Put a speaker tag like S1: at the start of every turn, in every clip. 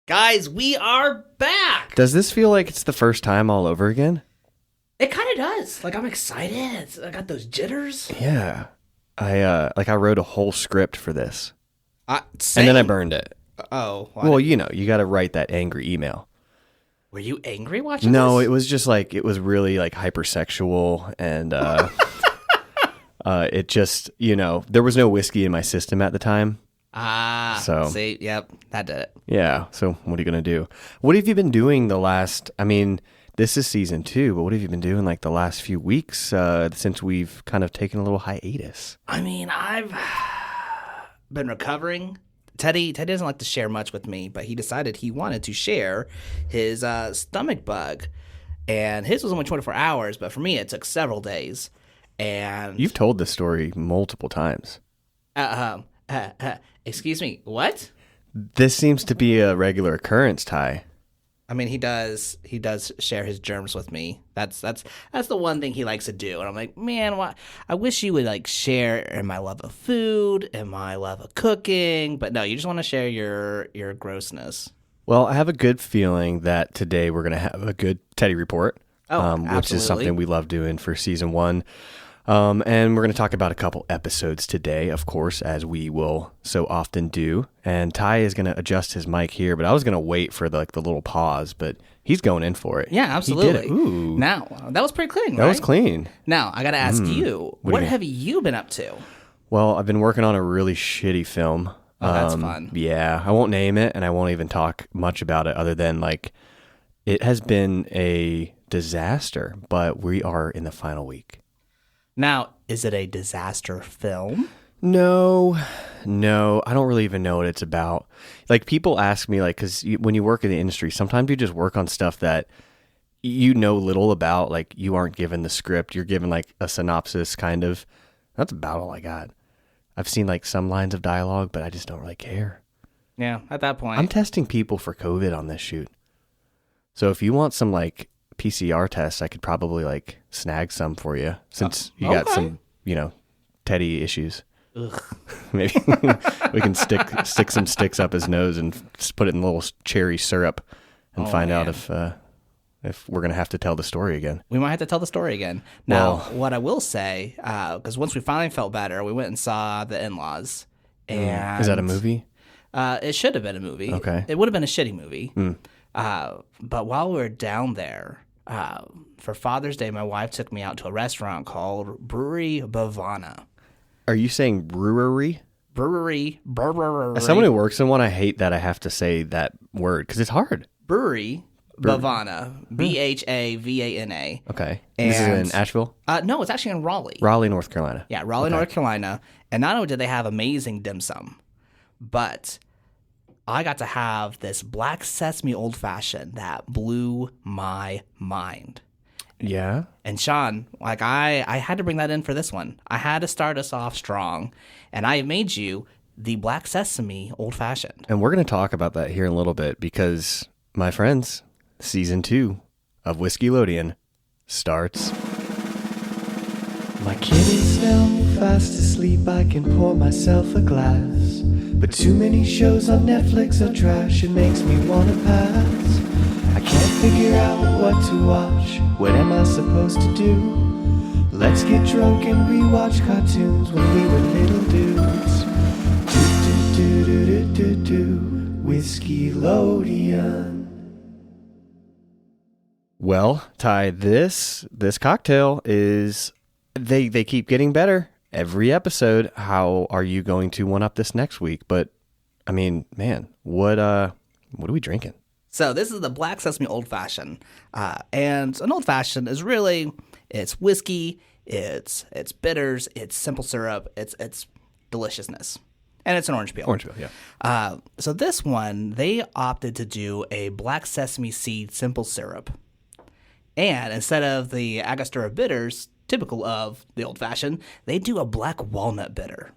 S1: Guys, we are back.
S2: Does this feel like it's the first time all over again?
S1: It kind of does. Like, I'm excited. I got those jitters.
S2: Yeah. I wrote a whole script for this.
S1: Same.
S2: And then I burned it.
S1: Oh. Why?
S2: Well, you got to write that angry email.
S1: Were you angry watching
S2: No,
S1: this?
S2: it was just like, it was really like hypersexual and it just, there was no whiskey in my system at the time.
S1: See, yep, that did it.
S2: Yeah, so what are you going to do? What have you been doing this is season 2, but what have you been doing like the last few weeks since we've kind of taken a little hiatus?
S1: I mean, I've been recovering. Teddy doesn't like to share much with me, but he decided he wanted to share his stomach bug. And his was only 24 hours, but for me it took several days. And
S2: you've told this story multiple times.
S1: Excuse me, what?
S2: This seems to be a regular occurrence, Ty.
S1: I mean, he does share his germs with me. That's the one thing he likes to do. And I'm like, man, why? I wish you would like share in my love of food and my love of cooking. But no, you just want to share your grossness.
S2: Well, I have a good feeling that today we're going to have a good Teddy report, which is something we love doing for season 1. And we're going to talk about a couple episodes today, of course, as we will so often do. And Ty is going to adjust his mic here, but I was going to wait for the little pause, but he's going in for it.
S1: Yeah, absolutely.
S2: He did it. Ooh.
S1: Now, that was pretty clean, right?
S2: That was clean.
S1: Now, I got to ask you, what have you been up to?
S2: Well, I've been working on a really shitty film.
S1: Oh, that's fun.
S2: Yeah, I won't name it, and I won't even talk much about it other than, it has been a disaster, but we are in the final week.
S1: Now, is it a disaster film?
S2: No, I don't really even know what it's about. Like, people ask me, because when you work in the industry, sometimes you just work on stuff that you know little about. Like, you aren't given the script. You're given, a synopsis, kind of. That's about all I got. I've seen, some lines of dialogue, but I just don't really care.
S1: Yeah, at that point.
S2: I'm testing people for COVID on this shoot. So if you want some, PCR tests, I could probably, snag some for you, since you got some, Teddy issues.
S1: Ugh.
S2: Maybe we can stick some sticks up his nose and just put it in a little cherry syrup and find out if we're going to have to tell the story again.
S1: We might have to tell the story again. Now, what I will say, because once we finally felt better, we went and saw The In-Laws. And
S2: is that a movie?
S1: It should have been a movie.
S2: Okay.
S1: It would have been a shitty movie. But while we were down there, for Father's Day, my wife took me out to a restaurant called Brewery Bavana.
S2: Are you saying brewery?
S1: Brewery.
S2: As someone who works in one, I hate that I have to say that word because it's hard.
S1: Brewery Bavana. Bhavana.
S2: Okay.
S1: And
S2: this is in Asheville?
S1: No, it's actually in Raleigh.
S2: Raleigh, North Carolina.
S1: Yeah, Raleigh, North Carolina. And not only did they have amazing dim sum, but I got to have this Black Sesame Old Fashioned that blew my mind.
S2: Yeah.
S1: And Sean, I had to bring that in for this one. I had to start us off strong, and I made you the Black Sesame Old Fashioned.
S2: And we're going to talk about that here in a little bit because, my friends, season 2 of Whiskeylodeon starts.
S3: My kid is now fast asleep, I can pour myself a glass. But too many shows on Netflix are trash, it makes me wanna pass. I can't figure out what to watch, what am I supposed to do? Let's get drunk and rewatch cartoons when we were little dudes. Whiskeylodeon.
S2: Well, Ty, this cocktail is, they keep getting better every episode. How are you going to one up this next week? But I mean, man, what are we drinking?
S1: So this is the Black Sesame Old Fashioned, and an Old Fashioned is really, it's whiskey, it's bitters, it's simple syrup, it's deliciousness, and it's an orange peel.
S2: Orange peel, yeah.
S1: So this one, they opted to do a black sesame seed simple syrup, and instead of the Angostura bitters, typical of the Old Fashioned, they do a black walnut bitter.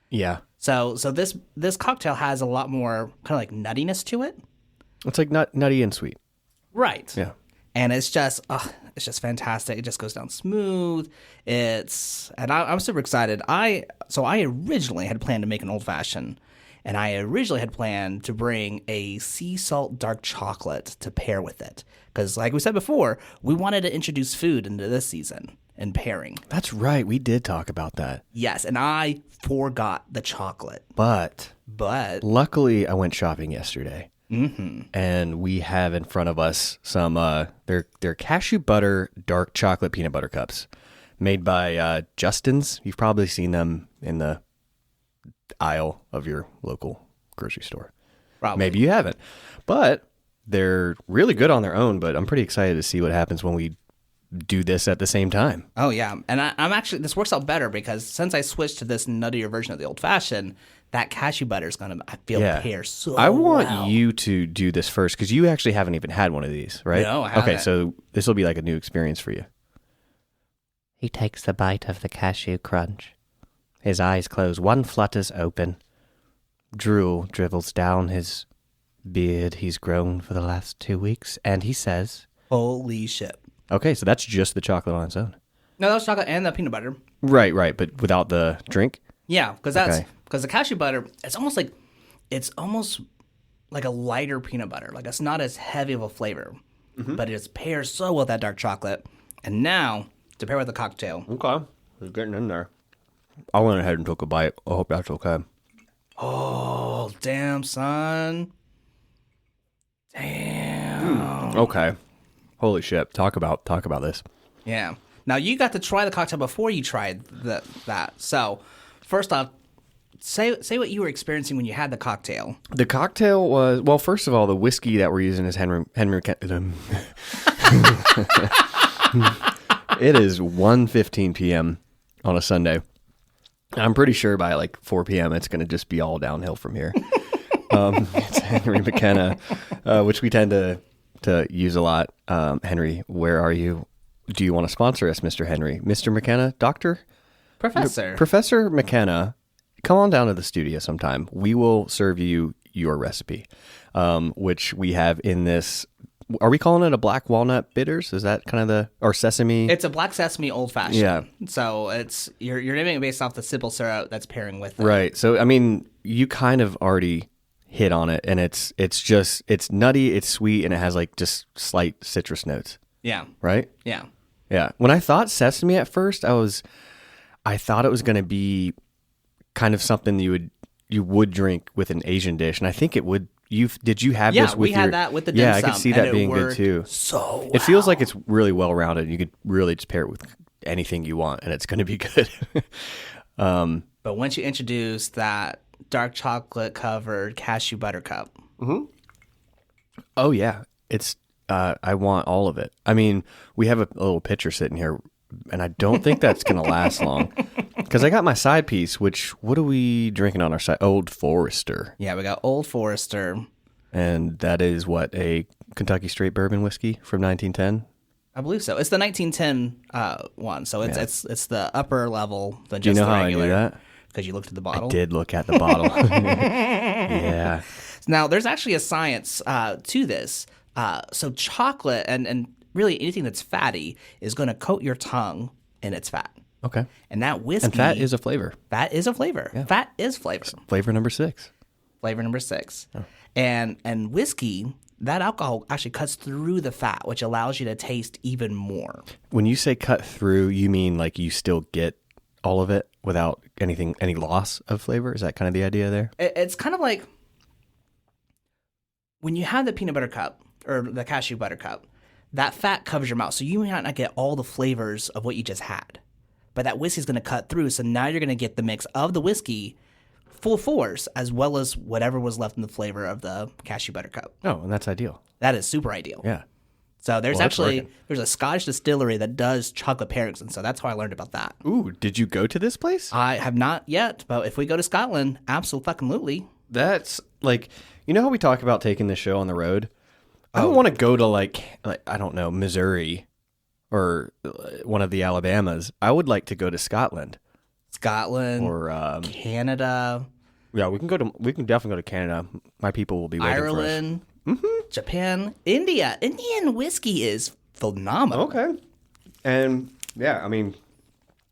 S2: Yeah.
S1: So this cocktail has a lot more kind of like nuttiness to it.
S2: It's like nutty and sweet.
S1: Right.
S2: Yeah.
S1: And it's just fantastic. It just goes down smooth. I'm super excited. So I originally had planned to make an Old Fashioned, And I originally had planned to bring a sea salt dark chocolate to pair with it. Because like we said before, we wanted to introduce food into this season and pairing.
S2: That's right. We did talk about that.
S1: Yes, and I forgot the chocolate.
S2: But luckily, I went shopping yesterday.
S1: Mm-hmm.
S2: And we have in front of us some, they're cashew butter dark chocolate peanut butter cups made by Justin's. You've probably seen them in the aisle of your local grocery store.
S1: Probably.
S2: Maybe you haven't. But they're really good on their own, but I'm pretty excited to see what happens when we do this at the same time.
S1: Oh, yeah. And I'm actually, this works out better because since I switched to this nuttier version of the Old Fashioned, that cashew butter is going to, I feel, pair so
S2: I want
S1: well.
S2: you to do this first because you actually haven't even had one of these, right?
S1: No, I haven't.
S2: Okay, so this will be like a new experience for you.
S4: He takes the bite of the cashew crunch. His eyes close, one flutters open. Drool dribbles down his beard he's grown for the last 2 weeks, and he says,
S1: Holy shit.
S2: Okay, so that's just the chocolate on its own.
S1: No, that was chocolate and the peanut butter.
S2: Right, but without the drink?
S1: Yeah, because because the cashew butter, it's almost like a lighter peanut butter. Like it's not as heavy of a flavor, but it pairs so well with that dark chocolate. And now to pair with the cocktail.
S2: Okay, it's getting in there. I went ahead and took a bite. I hope that's okay.
S1: Oh, damn, son. Damn.
S2: Okay. Holy shit. Talk about this.
S1: Yeah. Now you got to try the cocktail before you tried that. So, first off, say what you were experiencing when you had the cocktail.
S2: The cocktail was, well, first of all, the whiskey that we're using is Henry. It is 1:15 p.m. on a Sunday. I'm pretty sure by like 4 p.m. it's going to just be all downhill from here. It's Henry McKenna, which we tend to use a lot. Henry, where are you? Do you want to sponsor us, Mr. Henry? Mr. McKenna? Doctor? Professor McKenna, come on down to the studio sometime. We will serve you your recipe, which we have in this. Are we calling it a black walnut bitters? Is that kind of or sesame?
S1: It's a Black Sesame Old Fashioned.
S2: Yeah.
S1: So it's you're naming it based off the simple syrup that's pairing with it.
S2: Right. So I mean, you kind of already hit on it, and it's nutty, it's sweet, and it has like just slight citrus notes.
S1: Yeah.
S2: Right.
S1: Yeah.
S2: Yeah. When I thought sesame at first, I thought it was going to be kind of something you would drink with an Asian dish, and I think it would. Did you have this with
S1: we had that with the dim
S2: Yeah, I
S1: sum,
S2: could see
S1: and
S2: that being good too.
S1: So well.
S2: It feels like it's really well rounded. You could really just pair it with anything you want, and it's going to be good.
S1: But once you introduce that dark chocolate covered cashew butter cup,
S2: oh yeah, it's. I want all of it. I mean, we have a little pitcher sitting here, and I don't think that's going to last long. Because I got my side piece, what are we drinking on our side? Old Forester.
S1: Yeah, we got Old Forester.
S2: And that is what, a Kentucky straight bourbon whiskey from 1910?
S1: I believe so. It's the 1910 one, so it's the upper level than
S2: Do you
S1: just
S2: know
S1: the
S2: how
S1: regular.
S2: I knew that?
S1: Because you looked at the bottle.
S2: I did look at the bottle. Yeah.
S1: Now, there's actually a science to this. So chocolate and really anything that's fatty is going to coat your tongue in its fat.
S2: Okay.
S1: And that whiskey...
S2: And fat is a flavor.
S1: Fat is a flavor. Yeah. Fat is flavor.
S2: Flavor number 6.
S1: Flavor number 6. Oh. And whiskey, that alcohol actually cuts through the fat, which allows you to taste even more.
S2: When you say cut through, you mean like you still get all of it without any loss of flavor? Is that kind of the idea there?
S1: It's kind of like when you have the peanut butter cup or the cashew butter cup, that fat covers your mouth. So you might not get all the flavors of what you just had. But that whiskey is going to cut through. So now you're going to get the mix of the whiskey full force as well as whatever was left in the flavor of the cashew butter cup.
S2: Oh, and that's ideal.
S1: That is super ideal.
S2: Yeah.
S1: So there's there's a Scottish distillery that does chocolate pairings. And so that's how I learned about that.
S2: Ooh, did you go to this place?
S1: I have not yet. But if we go to Scotland, absolutely.
S2: That's like, you know how we talk about taking the show on the road? I don't want to go to like, I don't know, Missouri or one of the Alabamas. I would like to go to Scotland.
S1: Or Canada.
S2: Yeah, we can definitely go to Canada. My people will be waiting
S1: Ireland,
S2: for us.
S1: Japan, India. Indian whiskey is phenomenal.
S2: Okay. And yeah, I mean,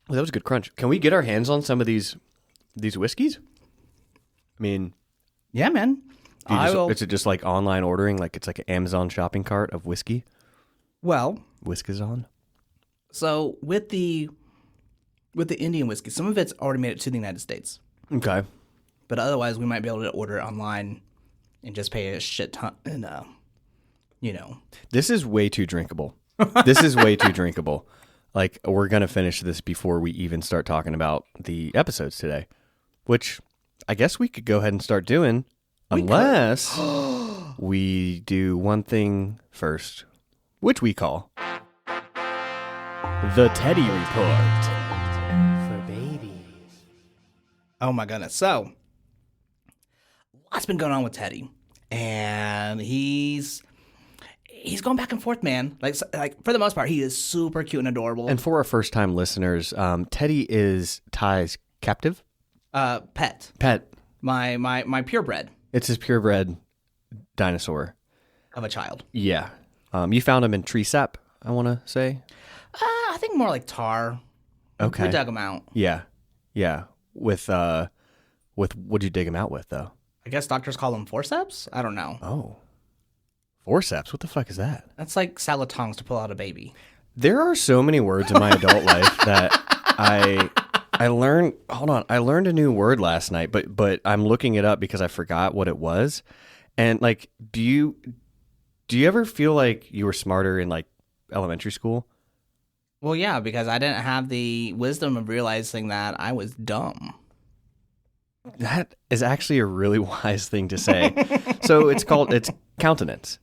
S2: that was a good crunch. Can we get our hands on some of these whiskeys? I mean,
S1: Yeah, man.
S2: Is it just like online ordering? Like it's like an Amazon shopping cart of whiskey?
S1: Well,
S2: Whiskazon?
S1: so with the Indian whiskey, some of it's already made it to the United States.
S2: Okay.
S1: But otherwise, we might be able to order it online and just pay a shit ton. And,
S2: This is way too drinkable. This is way too drinkable. Like, we're going to finish this before we even start talking about the episodes today, which I guess we could go ahead and start doing unless we do one thing first, which we call the Teddy Report.
S4: For babies.
S1: oh my goodness. So, lots been going on with Teddy. And he's going back and forth, man. Like for the most part, he is super cute and adorable.
S2: And for our first-time listeners, Teddy is Ty's captive
S1: Pet. My purebred
S2: It's his purebred dinosaur.
S1: of a child.
S2: Yeah. You found him in tree sap, I want to say.
S1: I think more like tar.
S2: Okay.
S1: We dug him out.
S2: Yeah. Yeah. With what'd you dig him out with, though?
S1: I guess doctors call them forceps? I don't know.
S2: Oh. Forceps? What the fuck is that?
S1: That's like salad tongs to pull out a baby.
S2: There are so many words in my adult life that I learned. Hold on. I learned a new word last night, but I'm looking it up because I forgot what it was. And like, do you ever feel like you were smarter in like elementary school?
S1: Well, yeah, because I didn't have the wisdom of realizing that I was dumb.
S2: That is actually a really wise thing to say. So it's countenance.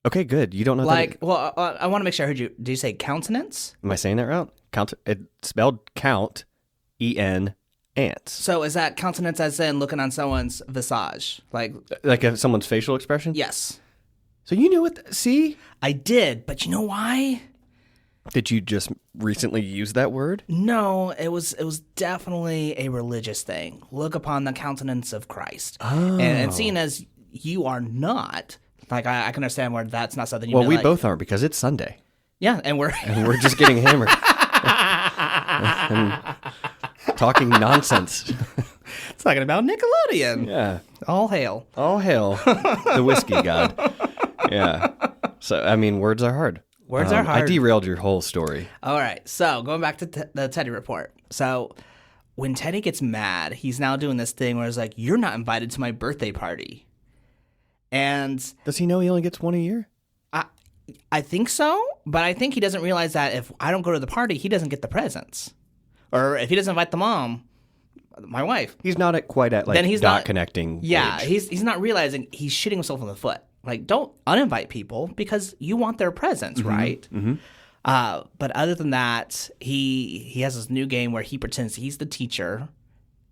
S2: Okay, good. You don't know
S1: Like, well, I want to make sure I heard you. Did you say countenance?
S2: Am I saying that right? It's spelled count, E-N, ants.
S1: So is that countenance as in looking on someone's visage? Like
S2: Someone's facial expression?
S1: yes.
S2: So you knew it. See?
S1: I did, but you know why?
S2: Did you just recently use that word?
S1: No, it was definitely a religious thing. Look upon the countenance of Christ.
S2: Oh.
S1: And seeing as you are not, like I can understand where that's not something you
S2: Well,
S1: be
S2: we
S1: like,
S2: both aren't because it's Sunday.
S1: Yeah, and we're
S2: And we're just getting hammered. And talking nonsense.
S1: talking about Nickelodeon.
S2: Yeah.
S1: All hail.
S2: All hail the whiskey god. Yeah. So, I mean, words are hard.
S1: Words are hard.
S2: I derailed your whole story.
S1: All right, so going back to the Teddy report. So when Teddy gets mad, he's now doing this thing where it's like, you're not invited to my birthday party. And
S2: Does he know he only gets one a year?
S1: I think so, but I think he doesn't realize that if I don't go to the party, he doesn't get the presents. Or if he doesn't invite the mom, my wife.
S2: He's not quite at like
S1: Then he's
S2: dot
S1: not-
S2: connecting.
S1: Yeah,
S2: age.
S1: he's not realizing he's shooting himself in the foot. Like, don't uninvite people because you want their presents, right? Mm-hmm. But other than that, he has this new game where he pretends he's the teacher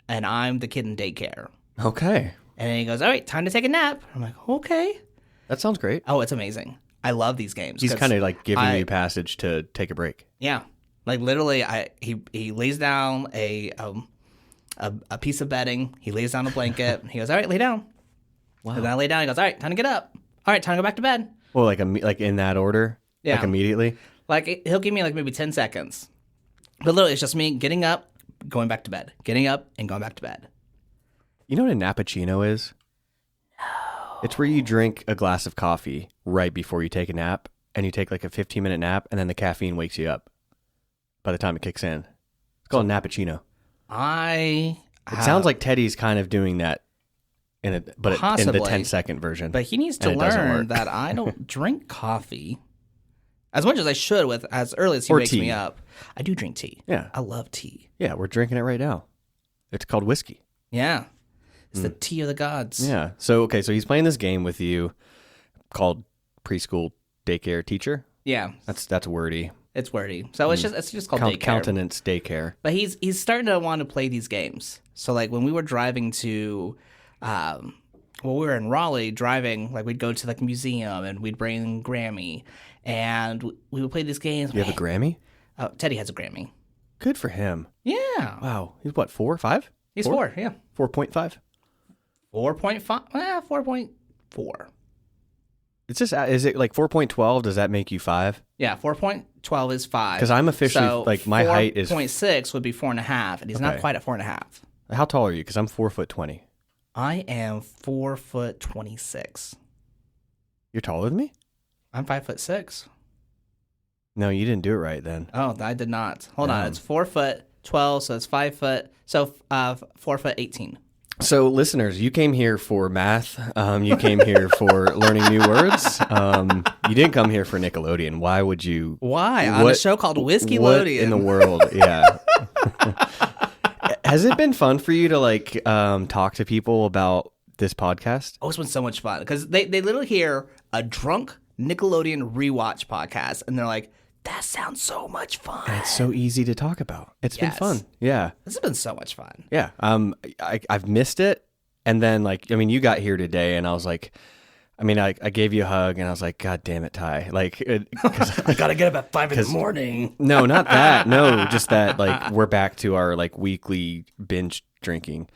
S1: and I'm the kid in daycare.
S2: Okay.
S1: And then he goes, all right, time to take a nap. I'm like, okay.
S2: That sounds great.
S1: Oh, it's amazing. I love these games.
S2: He's
S1: 'cause
S2: kind of like giving you passage to take a break.
S1: Yeah. Like literally, he lays down a piece of bedding. He lays down a blanket. He goes, all right, lay down. Wow. And then I lay down. He goes, all right, time to get up. All right, time to go back to bed.
S2: Well, like in that order?
S1: Yeah.
S2: Like immediately?
S1: Like he'll give me like maybe 10 seconds. But literally, it's just me getting up, going back to bed. Getting up and going back to bed.
S2: You know what a nappuccino is? No. It's where you drink a glass of coffee right before you take a nap, and you take like a 15-minute nap, and then the caffeine wakes you up by the time it kicks in. It's called a nappuccino. It sounds like Teddy's kind of doing that in the 10-second version.
S1: But he needs to learn that I don't drink coffee as much as I should with as early as he wakes me up. I do drink tea.
S2: Yeah.
S1: I love tea.
S2: Yeah, we're drinking it right now. It's called whiskey.
S1: Yeah. It's the tea of the gods.
S2: Yeah. So he's playing this game with you called preschool daycare teacher.
S1: Yeah.
S2: That's wordy.
S1: It's wordy. So it's just called daycare.
S2: Countenance daycare.
S1: But he's starting to want to play these games. So like when we were driving to we were in Raleigh driving, like we'd go to like a museum and we'd bring Grammy and we would play these games.
S2: You have a Grammy?
S1: Teddy has a Grammy.
S2: Good for him.
S1: Yeah.
S2: Wow. He's what, 4, 5?
S1: He's 4, yeah.
S2: 4.5?
S1: 4.5? 4.4.
S2: It's just, is it like 4.12? Does that make you 5?
S1: Yeah, 4.12 is 5.
S2: Because I'm officially, like, my height is...
S1: 4.6 would be 4.5, and he's not quite at 4.5.
S2: How tall are you? Because I'm 4'20".
S1: I am 4'26".
S2: You're taller than me?
S1: I'm 5'6".
S2: No, you didn't do it right then.
S1: Oh, I did not. Hold on. It's 4'12", so it's 5 foot. So 4'18".
S2: So, listeners, you came here for math. You came here for learning new words. You didn't come here for Nickelodeon. Why would you?
S1: Why? On a show called Whiskeylodeon.
S2: What in the world? Yeah. Has it been fun for you to like talk to people about this podcast?
S1: Oh, it's been so much fun because they literally hear a drunk Nickelodeon rewatch podcast and they're like, that sounds so much fun.
S2: And it's so easy to talk about. It's been fun. Yeah.
S1: This has been so much fun.
S2: Yeah. I've missed it. And then like, I mean, you got here today and I was like, I gave you a hug and I was like, God damn it, Ty. Like,
S1: I got to get up at 5 in the morning.
S2: No, not that. No, just that like we're back to our like weekly binge drinking.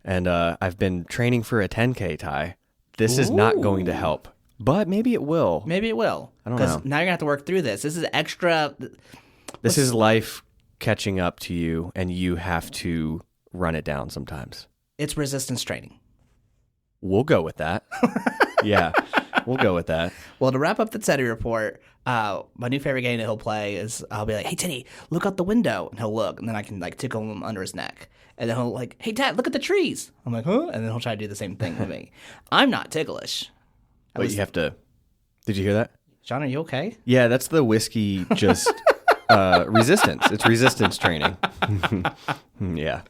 S2: And I've been training for a 10K, Ty. This is not going to help. But maybe it will.
S1: Maybe it will.
S2: I don't know.
S1: Because now you're going to have to work through this. This is extra.
S2: This is life catching up to you, and you have to run it down sometimes.
S1: It's resistance training.
S2: We'll go with that. Yeah, we'll go with that.
S1: Well, to wrap up the Teddy report, my new favorite game that he'll play is I'll be like, hey, Teddy, look out the window. And he'll look, and then I can like tickle him under his neck. And then he'll like, hey, Dad, look at the trees. I'm like, huh? And then he'll try to do the same thing to me. I'm not ticklish.
S2: But you have to. Did you hear that?
S1: John, are you okay?
S2: Yeah, that's the whiskey just resistance. It's resistance training. Yeah.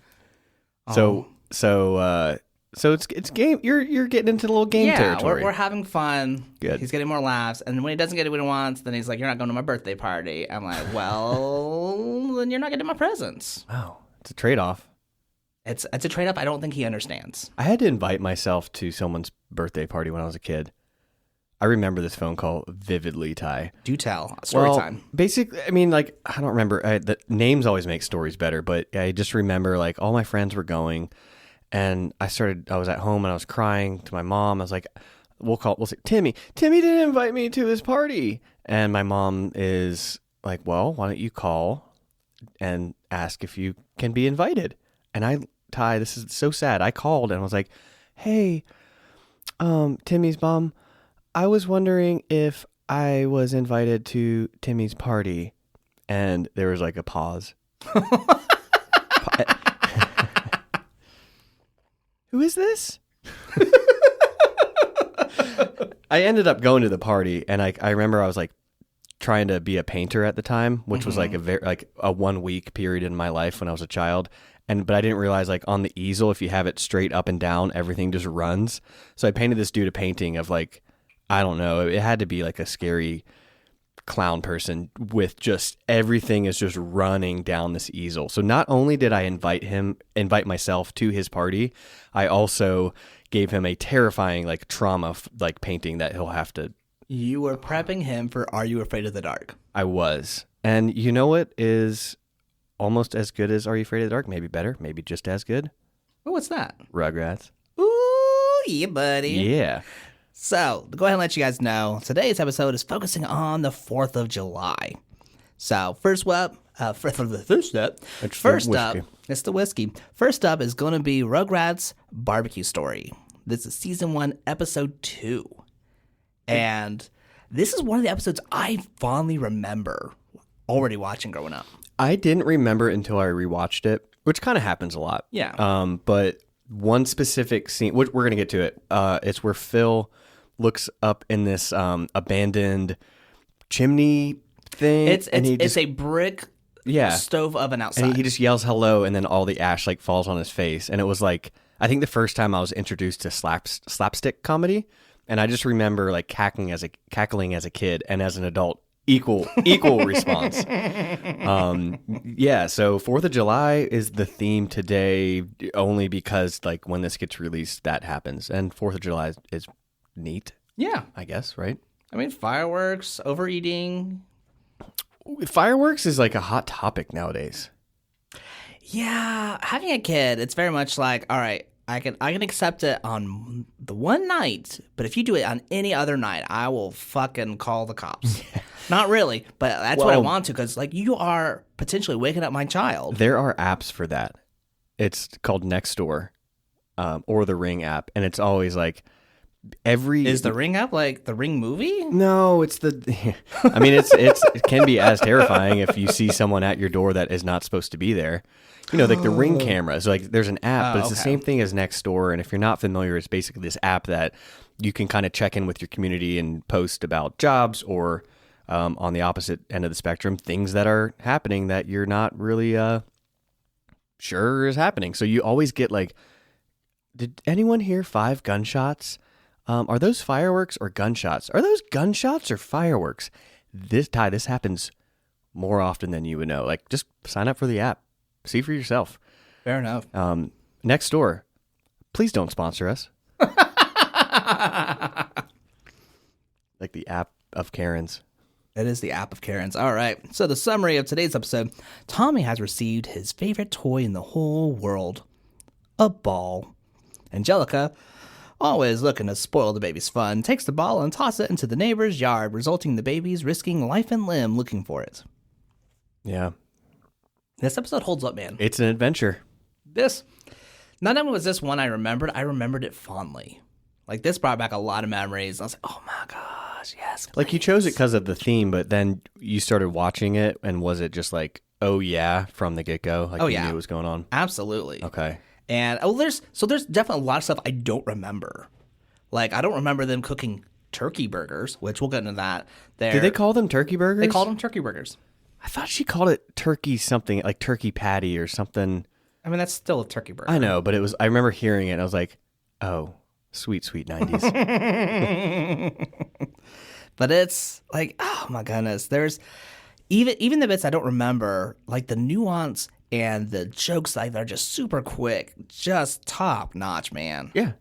S2: So it's game. You're getting into a little game territory.
S1: We're having fun.
S2: Good.
S1: He's getting more laughs, and when he doesn't get what he wants, then he's like, "You're not going to my birthday party." I'm like, "Well, then you're not getting my presents."
S2: Oh, it's a trade-off.
S1: It's a trade-off. I don't think he understands.
S2: I had to invite myself to someone's birthday party when I was a kid. I remember this phone call vividly, Ty.
S1: Do tell. Story time.
S2: Basically, I mean, like, I don't remember. The names always make stories better, but I just remember, like, all my friends were going, and I was at home, and I was crying to my mom. I was like, we'll say, Timmy didn't invite me to his party. And my mom is like, well, why don't you call and ask if you can be invited? And Ty, this is so sad. I called, and I was like, hey, Timmy's mom, I was wondering if I was invited to Timmy's party. And there was like a pause. Who is this? I ended up going to the party, and I remember I was like trying to be a painter at the time, which was like a 1 week period in my life when I was a child. But I didn't realize, like, on the easel, if you have it straight up and down, everything just runs. So I painted this dude a painting of, like, I don't know, it had to be like a scary clown person with just everything is just running down this easel. So not only did I invite myself to his party, I also gave him a terrifying, like, trauma, like, painting that he'll have to.
S1: You were prepping him for Are You Afraid of the Dark?
S2: I was. And you know what is almost as good as Are You Afraid of the Dark? Maybe better. Maybe just as good.
S1: Oh, what's that?
S2: Rugrats.
S1: Ooh, yeah, buddy.
S2: Yeah.
S1: So, to go ahead and let you guys know, today's episode is focusing on the 4th of July. So, first up, it's the whiskey. First up is going to be Rugrats Barbecue Story. This is season 1, episode 2. And this is one of the episodes I fondly remember already watching growing up.
S2: I didn't remember until I rewatched it, which kind of happens a lot.
S1: Yeah.
S2: But one specific scene, we're going to get to it. It's where Phil looks up in this abandoned chimney thing.
S1: It's a brick stove oven outside.
S2: And he just yells hello, and then all the ash like falls on his face. And it was like, I think the first time I was introduced to slapstick comedy, and I just remember like cackling as a kid, and as an adult, equal response. So 4th of July is the theme today, only because like when this gets released, that happens, and 4th of July is neat.
S1: Yeah,
S2: I guess, right?
S1: I mean, fireworks, overeating.
S2: Fireworks is like a hot topic nowadays.
S1: Yeah, having a kid, it's very much like, all right, I can accept it on the one night, but if you do it on any other night, I will fucking call the cops. Not really, but that's what I want to, because like you are potentially waking up my child.
S2: There are apps for that. It's called Nextdoor. or the Ring app, and it's always like
S1: Is the Ring app like the Ring movie?
S2: No, it's the. I mean, it can be as terrifying if you see someone at your door that is not supposed to be there. Like the Ring cameras. Like there's an app, but it's the same thing as Nextdoor. And if you're not familiar, it's basically this app that you can kind of check in with your community and post about jobs or, on the opposite end of the spectrum, things that are happening that you're not really sure is happening. So you always get like, did anyone hear 5 gunshots? Are those fireworks or gunshots? Are those gunshots or fireworks? This happens more often than you would know. Like, just sign up for the app. See for yourself.
S1: Fair enough.
S2: Nextdoor, please don't sponsor us. Like the app of Karens.
S1: It is the app of Karens. All right. So the summary of today's episode, Tommy has received his favorite toy in the whole world, a ball. Angelica, always looking to spoil the baby's fun, takes the ball and tosses it into the neighbor's yard, resulting in the babies risking life and limb looking for it.
S2: Yeah.
S1: This episode holds up, man.
S2: It's an adventure.
S1: Not only was this one I remembered it fondly. Like, this brought back a lot of memories. I was like, oh my gosh, yes, please.
S2: Like, you chose it because of the theme, but then you started watching it, and was it just like, oh yeah, from the get-go? Like, you knew what was going on?
S1: Absolutely.
S2: Okay.
S1: And there's definitely a lot of stuff I don't remember. Like, I don't remember them cooking turkey burgers, which we'll get into that.
S2: Did they call them turkey burgers?
S1: They called them turkey burgers.
S2: I thought she called it turkey something, like turkey patty or something.
S1: I mean, that's still a turkey burger.
S2: I know, but I remember hearing it, and I was like, oh, sweet, sweet 90s.
S1: But it's like, oh my goodness. There's even the bits I don't remember, like the nuance and the jokes, like they're just super quick, just top notch, man.
S2: Yeah.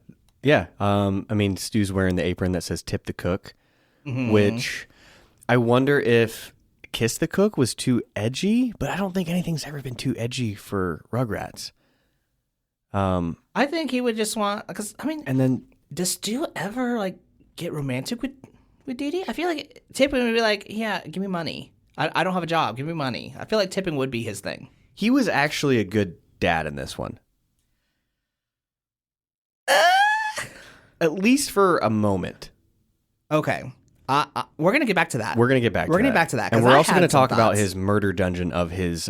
S2: Yeah. I mean, Stu's wearing the apron that says tip the cook, which I wonder if Kiss the Cook was too edgy, but I don't think anything's ever been too edgy for Rugrats.
S1: I think he would just want, because, I mean,
S2: and then
S1: does Stu ever, like, get romantic with Dee Dee? I feel like Tipping would be like, yeah, give me money. I don't have a job. Give me money. I feel like Tipping would be his thing.
S2: He was actually a good dad in this one. At least for a moment.
S1: Okay. We're going to get back to that.
S2: We're going to get back to that. And we're also going to talk about his murder dungeon of his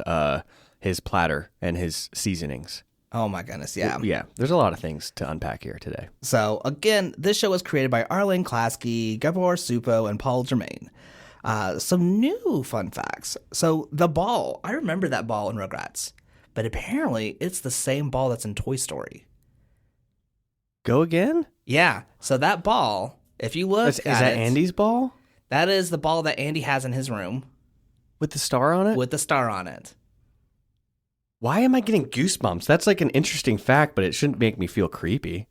S2: platter and his seasonings.
S1: Oh my goodness, yeah.
S2: Yeah, there's a lot of things to unpack here today.
S1: So, again, this show was created by Arlene Klasky, Gabor Supo, and Paul Germain. Some new fun facts. So, the ball, I remember that ball in Rugrats, but apparently it's the same ball that's in Toy Story.
S2: Go again?
S1: Yeah, so that ball, if you look
S2: Is that Andy's ball?
S1: That is the ball that Andy has in his room.
S2: With the star on it?
S1: With the star on it.
S2: Why am I getting goosebumps? That's like an interesting fact, but it shouldn't make me feel creepy.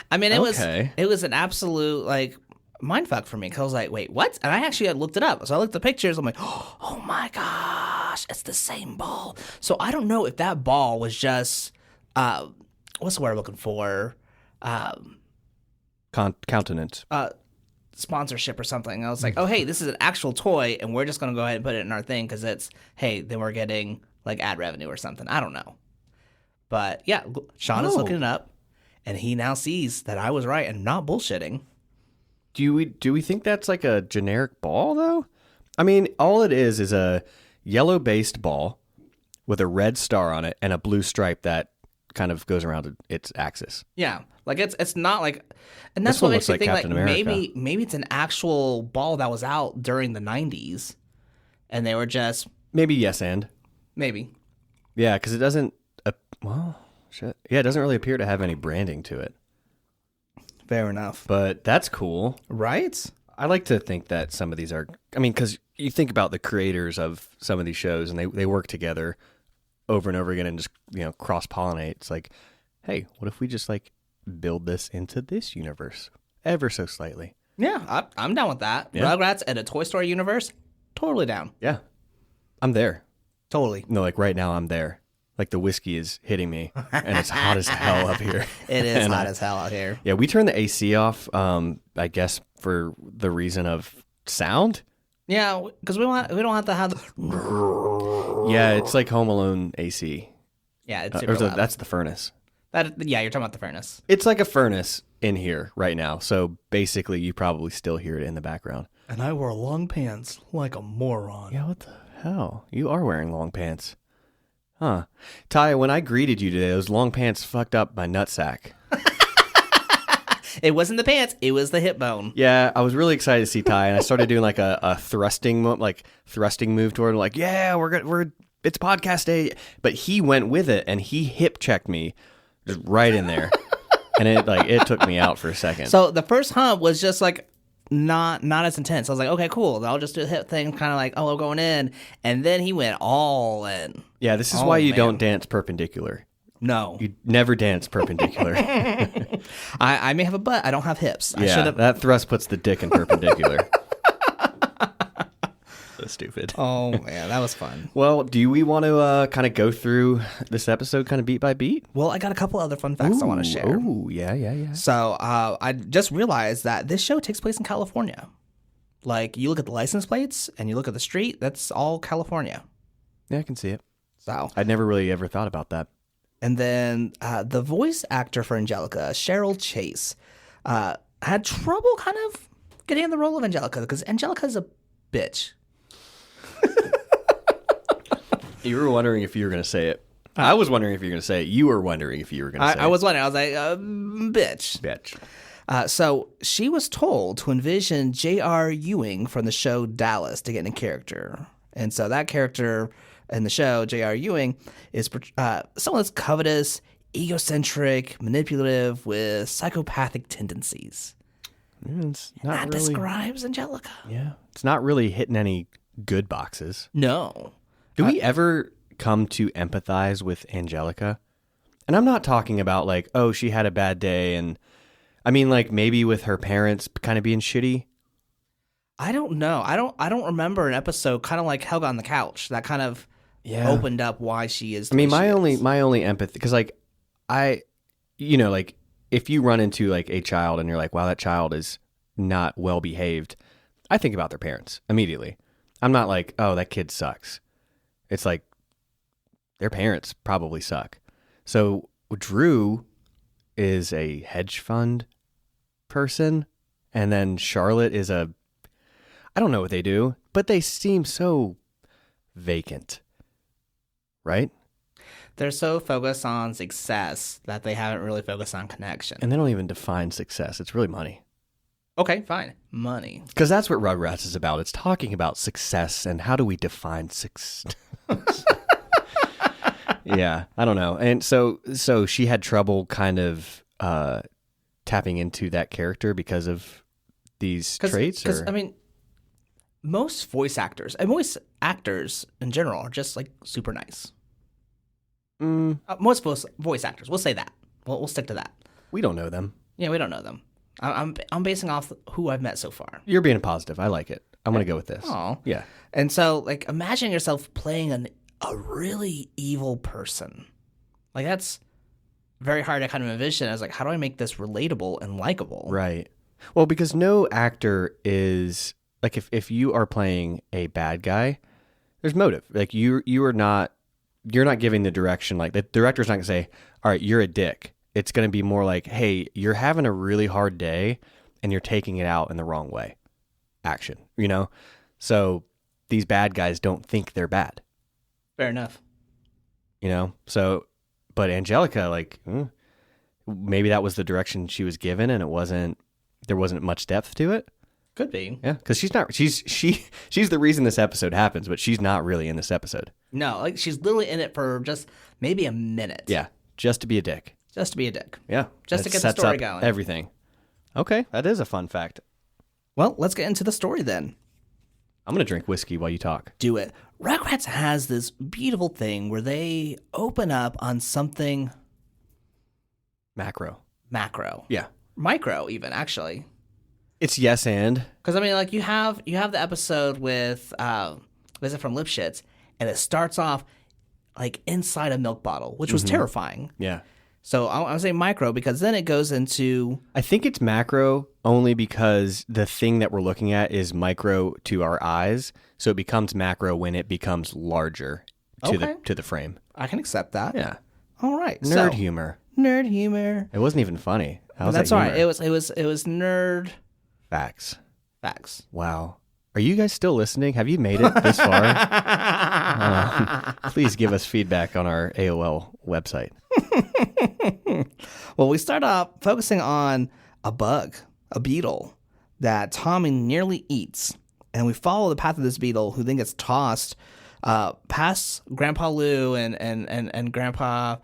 S1: I mean, it was an absolute, like, mindfuck for me, because I was like, wait, what? And I actually had looked it up. So I looked at the pictures. I'm like, oh my gosh, it's the same ball. So I don't know if that ball was just, what's the word I'm looking for?
S2: Countenance.
S1: Sponsorship or something. I was like, oh, hey, this is an actual toy, and we're just going to go ahead and put it in our thing because it's, hey, then we're getting, like, ad revenue or something. I don't know. But, yeah, Sean is looking it up, and he now sees that I was right and not bullshitting.
S2: Do we think that's like a generic ball, though? I mean, all it is a yellow-based ball with a red star on it and a blue stripe that kind of goes around its axis.
S1: Yeah. Like, it's not like... And that's what makes me think, like, maybe it's an actual ball that was out during the 90s, and they were just...
S2: Maybe yes and.
S1: Maybe.
S2: Yeah, because it doesn't... well, shit. Yeah, it doesn't really appear to have any branding to it.
S1: Fair enough.
S2: But that's cool.
S1: Right?
S2: I like to think that some of these are... I mean, because you think about the creators of some of these shows, and they work together over and over again and just, cross-pollinate. It's like, hey, what if we just, like, build this into this universe ever so slightly?
S1: Yeah, I'm down with that. Yeah. Rugrats and a Toy Story universe, totally down.
S2: Yeah, I'm there.
S1: Totally.
S2: No, like right now I'm there. Like the whiskey is hitting me, and it's hot as hell up here.
S1: It is hot as hell out here.
S2: Yeah, we turned the AC off, I guess for the reason of sound.
S1: Yeah, because we don't have to have the...
S2: Yeah, it's like Home Alone AC.
S1: Yeah, it's super loud.
S2: That's the furnace.
S1: Yeah, you're talking about the furnace.
S2: It's like a furnace in here right now. So basically, you probably still hear it in the background.
S1: And I wore long pants like a moron.
S2: Yeah, what the hell? You are wearing long pants. Huh. Ty, when I greeted you today, those long pants fucked up my nutsack.
S1: It wasn't the pants, it was the hip bone.
S2: Yeah, I was really excited to see Ty, and I started doing like a thrusting move toward him, like, yeah, it's podcast day. But he went with it, and he hip checked me just right in there. And it took me out for a second.
S1: So the first hump was just like not as intense. I was like, okay, cool. I'll just do the hip thing, kind of like, oh, I'm going in. And then he went all in.
S2: Yeah, this is why you don't dance perpendicular.
S1: No.
S2: You never dance perpendicular.
S1: I may have a butt. I don't have hips.
S2: Yeah, that thrust puts the dick in perpendicular. So stupid.
S1: Oh, man, that was fun.
S2: Well, do we want to kind of go through this episode kind of beat by beat?
S1: Well, I got a couple other fun facts I want to share.
S2: Oh, yeah.
S1: So I just realized that this show takes place in California. Like, you look at the license plates and you look at the street, that's all California.
S2: Yeah, I can see it.
S1: So
S2: I'd never really ever thought about that.
S1: And then the voice actor for Angelica, Cheryl Chase, had trouble kind of getting in the role of Angelica because Angelica's a bitch.
S2: You were wondering if you were going to say it. I was wondering if you were going to say it. You were wondering if you were going to say it.
S1: I was wondering. I was like, bitch.
S2: Bitch.
S1: So she was told to envision J.R. Ewing from the show Dallas to get in character. And so that character in the show, J.R. Ewing, is someone that's covetous, egocentric, manipulative, with psychopathic tendencies.
S2: It's not
S1: that
S2: really,
S1: describes Angelica.
S2: Yeah. It's not really hitting any good boxes.
S1: No.
S2: Do we ever come to empathize with Angelica? And I'm not talking about like, oh, she had a bad day. And I mean, like maybe with her parents kind of being shitty.
S1: I don't know. I don't remember an episode kind of like Helga on the Couch that kind of opened up why she is.
S2: I mean, my only empathy, because like like if you run into like a child and you're like, wow, that child is not well behaved, I think about their parents immediately. I'm not like, oh, that kid sucks. It's like their parents probably suck. So Drew is a hedge fund person, and then Charlotte is I don't know what they do, but they seem so vacant, right?
S1: They're so focused on success that they haven't really focused on connection.
S2: And they don't even define success. It's really money.
S1: Okay, fine. Money.
S2: Because that's what Rugrats is about. It's talking about success and how do we define success. Yeah, I don't know. And so she had trouble kind of tapping into that character because of these traits?
S1: Because, I mean, most voice actors, and voice actors in general, are just like super nice. Most voice actors, we'll say that. We'll stick to that.
S2: We don't know them.
S1: Yeah, we don't know them. I'm basing off who I've met so far.
S2: You're being positive. I like it. I'm going to go with this.
S1: Oh.
S2: Yeah.
S1: And so, like, imagine yourself playing a really evil person. Like, that's very hard to kind of envision as, like, how do I make this relatable and likable?
S2: Right. Well, because no actor is, like, if you are playing a bad guy, there's motive. Like, you're not giving the direction. Like, the director's not going to say, all right, you're a dick. It's going to be more like, hey, you're having a really hard day and you're taking it out in the wrong way. Action, you know? So these bad guys don't think they're bad.
S1: Fair enough.
S2: You know? So, but Angelica, like, maybe that was the direction she was given and there wasn't much depth to it.
S1: Could be.
S2: Yeah, because she's the reason this episode happens, but she's not really in this episode.
S1: No, like, she's literally in it for just maybe a minute.
S2: Yeah, just to be a dick.
S1: Just to be a dick.
S2: Yeah.
S1: Just to get the story going.
S2: Everything. Okay, that is a fun fact.
S1: Well, let's get into the story then.
S2: I'm going to drink whiskey while you talk.
S1: Do it. Rugrats has this beautiful thing where they open up on something
S2: macro.
S1: Yeah. Micro, even, actually.
S2: It's yes and.
S1: Because, I mean, like, you have the episode with Visit from Lipschitz, and it starts off, like, inside a milk bottle, which was terrifying.
S2: Yeah.
S1: So I'm saying micro because then it goes into...
S2: I think it's macro only because the thing that we're looking at is micro to our eyes. So it becomes macro when it becomes larger to the frame.
S1: I can accept that.
S2: Yeah.
S1: All right.
S2: Nerd humor.
S1: Nerd humor.
S2: It wasn't even funny.
S1: That's all right. It was nerd
S2: facts.
S1: Wow.
S2: Are you guys still listening? Have you made it this far? Please give us feedback on our AOL website.
S1: Well, we start off focusing on a bug, a beetle, that Tommy nearly eats. And we follow the path of this beetle, who then gets tossed past Grandpa Lou and Grandpa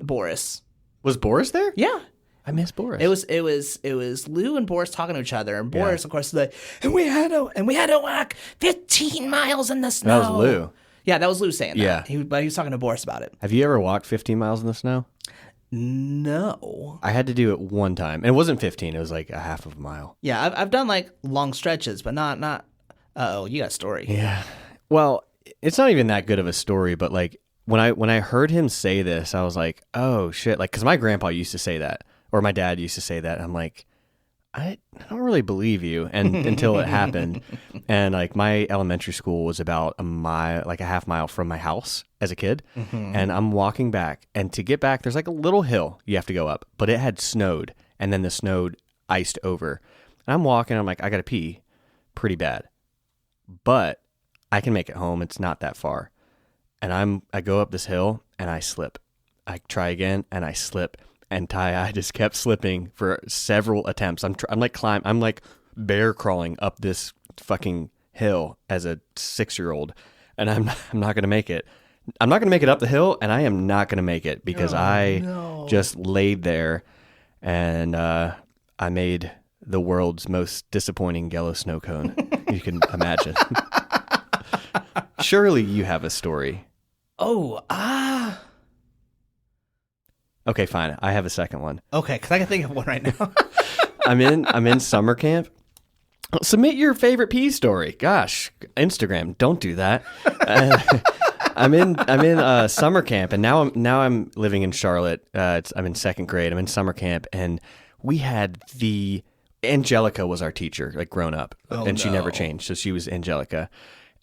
S1: Boris.
S2: Was Boris there?
S1: Yeah.
S2: I miss Boris.
S1: It was Lou and Boris talking to each other, and Boris, of course, is like, and we had to walk 15 miles in the snow.
S2: That was Lou.
S1: Yeah, that was Lou saying that.
S2: Yeah.
S1: But he was talking to Boris about it.
S2: Have you ever walked 15 miles in the snow?
S1: No.
S2: I had to do it one time. And it wasn't 15. It was like a half of a mile.
S1: Yeah, I've done like long stretches, but not. Uh-oh, you got a story.
S2: Yeah. Well, it's not even that good of a story, but like when I heard him say this, I was like, oh shit. Like, because my grandpa used to say that, or my dad used to say that. I'm like, I don't really believe you, and until it happened. And like my elementary school was about a mile, like a half mile from my house as a kid. Mm-hmm. And I'm walking back, and to get back, there's like a little hill you have to go up, but it had snowed, and then the snow iced over. And I'm walking, I'm like, I gotta pee pretty bad, but I can make it home. It's not that far. And I go up this hill and I slip. I try again and I slip. And I just kept slipping for several attempts. I'm like bear crawling up this fucking hill as a 6-year-old, and I'm not gonna make it. I'm not gonna make it up the hill, and I am not gonna make it because just laid there, and I made the world's most disappointing yellow snow cone you can imagine. Surely you have a story. Okay, fine. I have a second one.
S1: Okay, because I can think of one right now.
S2: I'm in summer camp. Submit your favorite pee story. Gosh, Instagram, don't do that. I'm in summer camp, and now I'm living in Charlotte. I'm in second grade. I'm in summer camp, and we had Angelica was our teacher, like grown up, she never changed, so she was Angelica,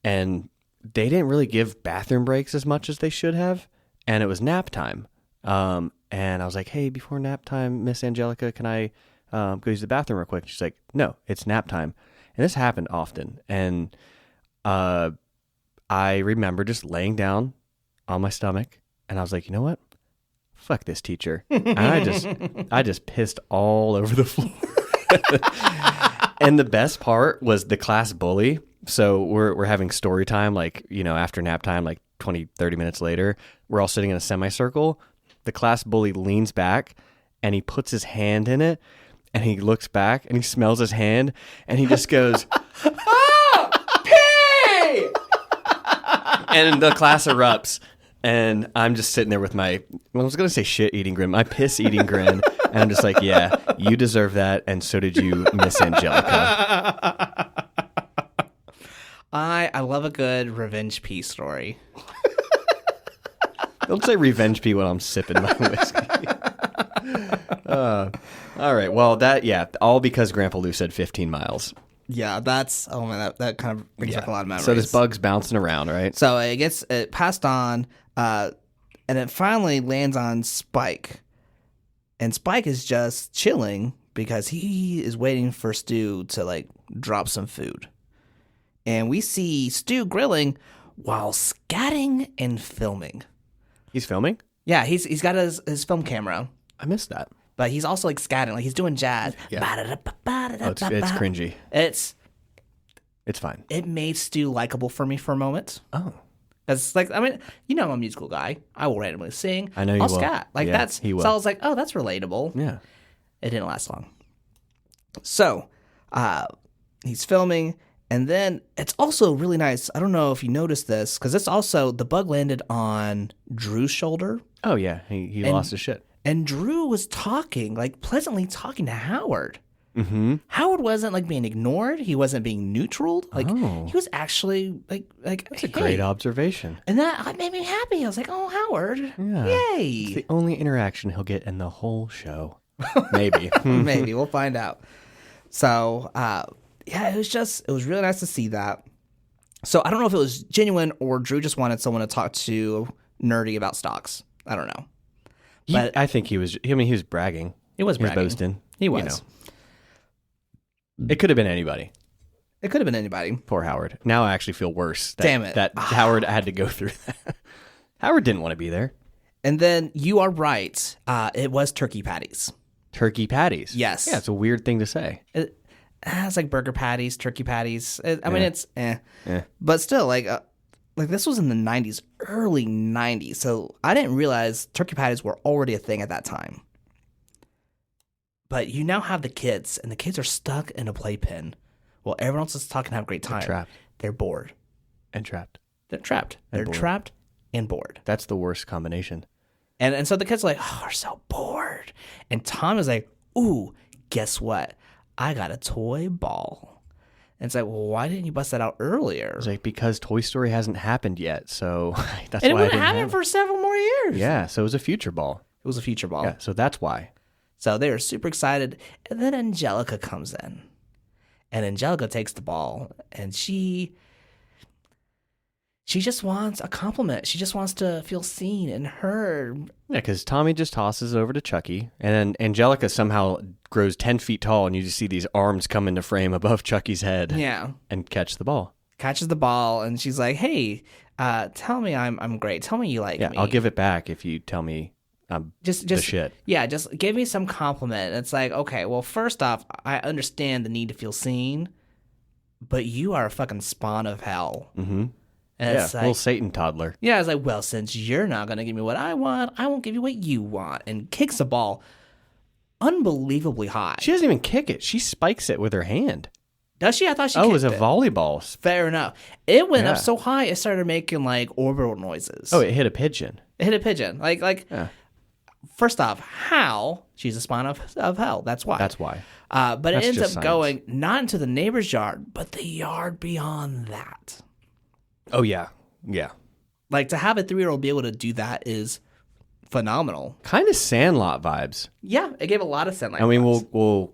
S2: and they didn't really give bathroom breaks as much as they should have, and it was nap time. And I was like, hey, before nap time, Miss Angelica, can I go use the bathroom real quick? She's like, no, it's nap time. And this happened often. And I remember just laying down on my stomach, and I was like, you know what? Fuck this teacher. And I just pissed all over the floor. And the best part was the class bully. So we're having story time, like, after nap time, like 20, 30 minutes later, we're all sitting in a semicircle. The class bully leans back and he puts his hand in it, and he looks back and he smells his hand, and he just goes, "Oh, pee!" And the class erupts, and I'm just sitting there with I was going to say shit-eating grin, my piss-eating grin, and I'm just like, yeah, you deserve that, and so did you, Miss Angelica.
S1: I love a good revenge pee story.
S2: Don't say revenge pee when I'm sipping my whiskey. All right. Well, all because Grandpa Lou said 15 miles.
S1: Yeah, that kind of brings back a lot of memories.
S2: So this bug's bouncing around, right?
S1: So it passed on, and it finally lands on Spike. And Spike is just chilling because he is waiting for Stu to like drop some food. And we see Stu grilling while scatting and filming.
S2: He's filming?
S1: Yeah, he's got his film camera.
S2: I missed that.
S1: But he's also like scatting, like he's doing jazz.
S2: Yeah. It's cringy.
S1: It's
S2: fine.
S1: It made Stu likable for me for a moment.
S2: Oh.
S1: It's like, I'm a musical guy. I will randomly sing.
S2: I know you
S1: I'll
S2: will.
S1: scat. Like
S2: he will.
S1: So I was like, oh, that's relatable.
S2: Yeah.
S1: It didn't last long. So, he's filming. And then it's also really nice. I don't know if you noticed this, because it's also, the bug landed on Drew's shoulder.
S2: Oh, yeah. He lost his shit.
S1: And Drew was talking, like pleasantly talking to Howard.
S2: Mm-hmm.
S1: Howard wasn't like being ignored. He wasn't being neutral. Like he was actually like.
S2: That's a great observation.
S1: And that made me happy. I was like, oh, Howard. Yeah. Yay.
S2: It's the only interaction he'll get in the whole show. Maybe.
S1: Maybe. We'll find out. So, it was really nice to see that. So I don't know if it was genuine or Drew just wanted someone to talk to nerdy about stocks. I don't know.
S2: I think he was. I mean, he was bragging.
S1: He was bragging.
S2: He was boasting.
S1: He was.
S2: You know. It could have been anybody.
S1: It could have been anybody.
S2: Poor Howard. Now I actually feel worse.
S1: Damn it.
S2: That Howard had to go through that. Howard didn't want to be there.
S1: And then you are right. It was turkey patties.
S2: Turkey patties.
S1: Yes.
S2: Yeah, it's a weird thing to say.
S1: It's like burger patties, turkey patties. I mean, it's but still, like this was in the 90s, early 90s. So I didn't realize turkey patties were already a thing at that time. But you now have the kids, and the kids are stuck in a playpen. Well, everyone else is talking, have a great time.
S2: They're trapped.
S1: They're bored.
S2: And trapped.
S1: They're trapped. They're trapped and bored.
S2: That's the worst combination.
S1: And so the kids are like, oh, we're so bored. And Tom is like, ooh, guess what? I got a toy ball. And it's like, well, why didn't you bust that out earlier?
S2: It's like, because Toy Story hasn't happened yet, so that's
S1: and
S2: why
S1: it would happen for several more years.
S2: Yeah, so it was a future ball.
S1: It was a future ball.
S2: Yeah, so that's why.
S1: So they were super excited. And then Angelica comes in. And Angelica takes the ball. And she just wants a compliment. She just wants to feel seen and heard.
S2: Yeah, because Tommy just tosses it over to Chucky. And then Angelica somehow grows 10 feet tall. And you just see these arms come into frame above Chucky's head.
S1: Yeah.
S2: And catch the ball.
S1: Catches the ball. And she's like, hey, tell me I'm great. Tell me you like me.
S2: Yeah, I'll give it back if you tell me
S1: just
S2: the shit.
S1: Yeah, just give me some compliment. It's like, okay, well, first off, I understand the need to feel seen, but you are a fucking spawn of hell.
S2: Mm-hmm.
S1: And
S2: yeah,
S1: it's like,
S2: little Satan toddler.
S1: Yeah, it's like, well, since you're not going to give me what I want, I won't give you what you want. And kicks the ball unbelievably high.
S2: She doesn't even kick it. She spikes it with her hand.
S1: Does she? I thought she kicked
S2: it was a
S1: it.
S2: volleyball.
S1: Fair enough. It went up so high, it started making like orbital noises.
S2: Oh, it hit a pigeon.
S1: It hit a pigeon. First off, how? She's a spawn of hell. That's why.
S2: That's why.
S1: But it ends up
S2: science.
S1: going not into the neighbor's yard, but the yard beyond that.
S2: Oh, yeah. Yeah.
S1: Like, to have a 3-year-old be able to do that is phenomenal.
S2: Kind of Sandlot vibes.
S1: Yeah, it gave a lot of Sandlot vibes.
S2: I mean,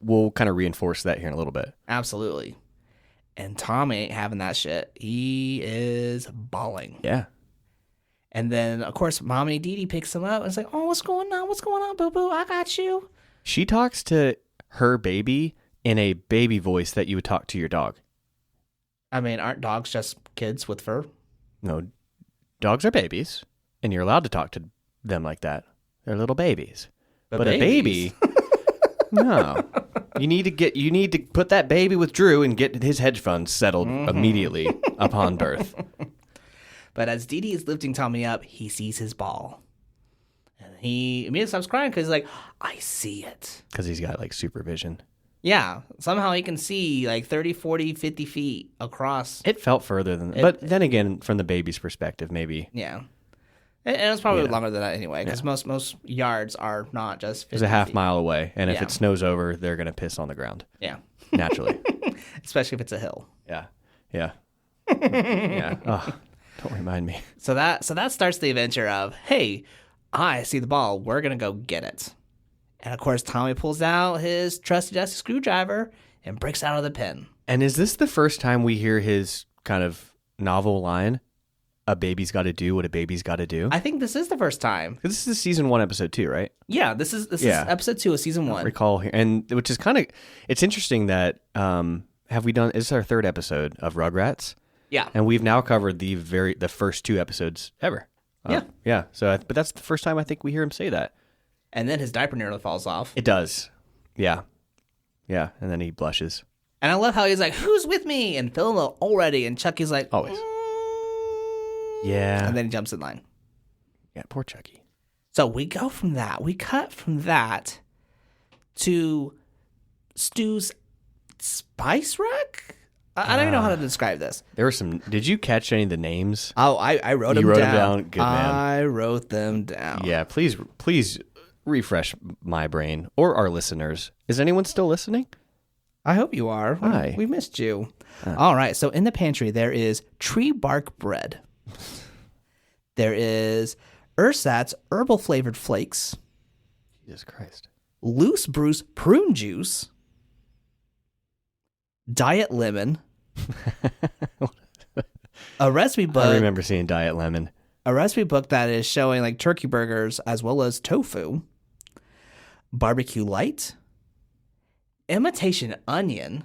S2: we'll kind of reinforce that here in a little bit.
S1: Absolutely. And Tom ain't having that shit. He is bawling.
S2: Yeah.
S1: And then, of course, Mommy Dee Dee picks him up and is like, oh, what's going on? What's going on, boo-boo? I got you.
S2: She talks to her baby in a baby voice that you would talk to your dog.
S1: I mean, aren't dogs just kids with fur?
S2: No, dogs are babies, and you're allowed to talk to them like that. They're little babies. But a baby, no. You need to put that baby with Drew and get his hedge fund settled immediately upon birth.
S1: But as Dee Dee is lifting Tommy up, he sees his ball. And he immediately stops crying because he's like, I see it.
S2: Because he's got like supervision.
S1: Yeah. Somehow he can see like 30, 40, 50 feet across.
S2: It felt further than that. But then again, from the baby's perspective, maybe.
S1: Yeah. And it's probably longer than that anyway, because most yards are not just 50
S2: It's a half
S1: feet.
S2: mile away. And if it snows over, they're going to piss on the ground.
S1: Yeah.
S2: Naturally.
S1: Especially if it's a hill.
S2: Yeah. Yeah. Yeah. Oh, don't remind me.
S1: So that starts the adventure of, hey, I see the ball. We're going to go get it. And, of course, Tommy pulls out his trusty dusty screwdriver and breaks out of the pen.
S2: And is this the first time we hear his kind of novel line, a baby's got to do what a baby's got to do?
S1: I think this is the first time.
S2: This is season 1, episode 2, right?
S1: Yeah, this is episode 2 of season 1.
S2: Recall here. And which is kind of, it's interesting that, have we done, this is our 3rd episode of Rugrats.
S1: Yeah.
S2: And we've now covered the first 2 episodes ever.
S1: Yeah.
S2: Yeah. So, but that's the first time I think we hear him say that.
S1: And then his diaper nearly falls off.
S2: It does. Yeah. Yeah. And then he blushes.
S1: And I love how he's like, who's with me? And Phil already. And Chucky's like,
S2: always. Yeah.
S1: And then he jumps in line.
S2: Yeah. Poor Chucky.
S1: So we go from that. We cut from that to Stu's spice rack? I don't even know how to describe this.
S2: There were some. Did you catch any of the names?
S1: Oh, I wrote them down.
S2: You wrote them down? Good man.
S1: I wrote them down.
S2: Yeah, please refresh my brain or our listeners. Is anyone still listening?
S1: I hope you are.
S2: Hi.
S1: We missed you. All right. So in the pantry, there is tree bark bread. There is Ersatz herbal flavored flakes.
S2: Jesus Christ.
S1: Loose Bruce prune juice. Diet lemon. A recipe book.
S2: I remember seeing Diet Lemon.
S1: a recipe book that is showing like turkey burgers as well as tofu, barbecue light, imitation onion,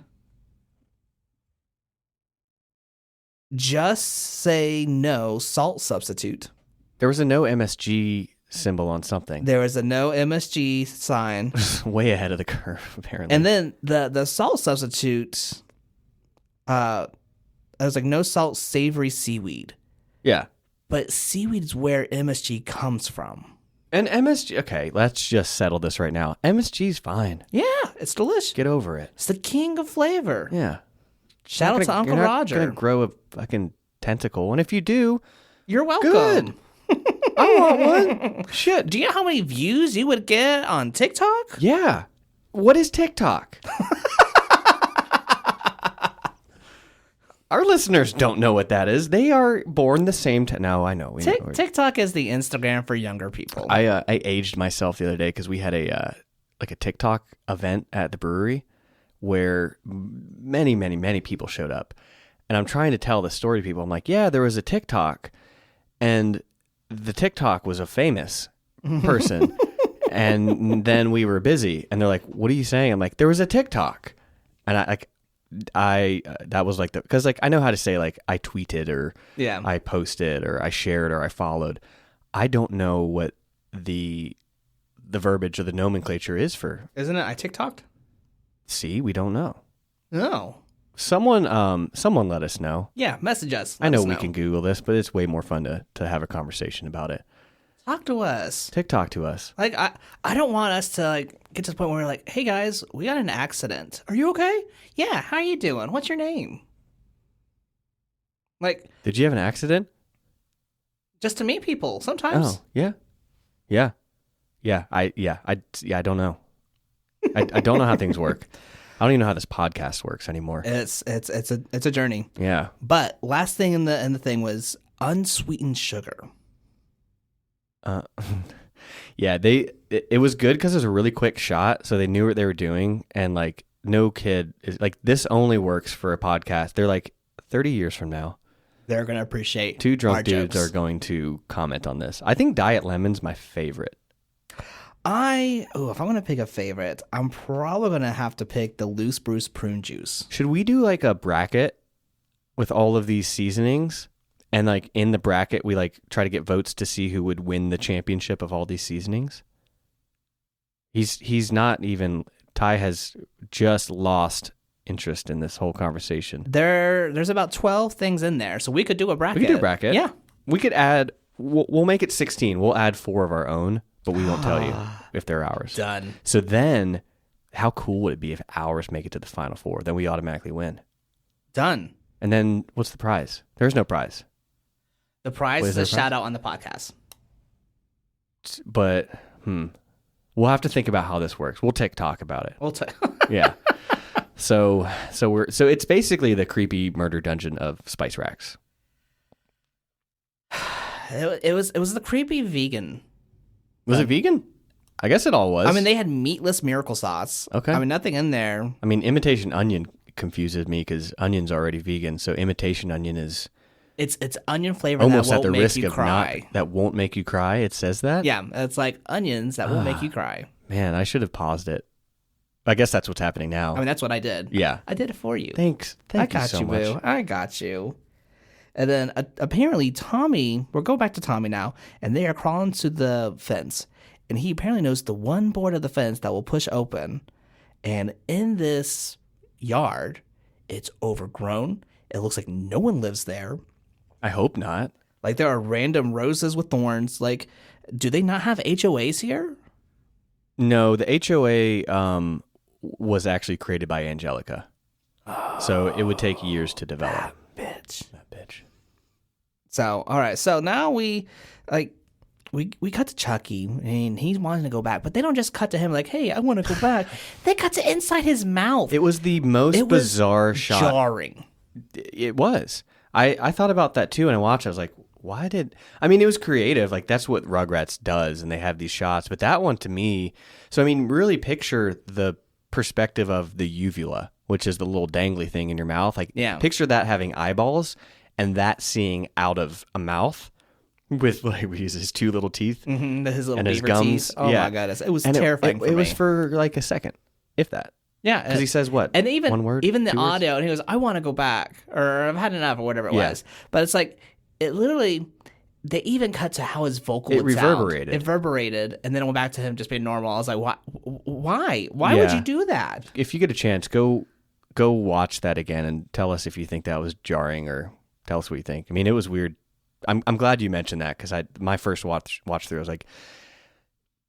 S1: just say no salt substitute.
S2: There was a no MSG symbol on something.
S1: There was a no MSG sign.
S2: Way ahead of the curve, apparently.
S1: And then the salt substitute, it was like no salt savory seaweed.
S2: Yeah.
S1: But seaweed is where MSG comes from.
S2: And MSG, okay, let's just settle this right now. MSG's fine.
S1: Yeah, it's delicious.
S2: Get over it.
S1: It's the king of flavor.
S2: Yeah.
S1: Shout out to Uncle Roger.
S2: You're not gonna grow a fucking tentacle. And if you do,
S1: you're welcome.
S2: Good. I want one. Shit.
S1: Do you know how many views you would get on TikTok?
S2: Yeah. What is TikTok? Our listeners don't know what that is. They are born the same time. No, I know.
S1: TikTok is the Instagram for younger people.
S2: I aged myself the other day because we had a TikTok event at the brewery where many, many, many people showed up. And I'm trying to tell the story to people. I'm like, yeah, there was a TikTok, and the TikTok was a famous person. And then we were busy, and they're like, what are you saying? I'm like, there was a TikTok. And I that was like because like I know how to say like I tweeted or I posted or I shared or I followed. I don't know what the verbiage or the nomenclature is for.
S1: Isn't it I TikToked?
S2: See, we don't know.
S1: No.
S2: Someone let us know.
S1: Yeah, message us.
S2: I know we can Google this, but it's way more fun to have a conversation about it.
S1: Talk to us.
S2: TikTok to us.
S1: Like I don't want us to like get to the point where we're like, hey guys, we got an accident. Are you okay? Yeah, how are you doing? What's your name? Like,
S2: did you have an accident?
S1: Just to meet people sometimes.
S2: Oh, yeah. I don't know. I don't know how things work. I don't even know how this podcast works anymore.
S1: It's a journey.
S2: Yeah.
S1: But last thing in the thing was unsweetened sugar.
S2: Yeah, it was good because it was a really quick shot, so they knew what they were doing, and like no kid is like this only works for a podcast. They're like 30 years from now,
S1: they're gonna appreciate
S2: two drunk dudes
S1: jokes.
S2: are going to comment on this. I think Diet Lemon's my favorite.
S1: If I'm gonna pick a favorite, I'm probably gonna have to pick the Loose Bruce prune juice.
S2: Should we do like a bracket with all of these seasonings? And like in the bracket, we like try to get votes to see who would win the championship of all these seasonings. He's not even. Ty has just lost interest in this whole conversation.
S1: There's about 12 things in there, so we could do a bracket.
S2: We could do a bracket.
S1: Yeah,
S2: we could add. We'll make it 16. We'll add 4 of our own, but we won't tell you if they're ours.
S1: Done.
S2: So then, how cool would it be if ours make it to the final 4? Then we automatically win.
S1: Done.
S2: And then what's the prize? There's no prize.
S1: The prize is a shout out on the podcast.
S2: But we'll have to think about how this works. We'll talk about it. Yeah. So it's basically the creepy murder dungeon of Spice Racks.
S1: It was the creepy vegan.
S2: Was it vegan? I guess it all was.
S1: I mean, they had meatless miracle sauce.
S2: Okay.
S1: I mean, nothing in there.
S2: I mean, imitation onion confuses me because onion's already vegan. So imitation onion is
S1: it's onion flavor
S2: almost
S1: that
S2: at the
S1: won't
S2: risk
S1: make you
S2: of
S1: cry.
S2: that won't make you cry. It says that.
S1: Yeah, it's like onions that won't make you cry.
S2: Man, I should have paused it. I guess that's what's happening now.
S1: I mean, that's what I did.
S2: Yeah,
S1: I did it for you.
S2: Thanks. Thank you so much.
S1: Boo. I got you. And then apparently Tommy, we'll go back to Tommy now, and they are crawling to the fence. And he apparently knows the one board of the fence that will push open. And in this yard, it's overgrown. It looks like no one lives there.
S2: I hope not.
S1: Like there are random roses with thorns. Like, do they not have HOAs here?
S2: No, the HOA was actually created by Angelica. So it would take years to develop.
S1: That bitch.
S2: So,
S1: all right. So now we cut to Chucky, and he's wanting to go back, but they don't just cut to him like, "Hey, I want to go back." They cut to inside his mouth.
S2: it was the most bizarre shot.
S1: Jarring.
S2: It was. I thought about that too, and I watched. I was like, it was creative. Like that's what Rugrats does, and they have these shots. But that one to me, so I mean, really picture the perspective of the uvula, which is the little dangly thing in your mouth. Like,
S1: yeah.
S2: Picture that having eyeballs, and that seeing out of a mouth. with like his two little teeth
S1: his little
S2: and his
S1: beaver
S2: gums.
S1: teeth. Oh
S2: Yeah.
S1: my goodness, it was
S2: And
S1: terrifying.
S2: It was for like a second, if that.
S1: Yeah,
S2: Because he says what?
S1: and even
S2: one word,
S1: even the
S2: 2 words?
S1: audio, and he goes, "I want to go back," or "I've had enough," or whatever it
S2: Yeah.
S1: was. But it's like it literally. They even cut to how his vocal
S2: It
S1: would sound.
S2: reverberated.
S1: It reverberated, and then it went back to him just being normal. I was like, why? Why would you do that?
S2: If you get a chance, go watch that again and tell us if you think that was jarring, or tell us what you think. I mean, it was weird. I'm glad you mentioned that, because my first watch through, I was like,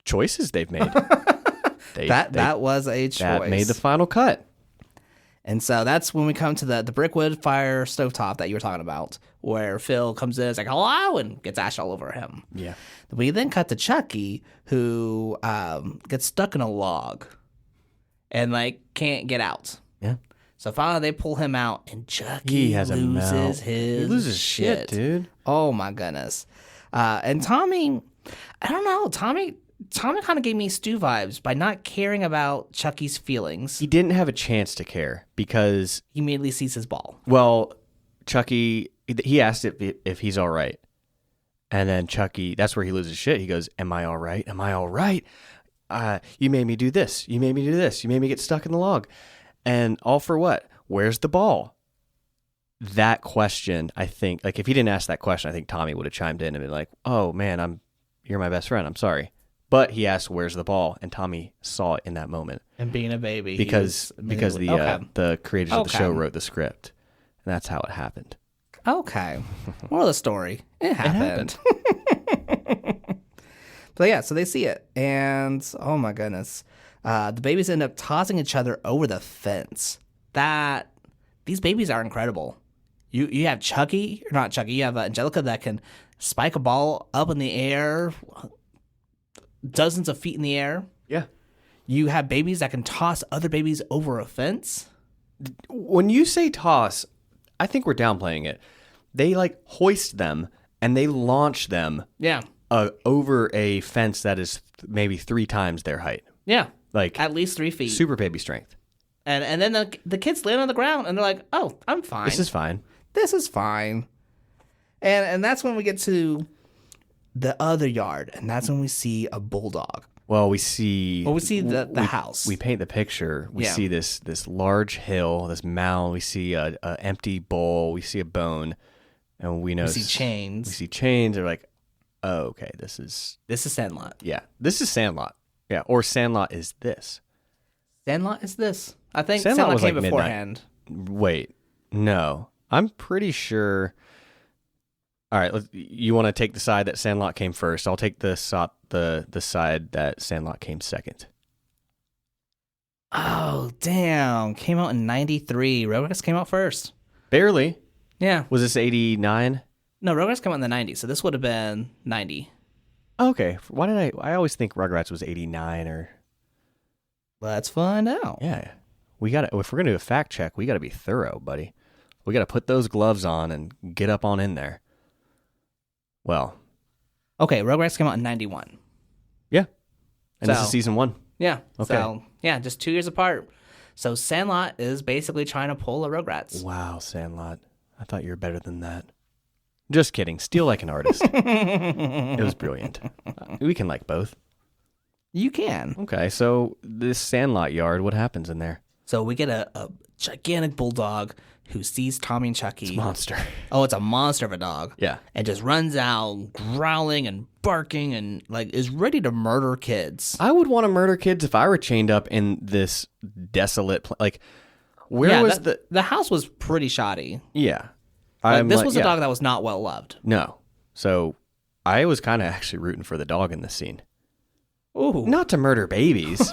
S2: choices they've made.
S1: That was a choice.
S2: That made the final cut.
S1: And so that's when we come to the brickwood fire stovetop that you were talking about, where Phil comes in, is like, hello, and gets ash all over him.
S2: Yeah.
S1: We then cut to Chucky, who gets stuck in a log and like can't get out.
S2: Yeah.
S1: So finally they pull him out, and Chucky
S2: He has
S1: loses
S2: he loses shit, dude.
S1: Oh my goodness. And Tommy, I don't know, Tommy kind of gave me Stu vibes by not caring about Chucky's feelings.
S2: He didn't have a chance to care because,
S1: He immediately sees his ball.
S2: well, Chucky, he asked if he's all right. And then Chucky, that's where he loses shit. He goes, am I all right? Am I all right? You made me do this. You made me do this. You made me get stuck in the log. And all for what? Where's the ball? That question, I think, like if he didn't ask that question, I think Tommy would have chimed in and been like, oh man, you're my best friend. I'm sorry. But he asked, where's the ball? And Tommy saw it in that moment.
S1: And being a baby.
S2: Because the creators of the show wrote the script. And that's how it happened.
S1: Okay. Moral of the story. It happened. But yeah, so they see it. And oh my goodness. The babies end up tossing each other over the fence. These babies are incredible. You have Chucky, or not Chucky, you have Angelica that can spike a ball up in the air, dozens of feet in the air.
S2: Yeah.
S1: You have babies that can toss other babies over a fence.
S2: When you say toss, I think we're downplaying it. They like hoist them and they launch them
S1: Yeah.
S2: over a fence that is maybe 3 times their height.
S1: Yeah.
S2: Like
S1: At least 3 feet.
S2: super baby strength.
S1: And then the kids land on the ground and they're like, oh, I'm fine.
S2: This is fine.
S1: This is fine. And that's when we get to the other yard, and that's when we see a bulldog.
S2: Well, we see
S1: the house.
S2: We paint the picture. We
S1: Yeah.
S2: see this large hill, this mound. We see a empty bowl. We see a bone, and we know
S1: We see chains.
S2: We see chains. They're like, oh, okay, this is
S1: Sandlot.
S2: yeah, this is Sandlot. Yeah, or Sandlot is this.
S1: Sandlot is this. I think
S2: Sandlot
S1: Sandlot
S2: was
S1: came
S2: like midnight.
S1: beforehand.
S2: Wait, no, I'm pretty sure. All right, you want to take the side that Sandlot came first? I'll take the side that Sandlot came second.
S1: Oh, damn. Came out in 93. Rugrats came out first.
S2: Barely.
S1: Yeah.
S2: Was this 89?
S1: No, Rugrats came out in the 90s, so this would have been 90.
S2: Okay. Why did I always think Rugrats was 89 or...
S1: Let's find out.
S2: Yeah. If we're going to do a fact check, we got to be thorough, buddy. We got to put those gloves on and get up on in there. Well.
S1: Okay, Rugrats came out in 91.
S2: Yeah. And this
S1: So-
S2: is season 1.
S1: Yeah.
S2: Okay.
S1: So, yeah, just 2 years apart. So Sandlot is basically trying to pull a Rugrats.
S2: Wow, Sandlot. I thought you were better than that. Just kidding. Steal like an artist. It was brilliant. We can like both.
S1: You can.
S2: Okay, so this Sandlot yard, what happens in there?
S1: So we get a gigantic bulldog who sees Tommy and Chucky.
S2: It's a monster.
S1: Oh, it's a monster of a dog.
S2: Yeah.
S1: And just runs out growling and barking and like is ready to murder kids.
S2: I would want to murder kids if I were chained up in this desolate like where was
S1: the house was pretty shoddy.
S2: Yeah.
S1: This was a dog that was not well loved.
S2: No. So I was kind of actually rooting for the dog in this scene.
S1: Ooh.
S2: Not to murder babies.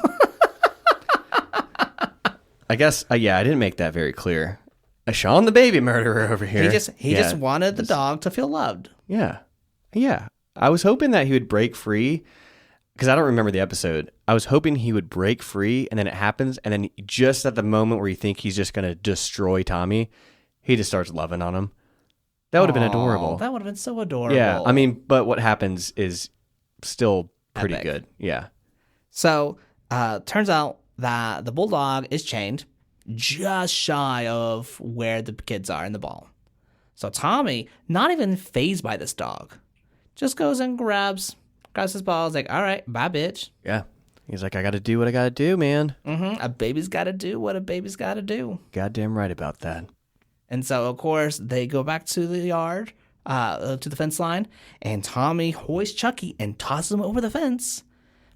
S2: I guess, I didn't make that very clear. Sean the baby murderer over here.
S1: He just wanted the dog to feel loved.
S2: Yeah. Yeah. I was hoping that he would break free because I don't remember the episode. I was hoping he would break free and then it happens. And then just at the moment where you think he's just going to destroy Tommy, he just starts loving on him. That would have been adorable.
S1: That would have been so adorable.
S2: Yeah. I mean, but what happens is still pretty
S1: Epic.
S2: good. Yeah.
S1: So, turns out that the bulldog is chained just shy of where the kids are in the ball. So Tommy, not even fazed by this dog, just goes and grabs his balls. Like, all right, bye, bitch.
S2: Yeah. He's like, I got to do what I got to do, man.
S1: Mm-hmm. A baby's got to do what a baby's got to do.
S2: Goddamn right about that.
S1: And so, of course, they go back to the yard, to the fence line, and Tommy hoists Chucky and tosses him over the fence.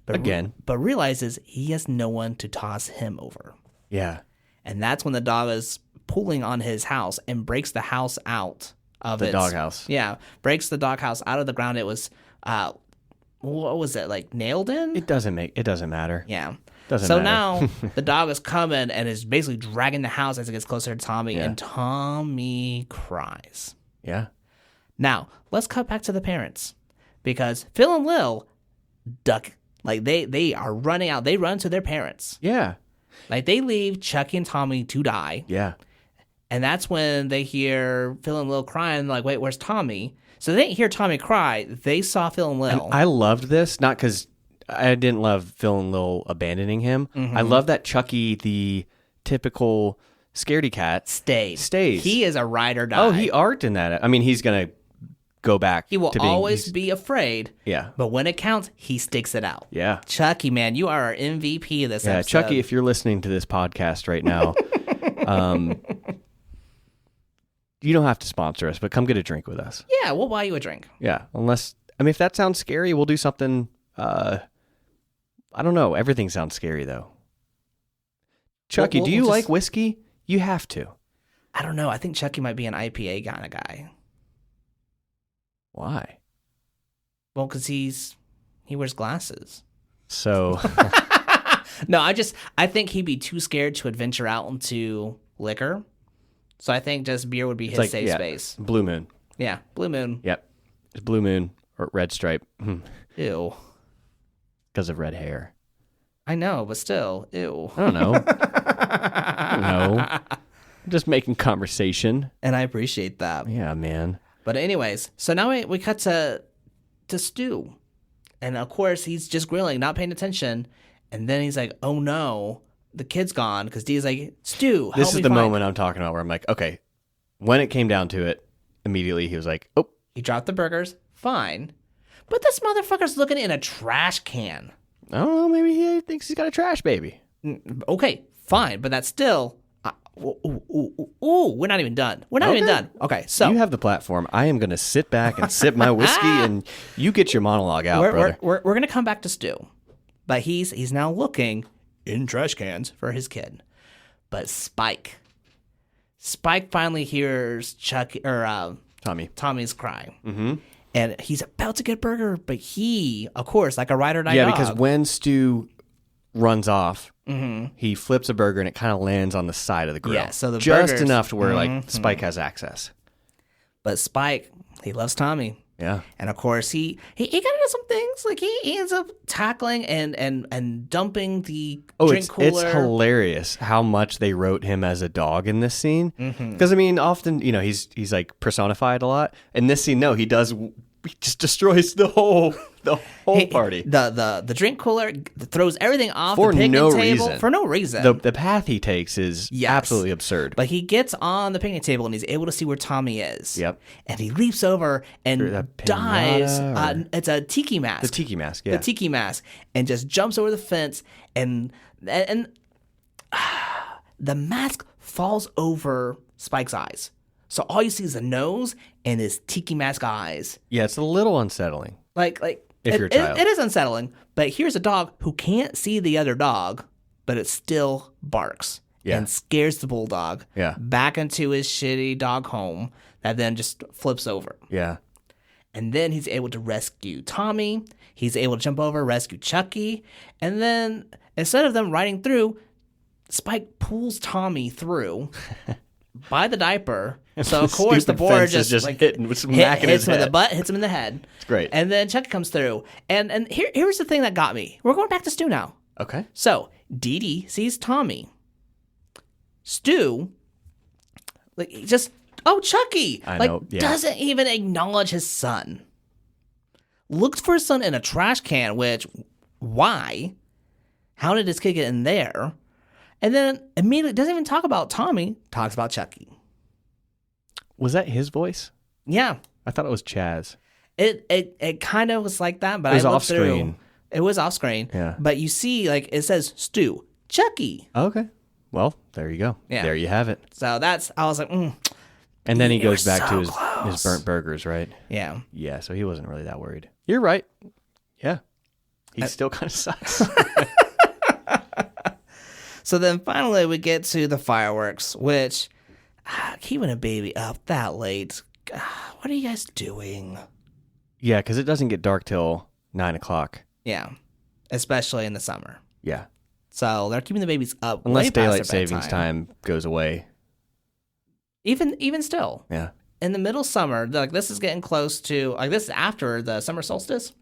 S1: But realizes he has no one to toss him over.
S2: Yeah.
S1: And that's when the dog is pulling on his house and breaks the house out of
S2: the doghouse.
S1: Yeah, breaks the doghouse out of the ground. It was, what was it, like nailed in?
S2: It doesn't matter.
S1: Yeah.
S2: Doesn't
S1: so
S2: matter.
S1: now the dog is coming and is basically dragging the house as it gets closer to Tommy, and Tommy cries.
S2: Yeah.
S1: Now, let's cut back to the parents, because Phil and Lil duck. Like, they are running out. They run to their parents.
S2: Yeah.
S1: Like, they leave Chucky and Tommy to die.
S2: Yeah.
S1: And that's when they hear Phil and Lil crying, like, wait, where's Tommy? So they didn't hear Tommy cry. They saw Phil and Lil.
S2: And I loved this, not because I didn't love Phil and Lil abandoning him. Mm-hmm. I love that Chucky, the typical scaredy cat, stays.
S1: He is a ride or die.
S2: Oh, he arced in that. I mean, he's going to go back.
S1: He will always be afraid.
S2: Yeah.
S1: But when it counts, he sticks it out.
S2: Yeah.
S1: Chucky, man, you are our MVP of this episode.
S2: Chucky, if you're listening to this podcast right now, you don't have to sponsor us, but come get a drink with us.
S1: Yeah, we'll buy you a drink.
S2: Yeah. If that sounds scary, we'll do something. I don't know. Everything sounds scary, though. Chucky, do you like whiskey? You have to.
S1: I don't know. I think Chucky might be an IPA kind of guy.
S2: Why?
S1: Well, because he wears glasses.
S2: So
S1: no, I think he'd be too scared to adventure out into liquor. So I think just beer would be his safe space.
S2: Blue Moon.
S1: Yeah, Blue Moon.
S2: Yep. It's Blue Moon or Red Stripe.
S1: Ew.
S2: Because of red hair.
S1: I know, but still, ew.
S2: I don't know. I'm just making conversation.
S1: And I appreciate that.
S2: Yeah, man.
S1: But anyways, so now we cut to Stu. And of course, he's just grilling, not paying attention. And then he's like, oh no, the kid's gone. Because Dee's like, Stu, help me
S2: This is the moment I'm talking about where I'm like, okay, when it came down to it, immediately he was like, oh.
S1: He dropped the burgers, fine. But this motherfucker's looking in a trash can.
S2: I don't know, maybe he thinks he's got a trash baby.
S1: Okay, fine, but that's still... we're not even done. We're not even done. Okay, so...
S2: You have the platform. I am going to sit back and sip my whiskey, and you get your monologue out, brother.
S1: We're going to come back to Stu. But he's now looking in trash cans for his kid. But Spike finally hears Tommy's cry. Mm-hmm. And he's about to get burger, but he, of course, like a ride or die dog.
S2: Because when Stu runs off, he flips a burger and it kind of lands on the side of the grill. Yeah, so the just enough to where like Spike has access.
S1: But Spike, he loves Tommy.
S2: Yeah.
S1: And of course he got into some things. Like he ends up tackling and dumping the drink cooler.
S2: It's hilarious how much they wrote him as a dog in this scene. Because I mean, often, he's like personified a lot. In this scene, no, he just destroys the whole party.
S1: The drink cooler throws everything off
S2: for
S1: the picnic
S2: no
S1: table
S2: reason.
S1: For no reason.
S2: The path he takes is absolutely absurd.
S1: But he gets on the picnic table and he's able to see where Tommy is.
S2: Yep.
S1: And he leaps over and dives. It's a tiki mask.
S2: The tiki mask, yeah.
S1: The tiki mask. And just jumps over the fence and the mask falls over Spike's eyes. So all you see is the nose and his tiki mask eyes.
S2: Yeah, it's a little unsettling.
S1: Like
S2: if you're a child.
S1: It is unsettling, but here's a dog who can't see the other dog, but it still barks and scares the bulldog back into his shitty dog home that then just flips over.
S2: Yeah.
S1: And then he's able to rescue Tommy. He's able to jump over, rescue Chucky. And then instead of them riding through, Spike pulls Tommy through by the diaper. So of course the board just
S2: hitting with some hits
S1: him in the butt, hits him in the head.
S2: It's great.
S1: And then Chucky comes through. And here's the thing that got me. We're going back to Stu now.
S2: Okay.
S1: So Dee Dee sees Tommy. Stu, Chucky! Doesn't even acknowledge his son. Looks for his son in a trash can, which, why? How did his kid get in there? And then immediately doesn't even talk about Tommy, talks about Chucky.
S2: Was that his voice?
S1: Yeah.
S2: I thought it was Chaz.
S1: It kind of was like that, but
S2: It was
S1: I looked
S2: off screen.
S1: It was off screen.
S2: Yeah.
S1: But you see, like, it says Stu Chucky.
S2: Okay. Well, there you go.
S1: Yeah.
S2: There you have it.
S1: So I was like,
S2: And then he
S1: You were
S2: goes back to
S1: so
S2: his
S1: close.
S2: burnt burgers, right?
S1: yeah.
S2: Yeah, so he wasn't really that worried. You're right. Yeah. He still kind of sucks.
S1: So then finally we get to the fireworks, which keeping a baby up that late. What are you guys doing?
S2: Yeah, because it doesn't get dark till 9 o'clock.
S1: Yeah, especially in the summer.
S2: Yeah.
S1: So they're keeping the babies up
S2: Unless
S1: way past
S2: daylight
S1: their
S2: savings
S1: bedtime.
S2: time goes away.
S1: Even still,
S2: Yeah.
S1: in the middle summer, like this is getting close to like this is after the summer solstice.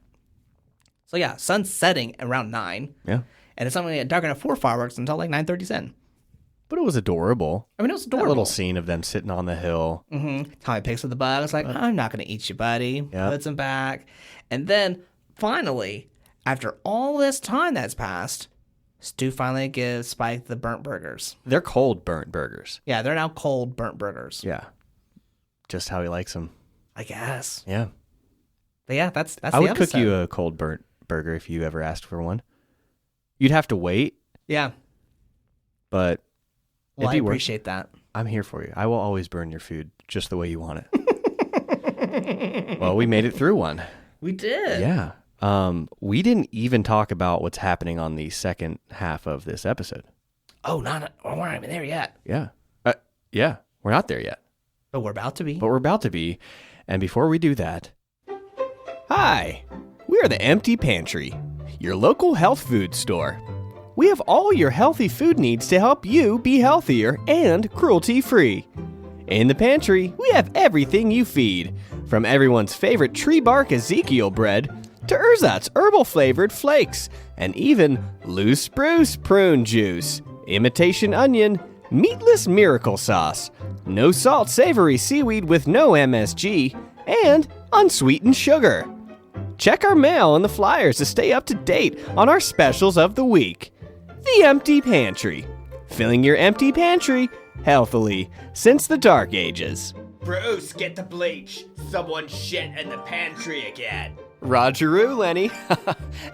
S1: So yeah, sun's setting around 9,
S2: Yeah.
S1: and it's not going to get dark enough for fireworks until like 9:30.
S2: But it was adorable.
S1: I mean, it was
S2: That
S1: adorable.
S2: little scene of them sitting on the hill.
S1: Tommy picks up the bug. It's like, I'm not going to eat you, buddy.
S2: Yep.
S1: Puts him back. And then finally, after all this time that's passed, Stu finally gives Spike the burnt burgers.
S2: They're cold burnt burgers.
S1: Yeah, they're now cold burnt burgers.
S2: Yeah. Just how he likes them.
S1: I guess.
S2: Yeah.
S1: But yeah, that's
S2: I
S1: the
S2: would
S1: episode.
S2: cook you a cold burnt burger if you ever asked for one. You'd have to wait,
S1: Yeah.
S2: but
S1: Well, I
S2: it'd be worth.
S1: appreciate that.
S2: I'm here for you. I will always burn your food just the way you want it. Well, we made it through one.
S1: We did.
S2: Yeah. We didn't even talk about what's happening on the second half of this episode.
S1: Oh, we're not even there yet.
S2: Yeah. Yeah. We're not there yet,
S1: But we're about to be.
S2: but we're about to be. And before we do that, hi, we are the Empty Pantry, your local health food store. We have all your healthy food needs to help you be healthier and cruelty-free. In the pantry, we have everything you feed, from everyone's favorite tree bark Ezekiel bread to Erzat's herbal-flavored flakes, and even loose spruce prune juice, imitation onion, meatless miracle sauce, no salt savory seaweed with no MSG, and unsweetened sugar. Check our mail and the flyers to stay up to date on our specials of the week. The Empty Pantry. Filling your empty pantry healthily since the Dark Ages.
S5: Bruce, get the bleach. Someone shit in the pantry again.
S2: Rogeroo, Lenny.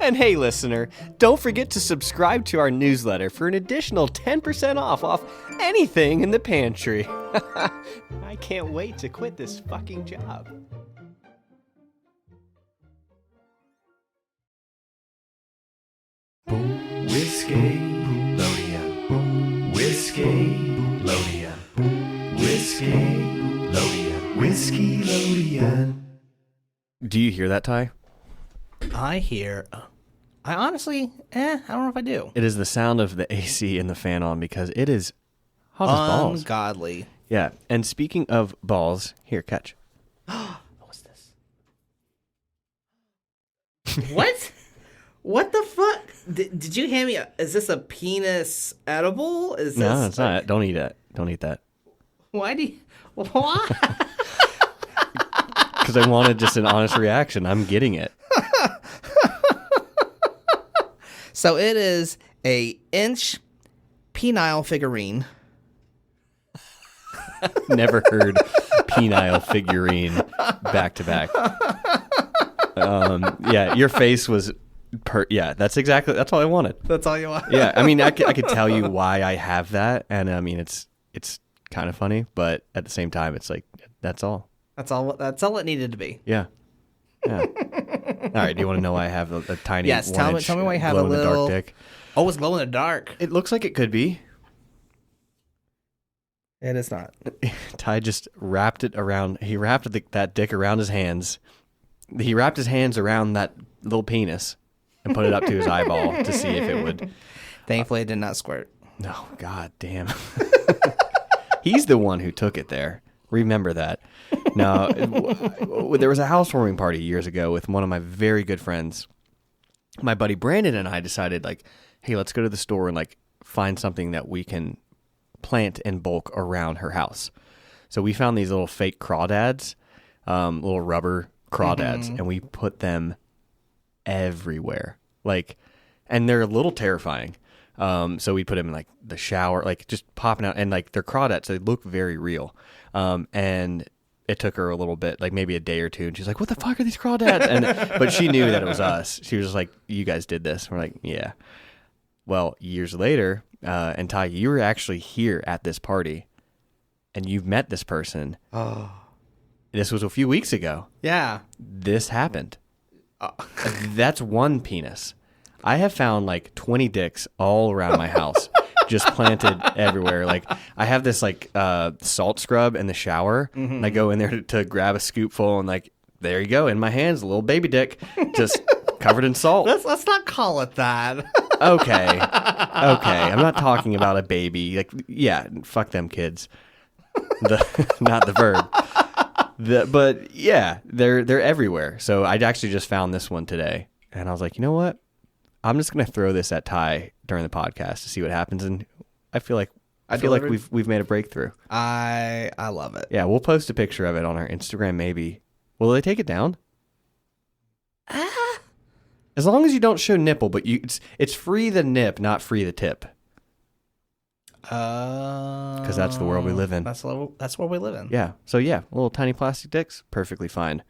S2: And hey, listener, don't forget to subscribe to our newsletter for an additional 10% off anything in the pantry. I can't wait to quit this fucking job.
S3: Whiskeylodeon. Whiskeylodeon. Whiskeylodeon. Whiskeylodeon.
S2: Do you hear that, Ty?
S1: I honestly, I don't know if I do.
S2: It is the sound of the AC and the fan on because it is hot as balls.
S1: Ungodly.
S2: Yeah, and speaking of balls, here, catch.
S1: What's this? What? What the fuck? Did you hand me? Is this a penis edible? Is this?
S2: No, it's not. Don't eat it. Don't eat that.
S1: Why do you? Why?
S2: Because I wanted just an honest reaction. I'm getting it.
S1: So it is a inch penile figurine.
S2: Never heard penile figurine back to back. Yeah, your face was. Yeah, that's all I wanted.
S1: That's all you want.
S2: Yeah, I mean, I could tell you why I have that, and I mean, it's kind of funny, but at the same time, it's like that's all.
S1: That's all it needed to be.
S2: Yeah. Yeah. All right. Do you want to know why I have a tiny?
S1: Yes. Tell me why you have a little.
S2: glow-in-the-dark dick?
S1: Oh, it's glow in the dark.
S2: It looks like it could be.
S1: It is not.
S2: Ty just wrapped it around. He wrapped that dick around his hands. He wrapped his hands around that little penis and put it up to his eyeball to see if it would.
S1: Thankfully, it did not squirt.
S2: No, god damn. He's the one who took it there. Remember that. No, there was a housewarming party years ago with one of my very good friends. My buddy Brandon and I decided, like, hey, let's go to the store and like find something that we can plant in bulk around her house. So we found these little fake crawdads, little rubber crawdads, and we put them everywhere. Like, and they're a little terrifying. So we put them in like the shower, like just popping out, and like they're crawdads. So they look very real. And it took her a little bit, like maybe a day or two, and she's like, "What the fuck are these crawdads?" But she knew that it was us. She was just like, "You guys did this." We're like, "Yeah." Well, years later, and Ty, you were actually here at this party, and you've met this person.
S1: Oh.
S2: This was a few weeks ago.
S1: Yeah.
S2: This happened. That's one penis. I have found like 20 dicks all around my house, just planted everywhere. Like I have this like salt scrub in the shower, and I go in there to grab a scoopful, and like there you go, in my hands, a little baby dick, just covered in salt.
S1: Let's not call it that.
S2: Okay. I'm not talking about a baby. Like, yeah, fuck them kids. Not the verb. But yeah, they're everywhere. So I actually just found this one today, and I was like, you know what? I'm just gonna throw this at Ty during the podcast to see what happens, and I feel like we've made a breakthrough.
S1: I love it.
S2: Yeah, we'll post a picture of it on our Instagram. Maybe will they take it down? As long as you don't show nipple, but it's free the nip, not free the tip. Because that's the world we live in.
S1: That's where we live in.
S2: Yeah. So yeah, little tiny plastic dicks, perfectly fine.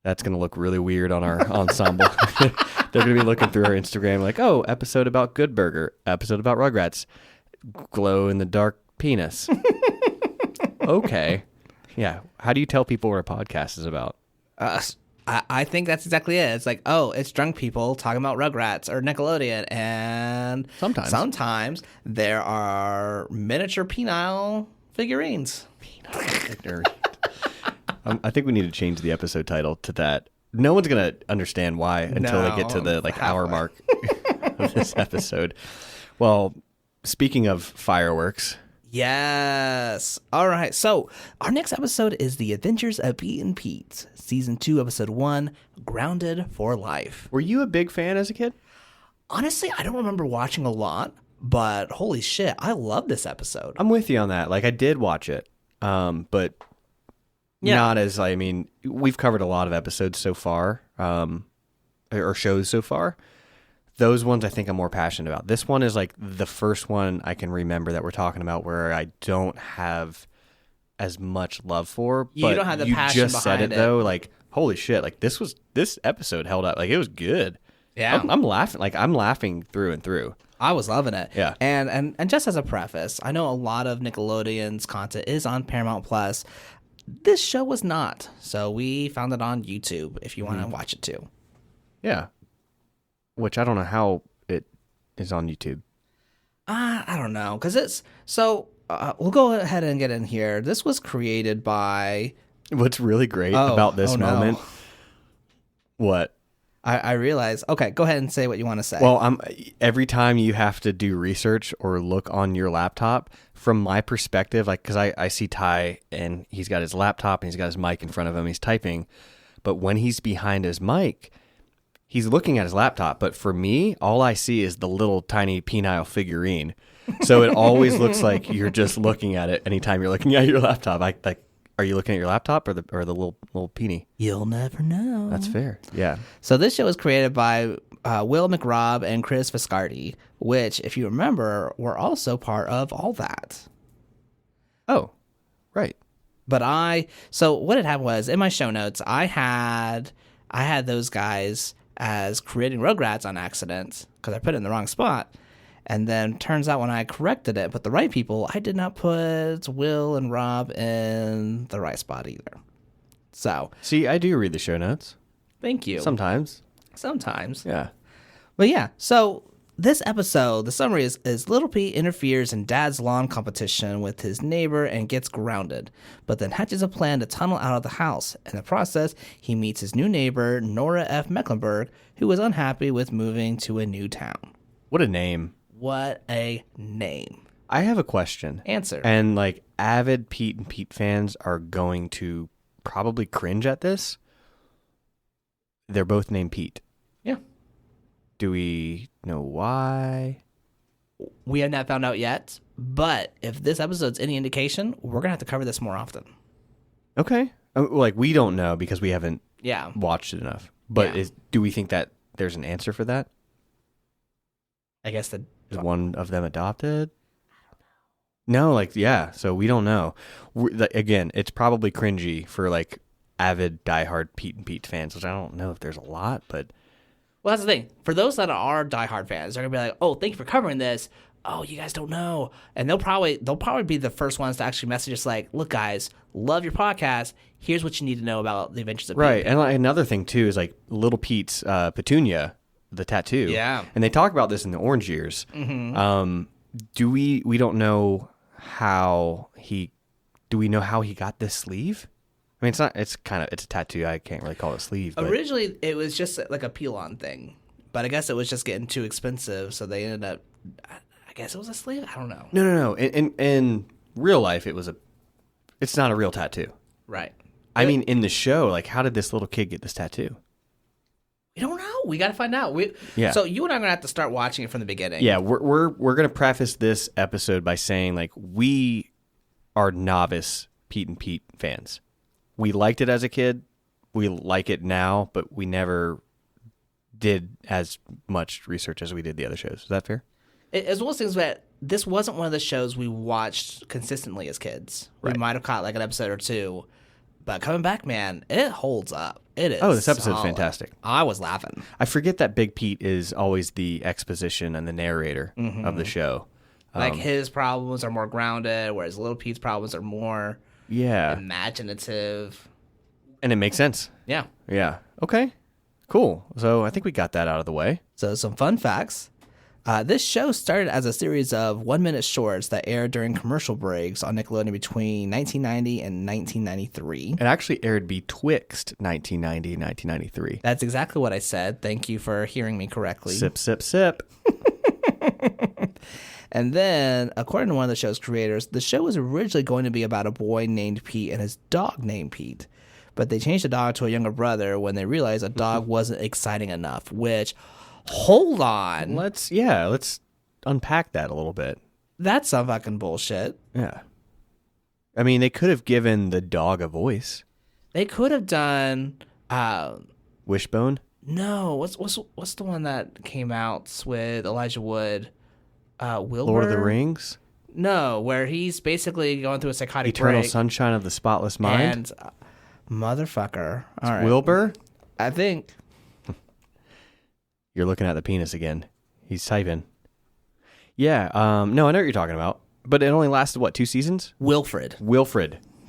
S2: That's gonna look really weird on our ensemble. They're gonna be looking through our Instagram like, oh, episode about Good Burger, episode about Rugrats, glow in the dark penis. Okay. Yeah. How do you tell people what a podcast is about?
S1: I think that's exactly it. It's like, oh, it's drunk people talking about Rugrats or Nickelodeon, and sometimes there are miniature penile figurines.
S2: I think we need to change the episode title to that. No one's gonna understand why until they get to the hour mark of this episode. Well, speaking of fireworks.
S1: Yes. All right. So our next episode is The Adventures of Pete and Pete, Season 2, Episode 1, Grounded for Life.
S2: Were you a big fan as a kid?
S1: Honestly, I don't remember watching a lot, but holy shit, I love this episode.
S2: I'm with you on that. Like, I did watch it, but not as, I mean, we've covered a lot of episodes so far, or shows so far. Those ones I think I'm more passionate about. This one is like the first one I can remember that we're talking about where I don't have as much love for.
S1: You
S2: but
S1: don't have the
S2: you
S1: passion
S2: just said
S1: behind
S2: it though. Like, holy shit! Like this episode held up. Like it was good.
S1: Yeah,
S2: I'm laughing. Like I'm laughing through and through.
S1: I was loving it.
S2: Yeah.
S1: And just as a preface, I know a lot of Nickelodeon's content is on Paramount Plus. This show was not, so we found it on YouTube. If you want to watch it too.
S2: Yeah. Which I don't know how it is on YouTube.
S1: I don't know, because it's so. We'll go ahead and get in here. This was created by.
S2: What's really great about this moment?
S1: No.
S2: What?
S1: I realize. Okay, go ahead and say what you want to say.
S2: Well, every time you have to do research or look on your laptop, from my perspective, like because I see Ty and he's got his laptop and he's got his mic in front of him, he's typing, but when he's behind his mic. He's looking at his laptop, but for me, all I see is the little tiny penile figurine. So it always looks like you're just looking at it anytime you're looking at your laptop. Are you looking at your laptop or the little peenie?
S1: You'll never know.
S2: That's fair. Yeah.
S1: So this show was created by Will McRobb and Chris Viscardi, which, if you remember, were also part of All That.
S2: Oh, right.
S1: But so what had happened was in my show notes, I had those guys as creating Rugrats on accident because I put it in the wrong spot. And then turns out when I corrected it, but the right people, I did not put Will and Rob in the right spot either. So.
S2: See, I do read the show notes.
S1: Thank you.
S2: Sometimes.
S1: Yeah. But yeah, so this episode, the summary is Little Pete interferes in Dad's lawn competition with his neighbor and gets grounded, but then hatches a plan to tunnel out of the house. In the process, he meets his new neighbor, Nora F. Mecklenburg, who is unhappy with moving to a new town.
S2: What a name.
S1: What a name.
S2: I have a question.
S1: Answer.
S2: And like avid Pete and Pete fans are going to probably cringe at this. They're both named Pete.
S1: Yeah.
S2: Do we know why?
S1: We have not found out yet, but if this episode's any indication, we're going to have to cover this more often.
S2: Okay. Like, we don't know because we haven't watched it enough. But do we think that there's an answer for that?
S1: I guess
S2: Is one of them adopted? No, like, yeah. So we don't know. Again, it's probably cringy for like avid, diehard Pete and Pete fans, which I don't know if there's a lot, but.
S1: Well, that's the thing. For those that are diehard fans, they're gonna be like, "Oh, thank you for covering this." Oh, you guys don't know, and they'll probably be the first ones to actually message us like, "Look, guys, love your podcast. Here's what you need to know about the Adventures of Pete."
S2: Right, and like, another thing too is like Little Pete's Petunia, the tattoo.
S1: Yeah,
S2: and they talk about this in the Orange Years. Mm-hmm. We don't know how he. Do we know how he got this sleeve? I mean, it's not. It's a tattoo. I can't really call it a sleeve. But.
S1: Originally, it was just like a peel-on thing, but I guess it was just getting too expensive, so they ended up. I guess it was a sleeve. I don't know.
S2: No. In real life, it's not a real tattoo.
S1: Right.
S2: I mean, in the show, like, how did this little kid get this tattoo?
S1: We don't know. We got to find out.
S2: Yeah.
S1: So you and I are gonna have to start watching it from the beginning.
S2: Yeah, we're gonna preface this episode by saying like we are novice Pete and Pete fans. We liked it as a kid. We like it now, but we never did as much research as we did the other shows. Is that fair?
S1: As well as things that this wasn't one of the shows we watched consistently as kids.
S2: Right.
S1: We might have caught like an episode or two, but coming back, man, it holds up. It is.
S2: Oh, this episode's
S1: solid.
S2: fantastic.
S1: I was laughing.
S2: I forget that Big Pete is always the exposition and the narrator of the show.
S1: Like his problems are more grounded, whereas Little Pete's problems are more imaginative.
S2: And it makes sense.
S1: Yeah.
S2: Yeah. Okay. Cool. So I think we got that out of the way.
S1: So some fun facts. This show started as a series of 1-minute shorts that aired during commercial breaks on Nickelodeon between 1990 and 1993.
S2: It actually aired betwixt 1990 and 1993.
S1: That's exactly what I said. Thank you for hearing me correctly.
S2: Sip, sip, sip.
S1: And then, according to one of the show's creators, the show was originally going to be about a boy named Pete and his dog named Pete. But they changed the dog to a younger brother when they realized a dog wasn't exciting enough, which, hold on.
S2: Let's unpack that a little bit.
S1: That's some fucking bullshit.
S2: Yeah. I mean, they could have given the dog a voice.
S1: They could have done...
S2: Wishbone?
S1: No, what's the one that came out with Elijah Wood? Wilbur?
S2: Lord of the Rings?
S1: No, where he's basically going through a psychotic
S2: Eternal
S1: break.
S2: Sunshine of the Spotless Mind?
S1: And motherfucker. All right.
S2: Wilbur?
S1: I think.
S2: You're looking at the penis again. He's typing. Yeah, no, I know what you're talking about. But it only lasted, what, 2 seasons?
S1: Wilfred.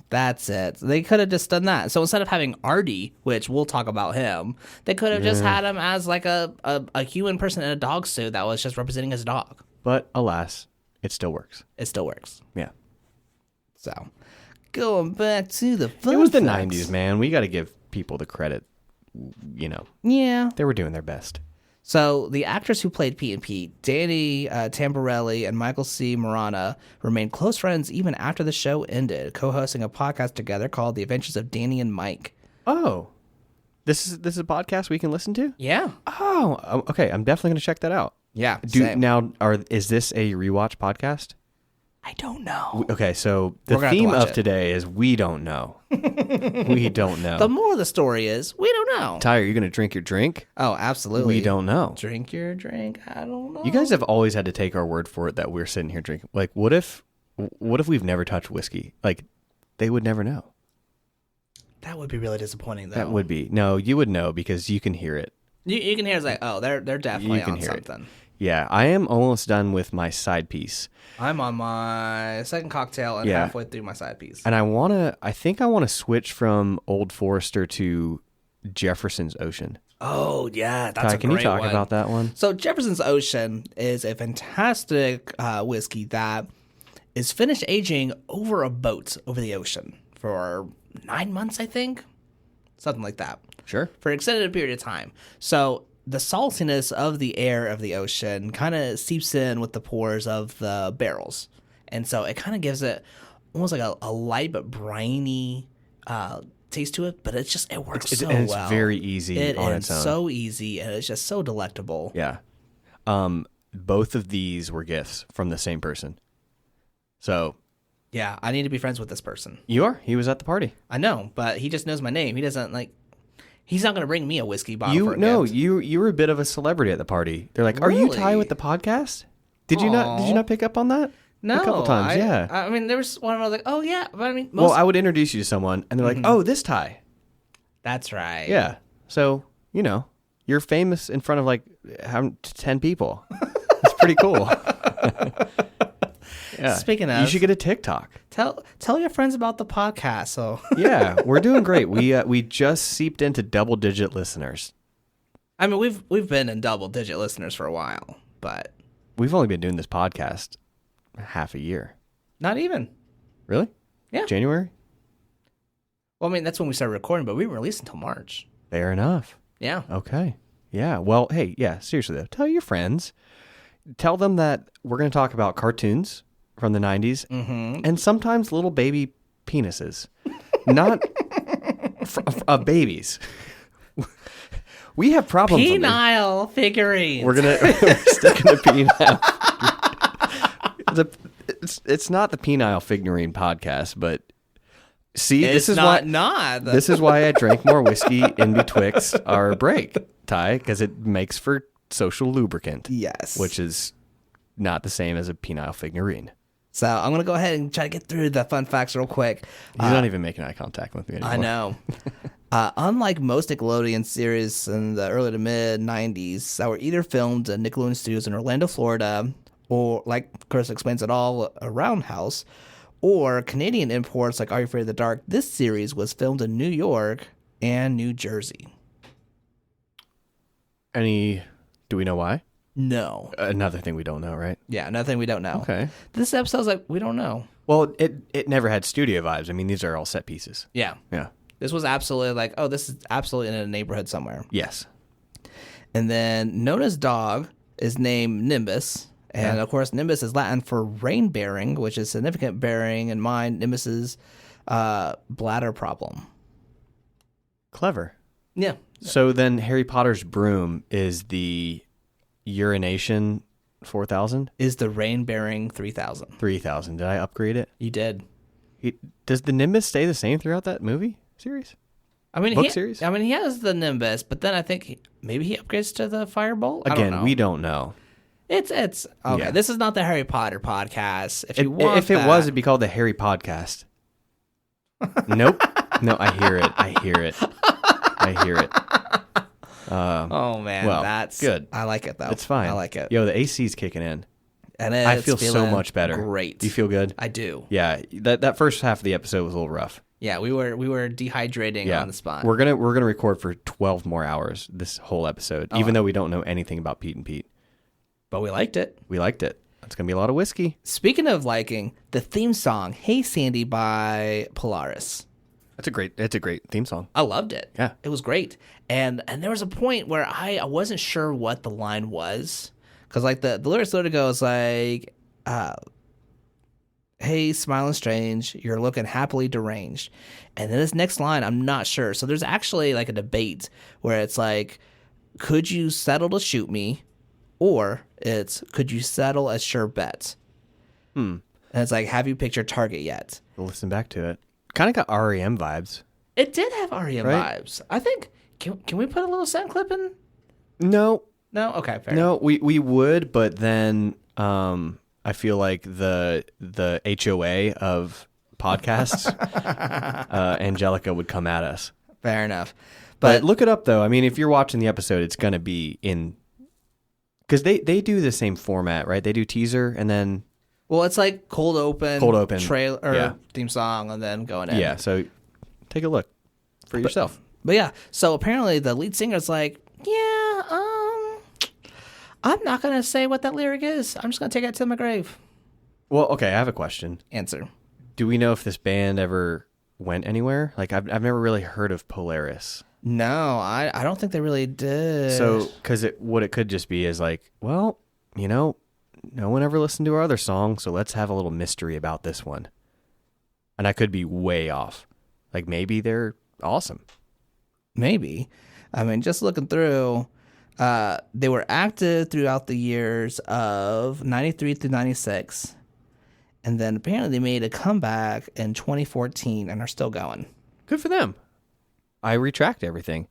S1: That's it. They could have just done that. So instead of having Artie, which we'll talk about him, they could have just had him as like a human person in a dog suit that was just representing his dog.
S2: But alas, it still works.
S1: It still works.
S2: Yeah.
S1: So, going back to the fun
S2: It was the
S1: facts.
S2: 90s, man. We got to give people the credit. You know.
S1: Yeah.
S2: They were doing their best.
S1: So the actors who played Pete and Pete, Danny Tamborelli and Michael C. Morana, remained close friends even after the show ended, co-hosting a podcast together called The Adventures of Danny and Mike.
S2: Oh. This is a podcast we can listen to?
S1: Yeah.
S2: Oh, okay. I'm definitely going to check that out.
S1: Yeah.
S2: Is this a rewatch podcast?
S1: I don't know.
S2: Okay, so the theme of today is we don't know. We don't know.
S1: The moral of the story is we don't know.
S2: Ty, are you going to drink your drink?
S1: Oh, absolutely.
S2: We don't know.
S1: Drink your drink. I don't know.
S2: You guys have always had to take our word for it that we're sitting here drinking. Like, what if we've never touched whiskey? Like, they would never know.
S1: That would be really disappointing, though.
S2: That would be. No, you would know because you can hear it.
S1: You can hear it's like, oh, they're definitely on something.
S2: Yeah, I am almost done with my side piece.
S1: I'm on my second cocktail and halfway through my side piece.
S2: And I think I want to switch from Old Forester to Jefferson's Ocean.
S1: Oh, yeah, that's
S2: Ty,
S1: a great one.
S2: can you talk about that one?
S1: So Jefferson's Ocean is a fantastic whiskey that is finished aging over a boat over the ocean for 9 months, I think. Something like that.
S2: Sure.
S1: For an extended period of time. So the saltiness of the air of the ocean kind of seeps in with the pores of the barrels. And so it kind of gives it almost like a light but briny taste to it, but it works so well.
S2: It's very easy on its own.
S1: It's so easy, and it's just so delectable.
S2: Yeah. Both of these were gifts from the same person. So...
S1: yeah, I need to be friends with this person.
S2: You are? He was at the party.
S1: I know, but he just knows my name. He doesn't, he's not going to bring me a whiskey bottle for a gift.
S2: You were a bit of a celebrity at the party. They're like, "Are you Ty with the podcast? Did you not pick up on that?"
S1: No,
S2: a couple times. Yeah.
S1: I mean, there was one I was like, oh yeah, but I mean,
S2: Well, I would introduce you to someone, and they're like, "Oh, this Ty."
S1: that's right.
S2: Yeah. So you're famous in front of like 10 people. It's pretty cool. Yeah.
S1: Speaking of,
S2: you should get a TikTok.
S1: Tell your friends about the podcast. So
S2: Yeah, we're doing great. We just seeped into double-digit listeners.
S1: I mean, we've been in double-digit listeners for a while, but
S2: We've only been doing this podcast half a year.
S1: not even.
S2: Really?
S1: Yeah.
S2: January?
S1: Well, I mean, that's when we started recording, but we didn't release until March.
S2: Fair enough.
S1: Yeah.
S2: Okay. Yeah. Well, hey, yeah, seriously though. Tell your friends. Tell them that we're going to talk about cartoons from the 90s and sometimes little baby penises. Not babies. We have problems.
S1: Penile figurines.
S2: We're sticking to penile. It's not the penile figurine podcast, but see, this is why I drank more whiskey in betwixt our break, Ty, because it makes for social lubricant.
S1: Yes.
S2: Which is not the same as a penile figurine.
S1: So I'm going to go ahead and try to get through the fun facts real quick.
S2: He's not even making eye contact with me anymore.
S1: I know. Unlike most Nickelodeon series in the early to mid 90s that were either filmed at Nickelodeon Studios in Orlando, Florida, or like Chris explains it all, a roundhouse, or Canadian imports like Are You Afraid of the Dark, this series was filmed in New York and New Jersey.
S2: Do we know why?
S1: No.
S2: Another thing we don't know, right?
S1: Yeah, nothing we don't know.
S2: Okay.
S1: This episode's like, we don't know.
S2: Well, it never had studio vibes. I mean, these are all set pieces.
S1: Yeah.
S2: Yeah.
S1: This was absolutely like, oh, this is absolutely in a neighborhood somewhere.
S2: Yes.
S1: And then Nona's dog is named Nimbus. And, of course, Nimbus is Latin for rain-bearing, which is significant bearing in mind Nimbus's bladder problem.
S2: Clever.
S1: Yeah.
S2: So then Harry Potter's broom is the urination 4,000?
S1: Is the rain-bearing 3,000.
S2: 3,000. Did I upgrade it?
S1: You did.
S2: Does the Nimbus stay the same throughout that movie series?
S1: I mean,
S2: Book series?
S1: I mean, he has the Nimbus, but then I think maybe he upgrades to the Firebolt.
S2: Again, we don't know.
S1: It's okay.
S2: Yeah.
S1: This is not the Harry Potter podcast. If you want,
S2: if it was, it'd be called the Harry Podcast. Nope. No, I hear it. I hear it.
S1: Oh man,
S2: well,
S1: that's
S2: good.
S1: I like it though.
S2: It's fine.
S1: I like it.
S2: Yo, the AC's kicking in.
S1: And
S2: I feel so much better.
S1: Great.
S2: Do you feel good?
S1: I do.
S2: Yeah. That first half of the episode was a little rough.
S1: Yeah, we were dehydrating on the spot.
S2: We're gonna record for 12 more hours this whole episode, even though we don't know anything about Pete and Pete.
S1: But we liked it.
S2: We liked it. It's gonna be a lot of whiskey.
S1: Speaking of liking, the theme song "Hey Sandy" by Polaris.
S2: It's a great theme song.
S1: I loved it.
S2: Yeah.
S1: It was great. And there was a point where I wasn't sure what the line was. Because like the lyrics literally goes like, hey, smiling strange, you're looking happily deranged. And then this next line, I'm not sure. So there's actually like a debate where it's like, could you settle to shoot me? Or it's, could you settle a sure bet? And it's like, have you picked your target yet?
S2: We'll listen back to it. Kind of got REM vibes.
S1: It did have REM
S2: Right?
S1: vibes. I think, can we put a little sound clip in?
S2: No.
S1: No? Okay, fair.
S2: No, we would, but then I feel like the HOA of podcasts, Angelica would come at us.
S1: Fair enough.
S2: But look it up, though. I mean, if you're watching the episode, it's going to be in... Because they do the same format, right? They do teaser and then...
S1: Well, it's like cold open, trailer, or theme song, and then going in.
S2: Yeah, so take a look for yourself.
S1: But yeah, so apparently the lead singer's like, yeah, I'm not going to say what that lyric is. I'm just going to take it to my grave.
S2: Well, okay, I have a question.
S1: Answer.
S2: Do we know if this band ever went anywhere? Like, I've never really heard of Polaris.
S1: No, I don't think they really did.
S2: So, because what it could just be is like, well, no one ever listened to our other song, so let's have a little mystery about this one. And I could be way off. Like, maybe they're awesome.
S1: Maybe. I mean, just looking through, they were active throughout the years of 93 through 96. And then apparently they made a comeback in 2014 and are still going.
S2: Good for them. I retract everything.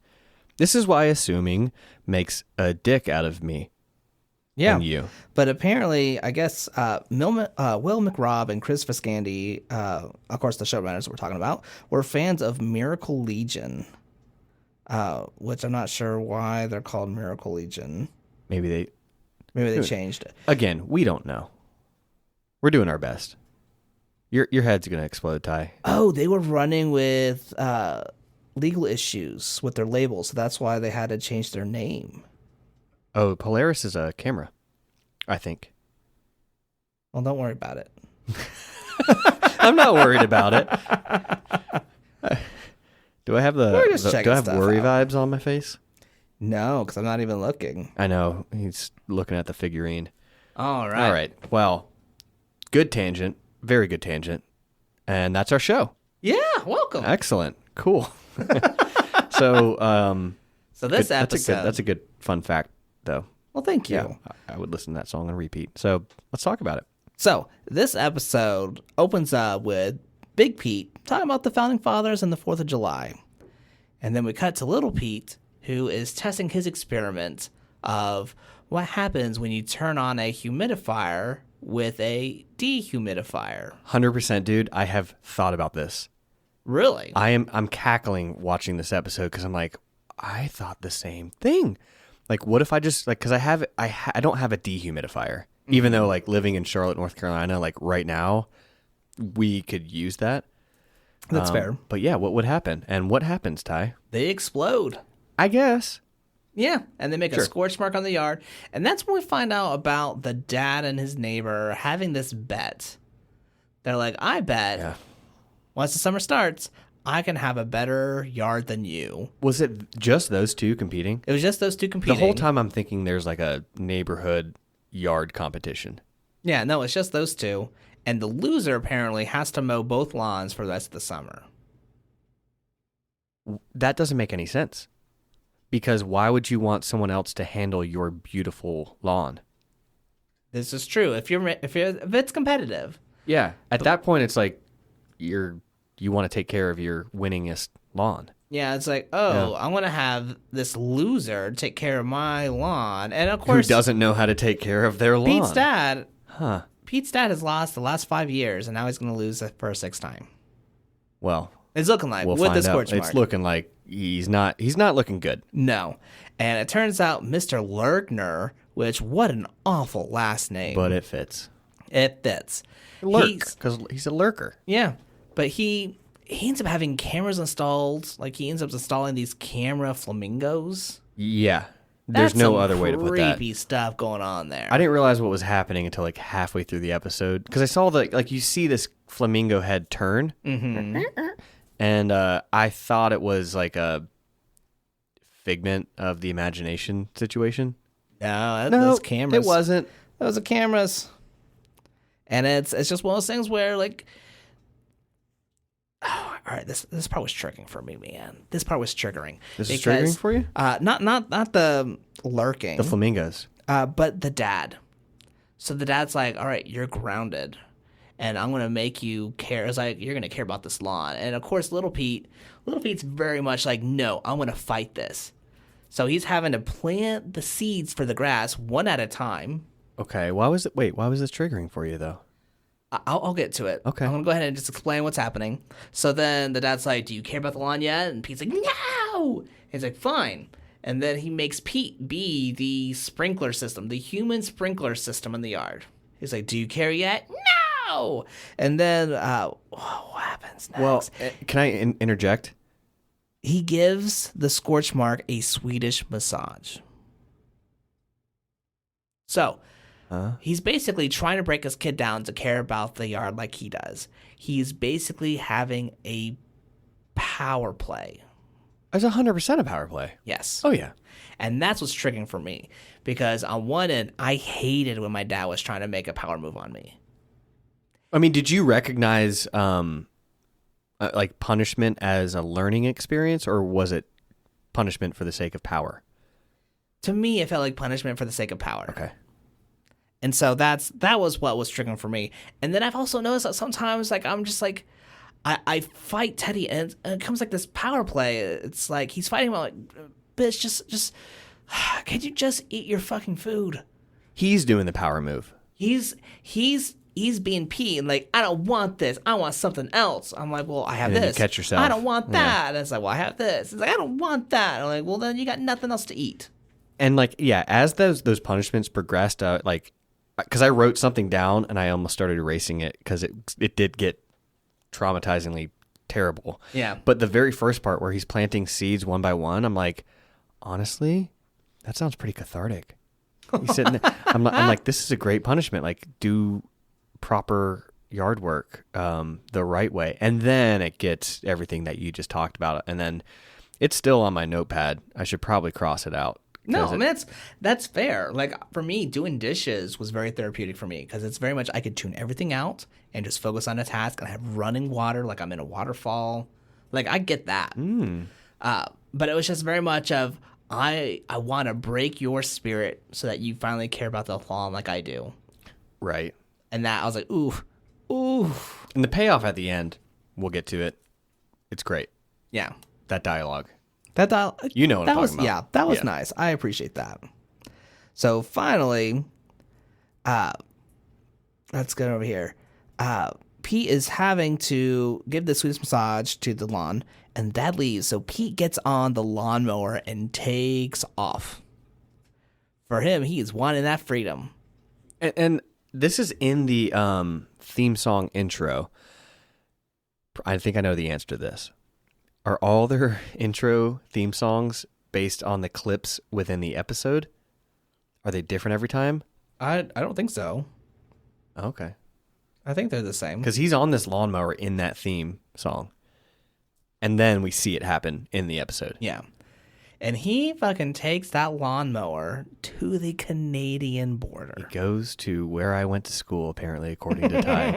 S2: This is why assuming makes a dick out of me.
S1: Yeah.
S2: than you.
S1: But apparently, I guess Will McRobb and Chris Viscandy, of course, the showrunners we're talking about, were fans of Miracle Legion, which I'm not sure why they're called Miracle Legion.
S2: Maybe
S1: they changed it.
S2: Again, we don't know. We're doing our best. Your head's gonna explode, Ty.
S1: Oh, they were running with legal issues with their label, so that's why they had to change their name.
S2: Oh, Polaris is a camera, I think.
S1: Well, don't worry about it.
S2: I'm not worried about it. Do I have worry vibes on my face?
S1: No, because I'm not even looking.
S2: I know. He's looking at the figurine.
S1: All right.
S2: All right. Well, good tangent. Very good tangent. And that's our show.
S1: Yeah, welcome.
S2: Excellent. Cool. So
S1: this episode.
S2: That's a good fun fact, though.
S1: Well, thank you.
S2: Yeah, I would listen to that song on repeat. So let's talk about it.
S1: So this episode opens up with Big Pete talking about the Founding Fathers and the 4th of July. And then we cut to Little Pete, who is testing his experiment of what happens when you turn on a humidifier with a dehumidifier.
S2: 100%, dude. I have thought about this.
S1: Really?
S2: I'm cackling watching this episode because I'm like, I thought the same thing. Like, what if I just, like, because I don't have a dehumidifier, even though, like, living in Charlotte, North Carolina, like, right now, we could use that.
S1: That's fair.
S2: But yeah, what would happen? And what happens, Ty?
S1: They explode.
S2: I guess.
S1: Yeah, and they make a scorch mark on the yard. And that's when we find out about the dad and his neighbor having this bet. They're like, I bet once the summer starts, I can have a better yard than you.
S2: Was it just those two competing?
S1: It was just those two competing.
S2: The whole time I'm thinking there's like a neighborhood yard competition.
S1: Yeah, no, it's just those two. And the loser apparently has to mow both lawns for the rest of the summer.
S2: That doesn't make any sense. Because why would you want someone else to handle your beautiful lawn?
S1: This is true. If it's competitive.
S2: Yeah. At that point, it's like you want to take care of your winningest lawn.
S1: Yeah, it's like, I want to have this loser take care of my lawn. And of course,
S2: who doesn't know how to take care of their lawn?
S1: Pete's dad. Pete's dad has lost the last 5 years, and now he's going to lose it for a 6th time.
S2: Well,
S1: it's looking like
S2: we'll
S1: with
S2: find
S1: the scorch
S2: out.
S1: mark.
S2: It's looking like he's not looking good.
S1: No. And it turns out Mr. Lurkner, which what an awful last name.
S2: But it fits.
S1: It fits.
S2: Lurk, because he's a lurker.
S1: Yeah. But he ends up having cameras installed. Like, he ends up installing these camera flamingos.
S2: Yeah. There's no other way to put that.
S1: Creepy stuff going on there.
S2: I didn't realize what was happening until like halfway through the episode. Because I saw you see this flamingo head turn.
S1: Mm-hmm.
S2: And I thought it was like a figment of the imagination situation.
S1: No, those cameras.
S2: It wasn't.
S1: Those are cameras. And it's just one of those things where, like, all right, this part was triggering for me, man. This part was triggering.
S2: This is triggering for you?
S1: Not the lurking.
S2: The flamingos.
S1: But the dad. So the dad's like, all right, you're grounded. And I'm going to make you care. It's like, you're going to care about this lawn. And, of course, Little Pete's very much like, no, I'm going to fight this. So he's having to plant the seeds for the grass one at a time.
S2: Okay. Why was this triggering for you, though?
S1: I'll get to it.
S2: Okay.
S1: I'm going to go ahead and just explain what's happening. So then the dad's like, do you care about the lawn yet? And Pete's like, no! And he's like, fine. And then he makes Pete be the sprinkler system, the human sprinkler system in the yard. He's like, do you care yet? No! And then what happens next?
S2: Well, can I interject?
S1: He gives the scorch mark a Swedish massage. So he's basically trying to break his kid down to care about the yard like he does. He's basically having a power play.
S2: It's 100% a power play.
S1: Yes.
S2: Oh, yeah.
S1: And that's what's triggering for me. Because on one end, I hated when my dad was trying to make a power move on me.
S2: I mean, did you recognize like punishment as a learning experience, or was it punishment for the sake of power?
S1: To me, it felt like punishment for the sake of power.
S2: Okay.
S1: And so that was what was triggering for me. And then I've also noticed that sometimes, like, I'm just like, I fight Teddy, and it comes like this power play. It's like he's fighting about, like, bitch, just can you just eat your fucking food?
S2: He's doing the power move.
S1: He's being Pete and like, I don't want this. I want something else. I'm like, well, I have
S2: And then
S1: this.
S2: you catch yourself.
S1: I don't want that. And it's like, well, I have this. It's like, I don't want that. I'm like, well, then you got nothing else to eat.
S2: And like, yeah, as those punishments progressed, like, because I wrote something down and I almost started erasing it because it did get traumatizingly terrible.
S1: Yeah.
S2: But the very first part where he's planting seeds one by one, I'm like, honestly, that sounds pretty cathartic. He's sitting there. I'm like, this is a great punishment. Like, do proper yard work the right way. And then it gets everything that you just talked about. And then it's still on my notepad. I should probably cross it out.
S1: No, I mean, that's fair. Like, for me, doing dishes was very therapeutic for me because it's very much I could tune everything out and just focus on a task and have running water like I'm in a waterfall. Like, I get that. But it was just very much of I want to break your spirit so that you finally care about the lawn like I do.
S2: Right.
S1: And that, I was like, ooh.
S2: And the payoff at the end, we'll get to it. It's great.
S1: Yeah.
S2: That dialogue.
S1: That dial,
S2: You know what I'm
S1: that was
S2: talking about.
S1: Yeah, that was nice. I appreciate that. So finally, let's get over here. Pete is having to give the sweetest massage to the lawn, and Dad leaves. So Pete gets on the lawnmower and takes off. For him, he is wanting that freedom.
S2: And this is in the theme song intro. I think I know the answer to this. Are all their intro theme songs based on the clips within the episode? Are they different every time?
S1: I don't think so.
S2: Okay.
S1: I think they're the same.
S2: Because he's on this lawnmower in that theme song. And then we see it happen in the episode.
S1: Yeah. And he fucking takes that lawnmower to the Canadian border.
S2: It goes to where I went to school, apparently, according to Ty.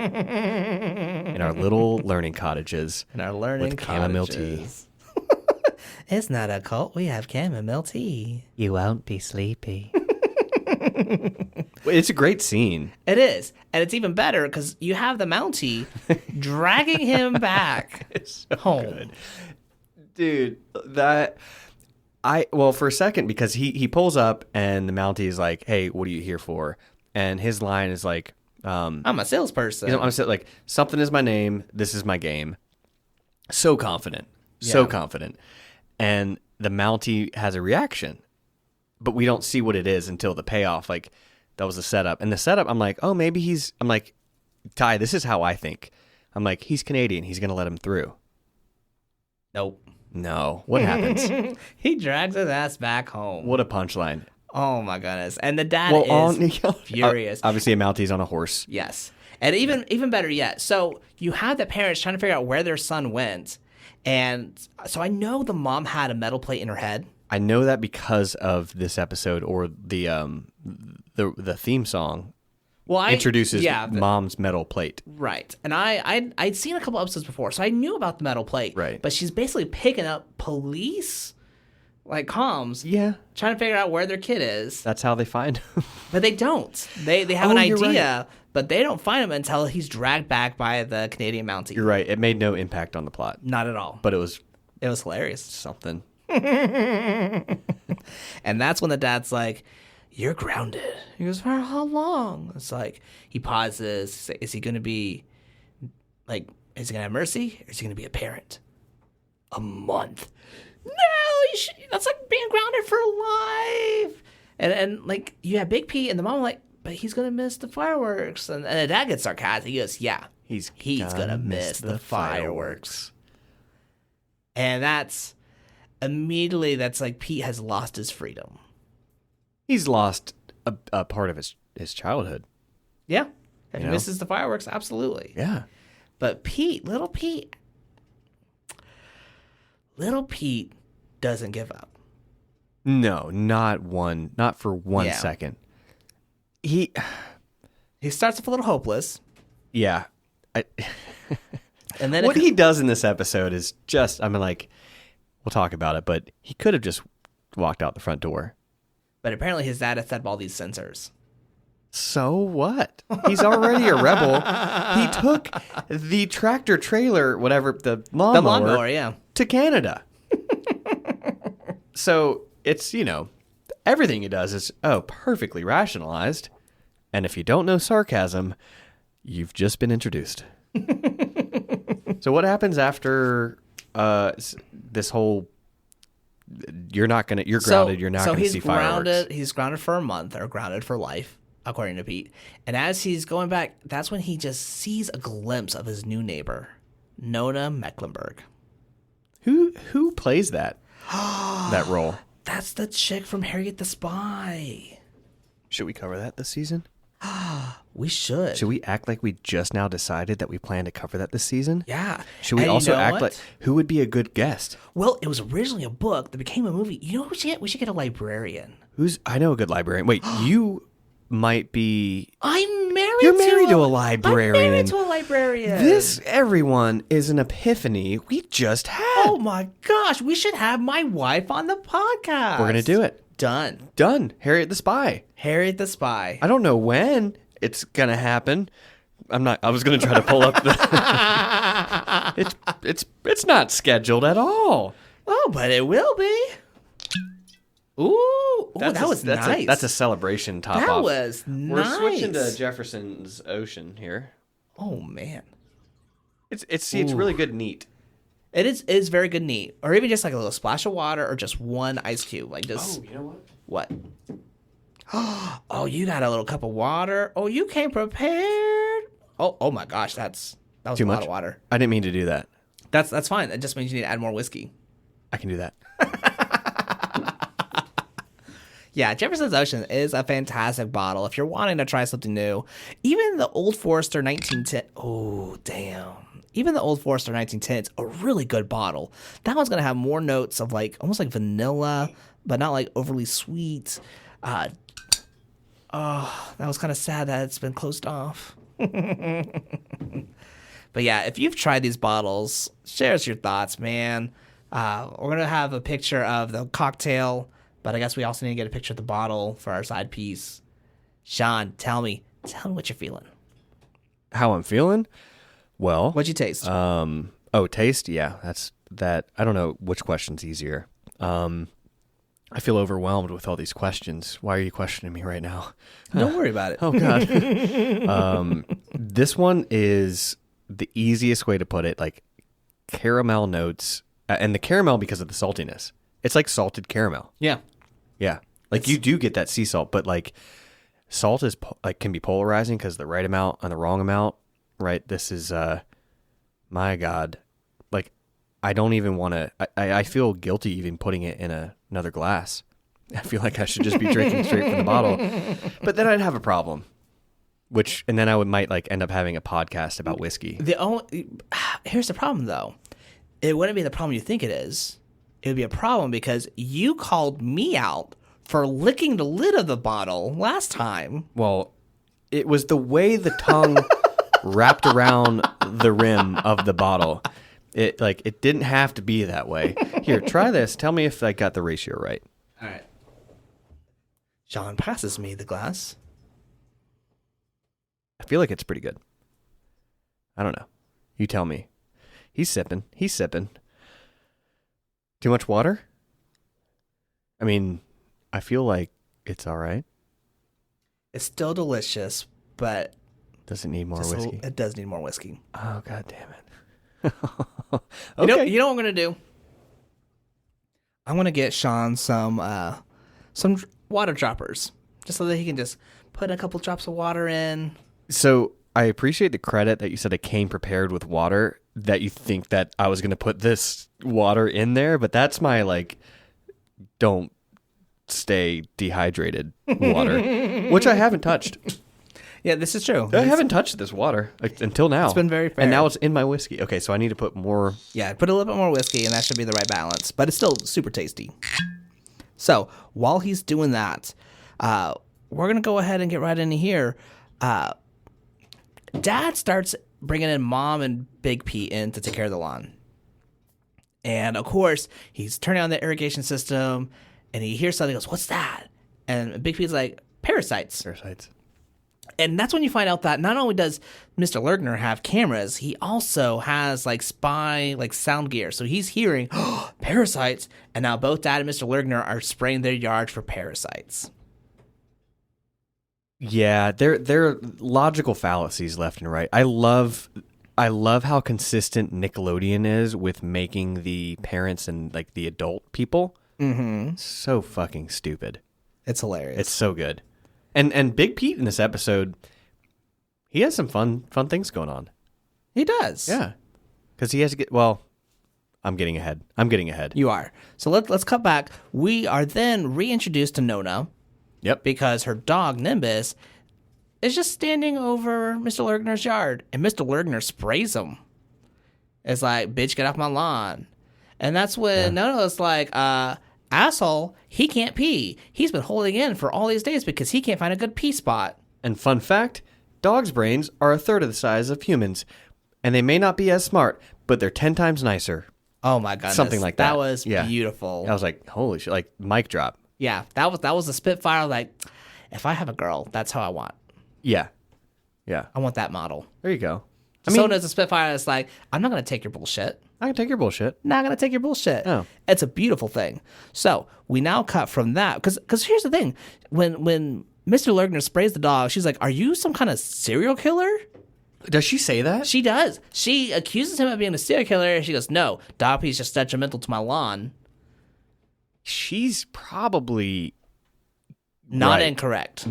S2: In our little learning cottages.
S1: In our learning
S2: with chamomile tea.
S1: It's not a cult. We have chamomile tea.
S4: You won't be sleepy.
S2: It's a great scene.
S1: It is. And it's even better because you have the Mountie dragging him back home.
S2: Good. Dude, for a second, because he pulls up and the Mountie is like, hey, what are you here for? And his line is like,
S1: I'm a salesperson.
S2: I'm like, something is my name. This is my game. So confident. So confident. And the Mountie has a reaction, but we don't see what it is until the payoff. Like, that was the setup. And the setup, I'm like, oh, maybe I'm like, Ty, this is how I think. I'm like, he's Canadian. He's going to let him through.
S1: Nope.
S2: No. What happens?
S1: He drags his ass back home.
S2: What a punchline.
S1: Oh, my goodness. And the dad is furious.
S2: Obviously, a Mountie's on a horse.
S1: Yes. And even better yet, so you have the parents trying to figure out where their son went. And so I know the mom had a metal plate in her head.
S2: I know that because of this episode or the theme song introduces mom's metal plate.
S1: Right. And I'd seen a couple episodes before, so I knew about the metal plate.
S2: Right.
S1: But she's basically picking up police, like comms.
S2: Yeah.
S1: Trying to figure out where their kid is.
S2: That's how they find him.
S1: But they don't. They have an
S2: you're
S1: idea,
S2: right.
S1: but they don't find him until he's dragged back by the Canadian Mountie.
S2: You're right. It made no impact on the plot.
S1: Not at all.
S2: But it was
S1: hilarious.
S2: Something.
S1: And that's when the dad's like, you're grounded. He goes, for how long? It's like, he pauses. Is he going to be, like, is he going to have mercy? Or is he going to be a parent? A month. No, that's like being grounded for life. And like, you have Big P and the mom like, but he's going to miss the fireworks. And the dad gets sarcastic. He goes, yeah, he's going to miss the fireworks. And that's like Pete has lost his freedom.
S2: He's lost a part of his childhood.
S1: Yeah. If he misses the fireworks, absolutely.
S2: Yeah.
S1: But little Pete doesn't give up.
S2: No, not for one second. He
S1: starts off a little hopeless.
S2: Yeah.
S1: And then
S2: what he does in this episode is just, I mean, like, we'll talk about it, but he could have just walked out the front door.
S1: But apparently his dad has set up all these sensors.
S2: So what? He's already a rebel. He took the tractor trailer, whatever, the lawnmower,
S1: yeah,
S2: to Canada. So it's, everything he does is, perfectly rationalized. And if you don't know sarcasm, you've just been introduced. So what happens after this whole, you're grounded, you're not going to see fireworks?
S1: He's grounded for a month, or grounded for life, according to Pete. And as he's going back, that's when he just sees a glimpse of his new neighbor, Nona Mecklenburg.
S2: Who plays that role?
S1: That's the chick from Harriet the Spy.
S2: Should we cover that this season?
S1: We should.
S2: Should we act like we just now decided that we plan to cover that this season?
S1: Yeah.
S2: Should we also act like who would be a good guest?
S1: Well, it was originally a book that became a movie. You know what we should get? We should get a librarian.
S2: I know a good librarian. Wait, you might be...
S1: I'm married.
S2: You're married to a librarian.
S1: I'm married to a librarian.
S2: This, everyone, is an epiphany we just had.
S1: Oh my gosh, we should have my wife on the podcast.
S2: We're going to do it.
S1: Done.
S2: Harriet the Spy.
S1: Harriet the Spy.
S2: I don't know when it's going to happen. I was going to try to pull up the... it's not scheduled at all.
S1: Oh, but it will be. Ooh, that was nice.
S2: That's a celebration top off.
S1: That was nice.
S2: We're switching to Jefferson's Ocean here.
S1: Oh man,
S2: it's really good neat.
S1: It is very good neat, or even just like a little splash of water, or just one ice cube, like this.
S2: Oh, you know what?
S1: What? Oh, you got a little cup of water. Oh, you came prepared. Oh my gosh, that was
S2: Too
S1: a
S2: much?
S1: lot of water.
S2: I didn't mean to do that.
S1: That's fine. It just means you need to add more whiskey.
S2: I can do that.
S1: Yeah, Jefferson's Ocean is a fantastic bottle if you're wanting to try something new. Even the Old Forester 1910. Oh, damn. Even the Old Forester 1910 is a really good bottle. That one's going to have more notes of like almost like vanilla, but not like overly sweet. That was kind of sad that it's been closed off. But yeah, if you've tried these bottles, share us your thoughts, man. We're going to have a picture of the cocktail, but I guess we also need to get a picture of the bottle for our side piece. Sean, tell me what you're feeling.
S2: How I'm feeling? Well,
S1: What'd you taste?
S2: Taste? Yeah, that's that. I don't know which question's easier. I feel overwhelmed with all these questions. Why are you questioning me right now?
S1: Don't worry about it.
S2: Oh, God. This one is the easiest way to put it, like caramel notes, and the caramel because of the saltiness. It's like salted caramel.
S1: Yeah.
S2: Yeah. Like you do get that sea salt, but like salt is like can be polarizing because the right amount and the wrong amount, right? This is, my God, like I don't even want to, I feel guilty even putting it in another glass. I feel like I should just be drinking straight from the bottle, but then I'd have a problem. And then I might like end up having a podcast about whiskey.
S1: Here's the problem though. It wouldn't be the problem you think it is. It would be a problem because you called me out for licking the lid of the bottle last time.
S2: Well, it was the way the tongue wrapped around the rim of the bottle. It didn't have to be that way. Here, try this. Tell me if I got the ratio right.
S1: All right. John passes me the glass.
S2: I feel like it's pretty good. I don't know. You tell me. He's sipping. Too much water? I mean, I feel like it's all right.
S1: It's still delicious, but
S2: does it need more whiskey?
S1: It does need more whiskey.
S2: Oh, God damn it.
S1: Okay. You know what I'm going to do? I'm going to get Sean some water droppers, just so that he can just put a couple drops of water in.
S2: So I appreciate the credit that you said it came prepared with water, that you think that I was going to put this water in there, but that's my, like, don't stay dehydrated water, which I haven't touched.
S1: Yeah, this is true.
S2: I haven't touched this water until now.
S1: It's been very fair.
S2: And now it's in my whiskey. Okay, so I need to put more.
S1: Yeah, put a little bit more whiskey, and that should be the right balance, but it's still super tasty. So while he's doing that, we're going to go ahead and get right into here. Dad starts bringing in Mom and Big Pete in to take care of the lawn. And, of course, he's turning on the irrigation system, and he hears something, goes, "What's that?" And Big Pete's like, parasites. And that's when you find out that not only does Mr. Lergner have cameras, he also has like spy, like sound gear. So he's hearing parasites. And now both Dad and Mr. Lergner are spraying their yard for parasites.
S2: Yeah, they're logical fallacies left and right. I love how consistent Nickelodeon is with making the parents and like the adult people so fucking stupid.
S1: It's hilarious.
S2: It's so good. And Big Pete in this episode, he has some fun things going on.
S1: He does.
S2: Yeah. Because he has to get, well, I'm getting ahead.
S1: You are. So let's cut back. We are then reintroduced to Nona.
S2: Yep.
S1: Because her dog, Nimbus, is just standing over Mr. Lergner's yard. And Mr. Lergner sprays him. It's like, bitch, get off my lawn. And that's when Nona's like, asshole, he can't pee. He's been holding in for all these days because he can't find a good pee spot.
S2: And fun fact, dogs' brains are a third of the size of humans. And they may not be as smart, but they're 10 times nicer.
S1: Oh my goodness.
S2: Something like that.
S1: That was beautiful.
S2: I was like, holy shit, like mic drop.
S1: Yeah, that was a Spitfire. Like, if I have a girl, that's how I want.
S2: Yeah. Yeah.
S1: I want that model.
S2: There you go.
S1: So does a Spitfire that's like, I'm not going to take your bullshit.
S2: I can take your bullshit.
S1: Not going to take your bullshit.
S2: Oh.
S1: It's a beautiful thing. So we now cut from that. Because here's the thing. When Mr. Lergner sprays the dog, she's like, are you some kind of serial killer?
S2: Does she say that?
S1: She does. She accuses him of being a serial killer. She goes, no, dog pee's just detrimental to my lawn.
S2: She's probably
S1: Not
S2: right.
S1: incorrect.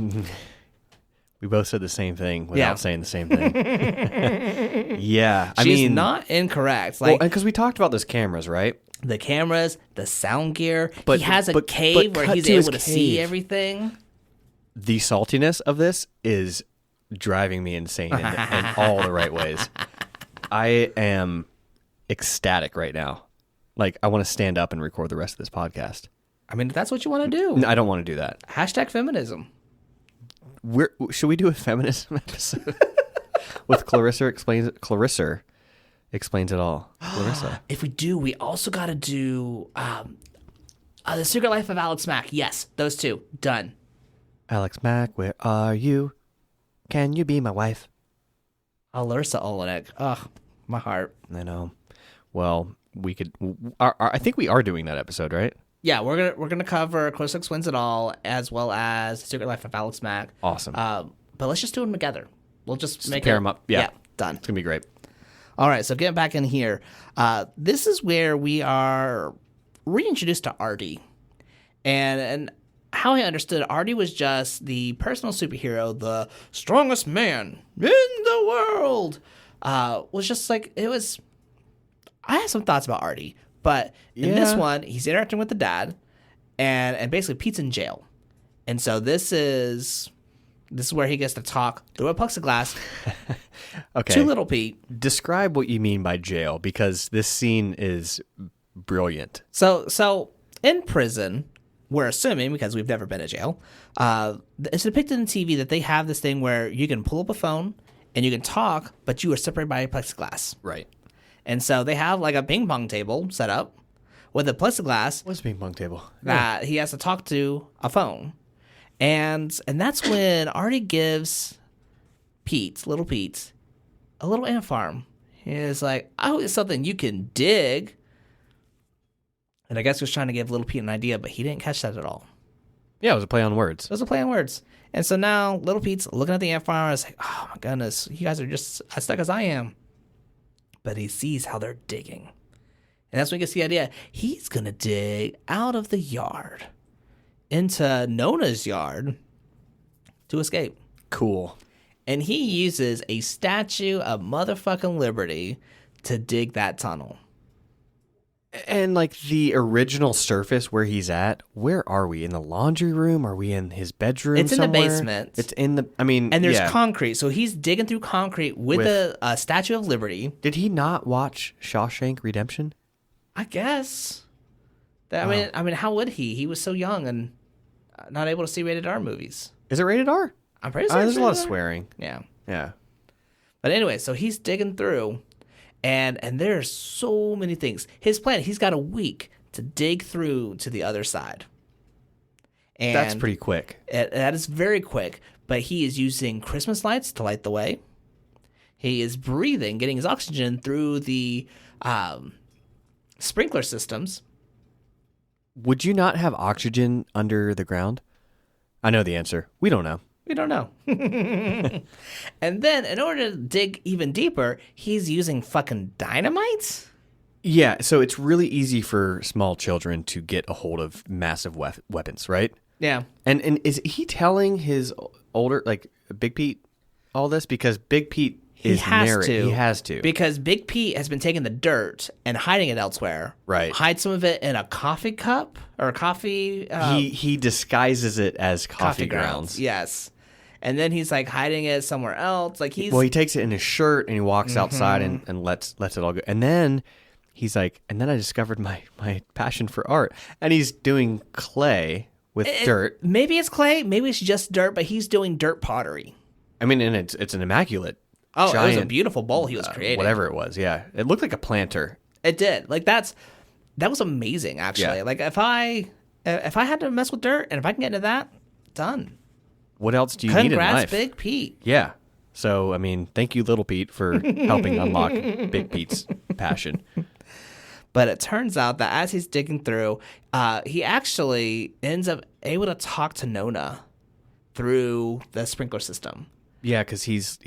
S2: We both said the same thing without saying the same thing. Yeah.
S1: She's not incorrect. Like,
S2: because we talked about those cameras, right?
S1: The cameras, the sound gear.
S2: But-
S1: he has a
S2: but
S1: cave where
S2: cut
S1: he's
S2: to his
S1: able to see
S2: cave.
S1: everything.
S2: The saltiness of this is driving me insane in all the right ways. I am ecstatic right now. Like, I want to stand up and record the rest of this podcast.
S1: I mean, if that's what you want to do.
S2: No, I don't want to do that.
S1: Hashtag feminism.
S2: Should we do a feminism episode with Clarissa explains it? Clarissa explains it all. Clarissa.
S1: If we do, we also got to do The Secret Life of Alex Mack. Yes, those two. Done.
S2: Alex Mack, where are you? Can you be my wife?
S1: Larissa Olenek. Ugh, my heart.
S2: I know. Well, we could. I think we are doing that episode, right?
S1: Yeah, we're gonna cover Clarissa Explains It All as well as The Secret Life of Alex Mack.
S2: Awesome.
S1: But let's just do them together. We'll just make
S2: pair them up. Yeah.
S1: Done.
S2: It's gonna be great.
S1: All right, so getting back in here, this is where we are reintroduced to Artie, and how I understood Artie was just the personal superhero, the strongest man in the world. Was just like it was. I have some thoughts about Artie, but in this one, he's interacting with the dad, and basically Pete's in jail, and so this is where he gets to talk through a plexiglass.
S2: Okay.
S1: To little Pete.
S2: Describe what you mean by jail, because this scene is brilliant.
S1: So in prison, we're assuming, because we've never been to jail, it's depicted in TV that they have this thing where you can pull up a phone and you can talk, but you are separated by a plexiglass.
S2: Right.
S1: And so they have like a ping pong table set up with a plexiglass
S2: What's a ping pong table?
S1: that he has to talk to a phone. And that's when Artie gives little Pete, a little ant farm. He's like, oh, it's something you can dig. And I guess he was trying to give little Pete an idea, but he didn't catch that at all.
S2: Yeah, it was a play on words.
S1: It was a play on words. And so now little Pete's looking at the ant farm and is like, oh my goodness, you guys are just as stuck as I am. But he sees how they're digging. And that's when he gets the idea. He's going to dig out of the yard into Nona's yard to escape.
S2: Cool.
S1: And he uses a Statue of Motherfucking Liberty to dig that tunnel.
S2: And like the original surface where he's at, where are we? In the laundry room? Are we in his bedroom?
S1: It's
S2: somewhere?
S1: in the basement.
S2: It's in the. I mean,
S1: and there's concrete, so he's digging through concrete with a Statue of Liberty.
S2: Did he not watch Shawshank Redemption?
S1: I guess. I mean, how would he? He was so young and not able to see rated R movies.
S2: Is it rated R?
S1: I'm pretty sure.
S2: There's a lot of swearing.
S1: Yeah.
S2: Yeah.
S1: But anyway, so he's digging through. And there's so many things. His plan, he's got a week to dig through to the other side. And
S2: that's pretty quick.
S1: That is very quick. but he is using Christmas lights to light the way. He is breathing, getting his oxygen through the sprinkler systems.
S2: Would you not have oxygen under the ground? I know the answer. We don't know.
S1: We don't know. And then, in order to dig even deeper, he's using fucking dynamite?
S2: Yeah, so it's really easy for small children to get a hold of massive weapons, right?
S1: Yeah.
S2: And is he telling his older, like, Big Pete all this? Because Big Pete He has to.
S1: Because Big Pete has been taking the dirt and hiding it elsewhere.
S2: Right.
S1: Hide some of it in a coffee cup or a coffee...
S2: he disguises it as coffee grounds.
S1: Yes. And then he's like hiding it somewhere else. Like he's...
S2: Well, he takes it in his shirt and he walks outside and lets it all go. And then he's like, and then I discovered my passion for art. And he's doing clay with dirt.
S1: Maybe it's clay. Maybe it's just dirt, but he's doing dirt pottery.
S2: I mean, and it's an immaculate...
S1: Oh,
S2: giant,
S1: it was a beautiful bowl he was creating.
S2: Whatever it was, yeah. It looked like a planter.
S1: It did. Like that was amazing, actually.
S2: Yeah.
S1: Like if I had to mess with dirt and if I can get into that, done.
S2: What else do you need in life?
S1: Congrats, Big Pete.
S2: Yeah. So, I mean, thank you, Little Pete, for helping unlock Big Pete's passion.
S1: But it turns out that as he's digging through, he actually ends up able to talk to Nona through the sprinkler system.
S2: Yeah, because he's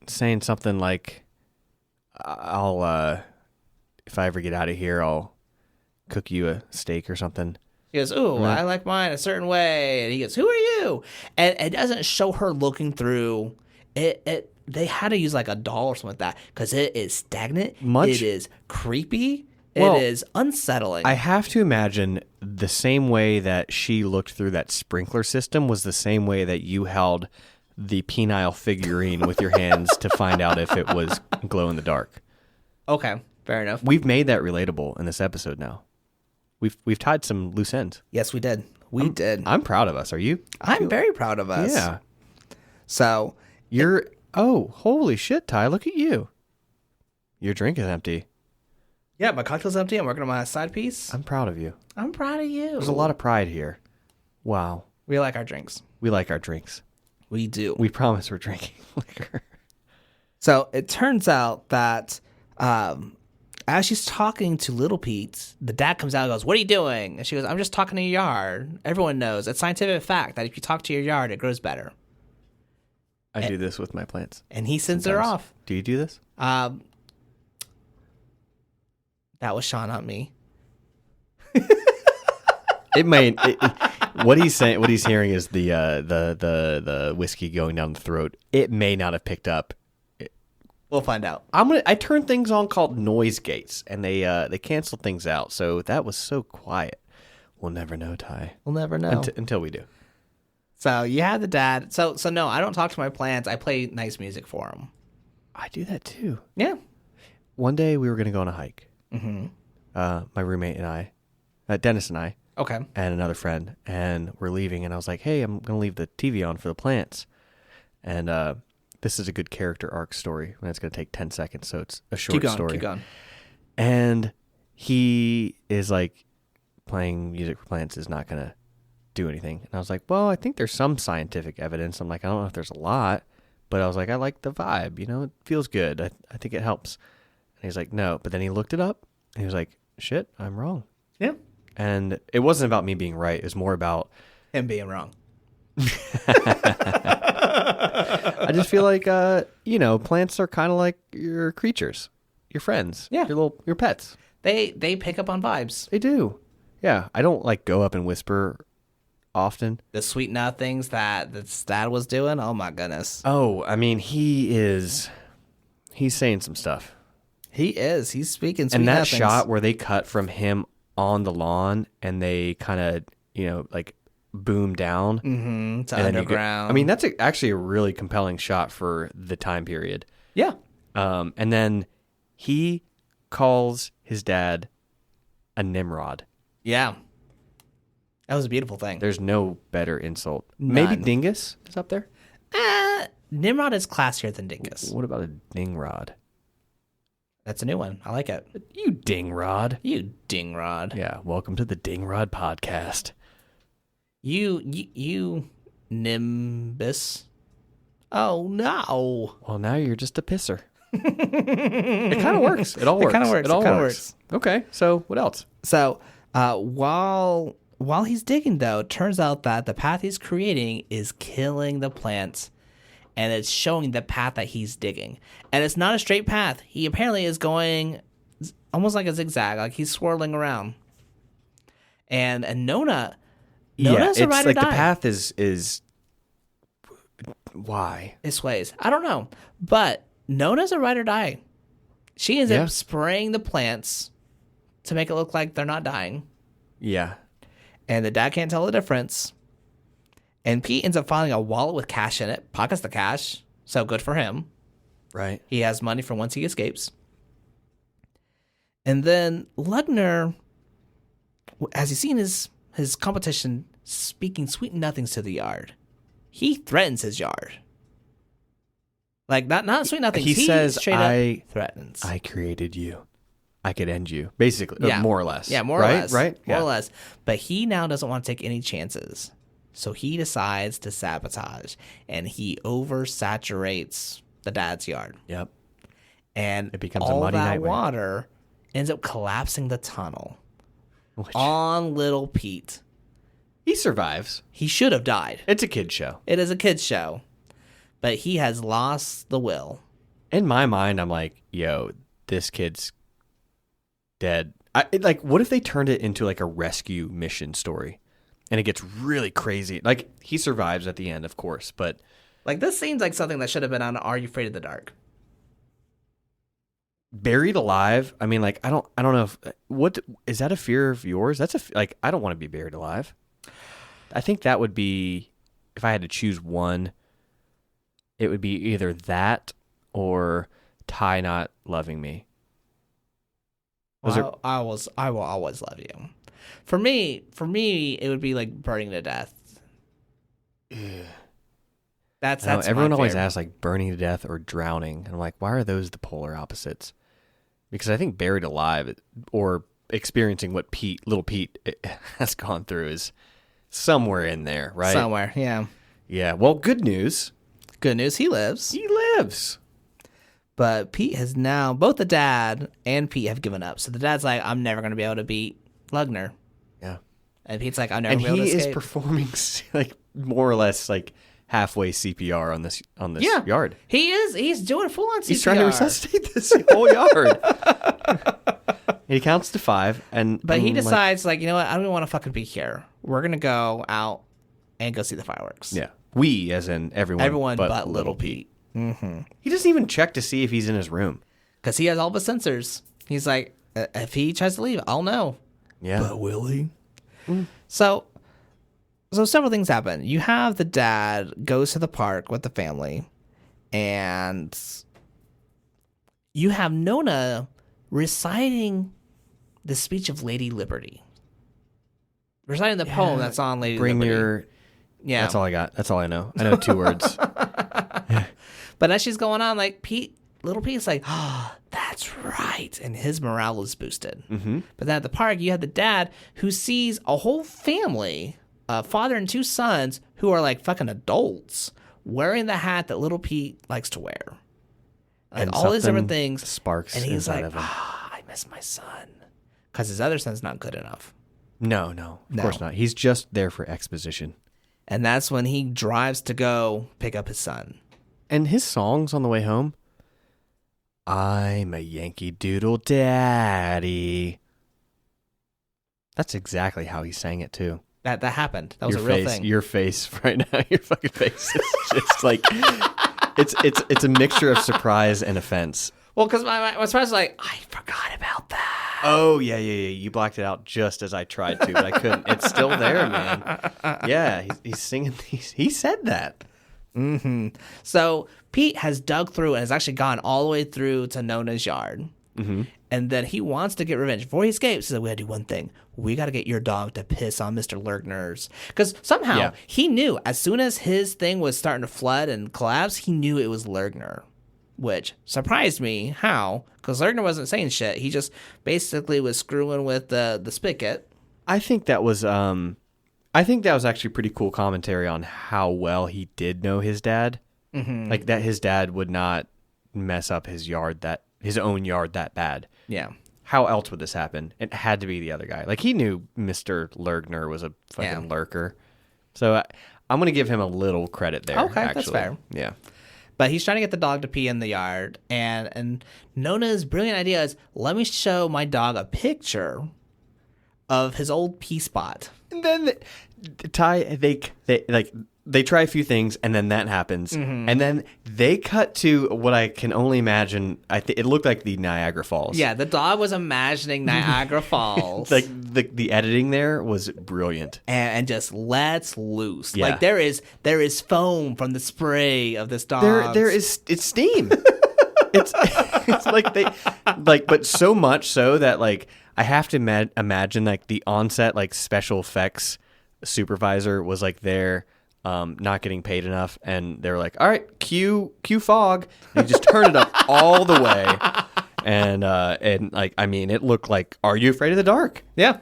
S2: saying something like, I'll, if I ever get out of here, I'll cook you a steak or something.
S1: He goes, ooh, I like mine a certain way. And he goes, who are you? And it doesn't show her looking through it. They had to use like a doll or something like that because it is stagnant. It is creepy. It is unsettling.
S2: I have to imagine the same way that she looked through that sprinkler system was the same way that you held the penile figurine with your hands to find out if it was glow in the dark.
S1: Okay, fair enough.
S2: We've made that relatable in this episode now. We've tied some loose ends.
S1: Yes, we did. We did.
S2: I'm proud of us. Are you?
S1: I'm very proud of us.
S2: Yeah.
S1: So
S2: holy shit, Ty, look at you. Your drink is empty.
S1: Yeah, my cocktail's empty. I'm working on my side piece.
S2: I'm proud of you.
S1: I'm proud of you.
S2: There's a lot of pride here. Wow.
S1: We like our drinks.
S2: We like our drinks.
S1: We do.
S2: We promise we're drinking liquor.
S1: So it turns out that as she's talking to Little Pete, the dad comes out and goes, what are you doing? And she goes, I'm just talking to your yard. Everyone knows. It's scientific fact that if you talk to your yard, it grows better.
S2: I do this with my plants.
S1: And he sends her off.
S2: Do you do this?
S1: That was Sean, not me.
S2: What he's saying, what he's hearing is the whiskey going down the throat. It may not have picked up.
S1: We'll find out.
S2: I turn things on called noise gates, and they cancel things out. So that was so quiet. We'll never know, Ty.
S1: We'll never know
S2: until we do.
S1: So you have the dad. So no, I don't talk to my plants. I play nice music for them.
S2: I do that too.
S1: Yeah.
S2: One day we were going to go on a hike.
S1: Mm-hmm.
S2: My roommate and I, Dennis and I.
S1: Okay.
S2: And another friend, and we're leaving, and I was like, hey, I'm going to leave the TV on for the plants. And this is a good character arc story, and it's going to take 10 seconds, so it's a short story.
S1: Keep going.
S2: And he is like, playing music for plants is not going to do anything. And I was like, well, I think there's some scientific evidence. I'm like, I don't know if there's a lot, but I was like, I like the vibe. You know, it feels good. I think it helps. And he's like, no. But then he looked it up, and he was like, shit, I'm wrong.
S1: Yeah.
S2: And it wasn't about me being right. It was more about
S1: him being wrong.
S2: I just feel like, plants are kind of like your creatures, your friends, your pets.
S1: They pick up on vibes.
S2: They do. Yeah. I don't like go up and whisper often.
S1: The sweet nothings that dad was doing. Oh my goodness.
S2: Oh, I mean, he's saying some stuff.
S1: He is. He's speaking sweet
S2: and that
S1: nothings.
S2: Shot where they cut from him on the lawn and they kind of, like boom down
S1: to underground.
S2: That's actually a really compelling shot for the time period.
S1: Yeah.
S2: And then he calls his dad a Nimrod.
S1: Yeah. That was a beautiful thing.
S2: There's no better insult.
S1: None.
S2: Maybe Dingus is up there?
S1: Nimrod is classier than Dingus.
S2: What about a Dingrod?
S1: That's a new one. I like it.
S2: You Dingrod.
S1: You Dingrod.
S2: Yeah, welcome to the Dingrod podcast.
S1: You Nimbus. Oh, no.
S2: Well, now you're just a pisser. It kind of works. It all works.
S1: It kind of works.
S2: It all
S1: works.
S2: Okay, so what else?
S1: So while he's digging, though, it turns out that the path he's creating is killing the plants, and it's showing the path that he's digging. And it's not a straight path. He apparently is going almost like a zigzag, like he's swirling around. And Nona's a ride or die.
S2: The path is why?
S1: It sways. I don't know. But Nona's a ride or die. She ends up spraying the plants to make it look like they're not dying.
S2: Yeah.
S1: And the dad can't tell the difference. And Pete ends up finding a wallet with cash in it, pockets the cash. So good for him.
S2: Right.
S1: He has money for once he escapes. And then Lugner, as he's seen his competition speaking sweet nothings to the yard, he threatens his yard. Like, not sweet nothings.
S2: He says,
S1: straight up threatens.
S2: I created you. I could end you. Basically.
S1: Yeah.
S2: More or less.
S1: Yeah, more or
S2: right?
S1: less.
S2: Right?
S1: More or less. But he now doesn't want to take any chances. So he decides to sabotage. And he oversaturates the dad's yard.
S2: Yep.
S1: And
S2: it becomes
S1: all
S2: a muddy
S1: that
S2: nightmare.
S1: Water ends up collapsing the tunnel on little Pete.
S2: He survives.
S1: He should have died.
S2: It's a kid's show.
S1: It is a kid's show. But he has lost the will.
S2: In my mind, I'm like, yo, this kid's dead. What if they turned it into like a rescue mission story? And it gets really crazy. Like, he survives at the end, of course, but...
S1: Like, this seems like something that should have been on Are You Afraid of the Dark?
S2: Buried alive. I mean, like, I don't know if what is that a fear of yours? That's I don't want to be buried alive. I think that would be, if I had to choose one, it would be either that or Ty not loving me.
S1: Well, I will always love you. For me, it would be like burning to death. That's
S2: everyone always asks like burning to death or drowning, and I'm like, why are those the polar opposites? Because I think buried alive or experiencing what little Pete has gone through is somewhere in there, right?
S1: Somewhere, yeah.
S2: Yeah. Well, good news.
S1: Good news, he lives.
S2: He lives.
S1: But Pete has now, both the dad and Pete have given up. So the dad's like, I'm never going to be able to beat Lugner.
S2: Yeah.
S1: And Pete's like, I'm never going to be able to
S2: escape.
S1: escape.
S2: And he is performing like more or less like halfway CPR on this yard.
S1: He is. He's doing full on CPR.
S2: He's trying to resuscitate this whole yard. He counts to 5,
S1: but he decides, like, you know what? I don't even want to fucking be here. We're gonna go out and go see the fireworks.
S2: Yeah, we, as in everyone
S1: but little Pete.
S2: Mm-hmm. He doesn't even check to see if he's in his room
S1: because he has all the sensors. He's like, if he tries to leave, I'll know.
S2: Yeah,
S1: but will he? So several things happen. You have the dad goes to the park with the family, and you have Nona reciting the speech of Lady Liberty. Reciting the poem that's on Lady Liberty. Yeah.
S2: That's all I got. That's all I know. I know 2 words.
S1: But as she's going on, like, little Pete's like, oh, that's right. And his morale is boosted.
S2: Mm-hmm.
S1: But then at the park, you have the dad who sees a whole family, a father and 2 sons, who are like fucking adults, wearing the hat that little Pete likes to wear. Like,
S2: and
S1: all these different things.
S2: Sparks.
S1: And he's like, I miss my son. Because his other son's not good enough.
S2: No, of course not. He's just there for exposition.
S1: And that's when he drives to go pick up his son.
S2: And his songs on the way home, I'm a Yankee Doodle Daddy. That's exactly how he sang it, too.
S1: That happened. That was a real thing.
S2: Your face right now, your fucking face is just like, it's a mixture of surprise and offense.
S1: Well, because my surprise was like, I forgot about that.
S2: Oh, yeah. You blocked it out just as I tried to, but I couldn't. It's still there, man. Yeah, he's singing. He said that.
S1: Mm-hmm. So Pete has dug through and has actually gone all the way through to Nona's yard.
S2: Mm-hmm.
S1: And then he wants to get revenge. Before he escapes, he said, we got to do one thing. We got to get your dog to piss on Mr. Lurgner's. Because somehow he knew as soon as his thing was starting to flood and collapse, he knew it was Lurgner. Which surprised me. How? Because Lurgner wasn't saying shit. He just basically was screwing with the spigot.
S2: I think that was actually pretty cool commentary on how well he did know his dad. Like that his dad would not mess up his own yard that bad.
S1: Yeah.
S2: How else would this happen? It had to be the other guy. Like he knew Mr. Lergner was a fucking lurker. So I'm going to give him a little credit there.
S1: Okay,
S2: actually.
S1: that's fair.
S2: Yeah.
S1: But he's trying to get the dog to pee in the yard, and Nona's brilliant idea is, let me show my dog a picture of his old pee spot.
S2: And then they try a few things, and then that happens, and then they cut to what I can only imagine. It looked like the Niagara Falls.
S1: Yeah, the dog was imagining Niagara Falls.
S2: Like the editing there was brilliant,
S1: and just lets loose.
S2: Yeah.
S1: Like there is foam from the spray of this dog.
S2: It's steam. it's like but so much so that like I have to imagine like the onset like special effects supervisor was like there. Not getting paid enough, and they were like, all right, cue fog, and you just turn it up all the way, and like, I mean, it looked like Are You Afraid of the Dark?
S1: Yeah.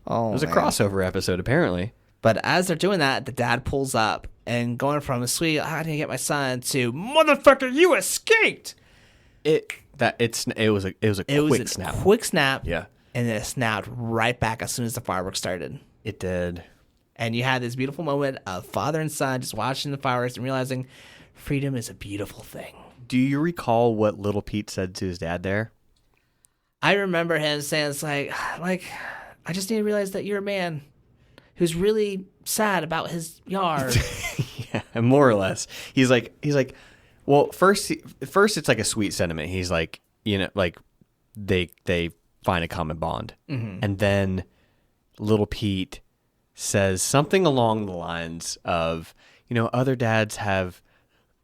S2: Oh, it was a crossover episode apparently.
S1: But as they're doing that, the dad pulls up and going from a sweet, how do you get my son, to motherfucker, you escaped.
S2: It was a quick snap.
S1: Yeah. And then it snapped right back as soon as the fireworks started.
S2: It did.
S1: And you had this beautiful moment of father and son just watching the fireworks and realizing freedom is a beautiful thing.
S2: Do you recall what little Pete said to his dad there?
S1: I remember him saying, it's like, I just need to realize that you're a man who's really sad about his yard.
S2: Yeah, more or less. He's like, well, first it's like a sweet sentiment. He's like, like they find a common bond. And then little Pete says something along the lines of, other dads have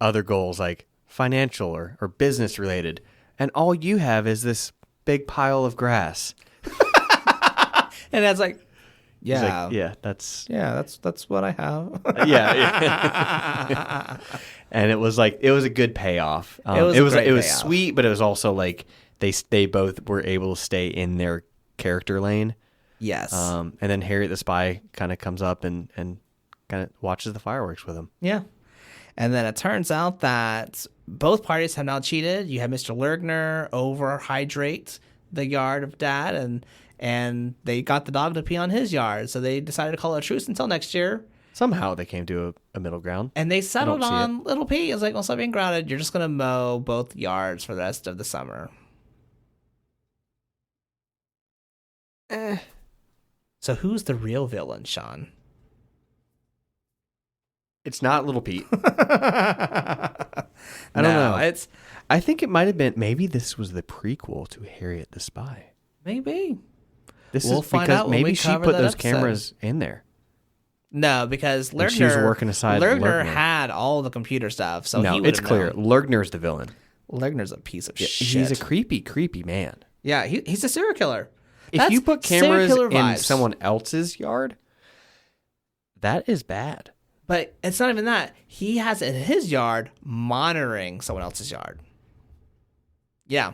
S2: other goals like financial or business related, and all you have is this big pile of grass.
S1: And that's like,
S2: yeah, like, that's
S1: what I have.
S2: yeah. And it was a good payoff. It was sweet, but it was also like they both were able to stay in their character lane.
S1: Yes.
S2: And then Harriet the Spy kind of comes up and kind of watches the fireworks with him.
S1: Yeah. And then it turns out that both parties have now cheated. You have Mr. Lergner overhydrate the yard of Dad, and they got the dog to pee on his yard. So they decided to call it a truce until next year.
S2: Somehow they came to a middle ground.
S1: And they settled on Little P. It's like, well, stop being grounded. You're just going to mow both yards for the rest of the summer. So who's the real villain, Sean?
S2: It's not Little Pete. I don't know. I think it might have been. Maybe this was the prequel to Harriet the Spy.
S1: Maybe.
S2: We'll find out. Maybe she put those cameras in there.
S1: No, because Lergner,
S2: she was working aside.
S1: Lergner had all the computer stuff, so
S2: no, it's clear. Lergner's the villain.
S1: Lergner's a piece of shit.
S2: He's a creepy man.
S1: Yeah, he's a serial killer.
S2: If you put cameras in someone else's yard, that is bad.
S1: But it's not even that. He has it in his yard monitoring someone else's yard. Yeah.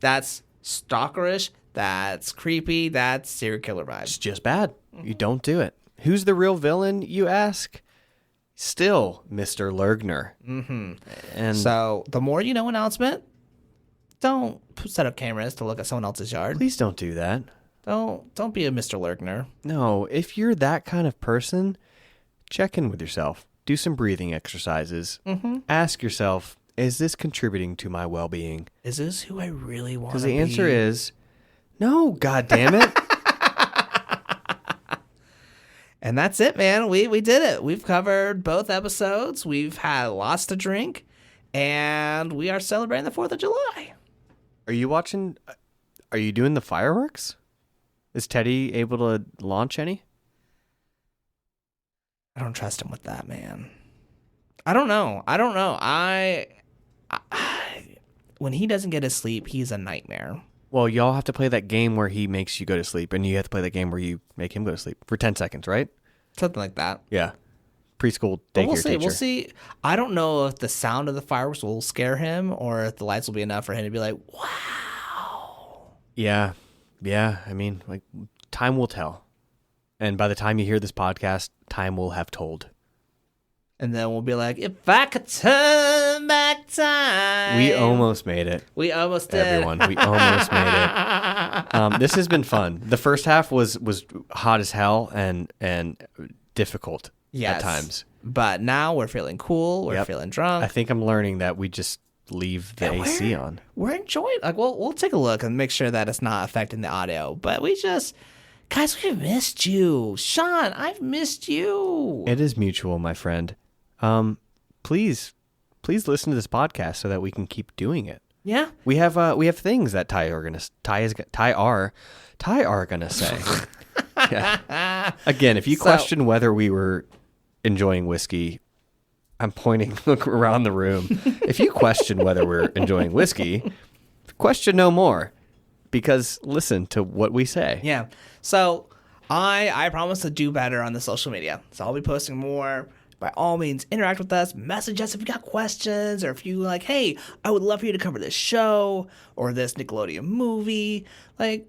S1: That's stalkerish. That's creepy. That's serial killer vibes.
S2: It's just bad. You don't do it. Who's the real villain, you ask? Still Mr. Lergner. And
S1: so the more you know announcement, don't set up cameras to look at someone else's yard.
S2: Please don't do that.
S1: Don't be a Mr. Lergner.
S2: No, if you're that kind of person, check in with yourself. Do some breathing exercises. Ask yourself, is this contributing to my well-being?
S1: Is this who I really want to be?
S2: Because the answer is no, God damn it.
S1: And that's it, man. We did it. We've covered both episodes. We've had lots to drink. And we are celebrating the 4th of July.
S2: Are you doing the fireworks? Is Teddy able to launch any?
S1: I don't trust him with that, man. I don't know. I when he doesn't get his sleep, he's a nightmare.
S2: Well, y'all have to play that game where he makes you go to sleep, and you have to play that game where you make him go to sleep for 10 seconds, right?
S1: Something like that.
S2: Yeah. Preschool daycare teacher.
S1: We'll see. I don't know if the sound of the fireworks will scare him or if the lights will be enough for him to be like, wow.
S2: Yeah. I mean, like, time will tell. And by the time you hear this podcast, time will have told.
S1: And then we'll be like, if I could turn back time.
S2: We almost made it.
S1: We almost did.
S2: Everyone, we almost made it. This has been fun. The first half was hot as hell and difficult at times.
S1: But now we're feeling cool. We're feeling drunk.
S2: I think I'm learning that we just leave the AC on.
S1: We're enjoying. Like, we'll take a look and make sure that it's not affecting the audio. But guys, we've missed you, Sean. I've missed you.
S2: It is mutual, my friend. Please listen to this podcast so that we can keep doing it.
S1: Yeah,
S2: we have things that Ty are gonna say. Yeah. Again, if you question whether we were enjoying whiskey, I'm pointing around the room. If you question whether we're enjoying whiskey, question no more, because listen to what we say.
S1: Yeah. So I promise to do better on the social media. So I'll be posting more. By all means, interact with us, message us if you got questions, or if you like, hey, I would love for you to cover this show or this Nickelodeon movie. Like,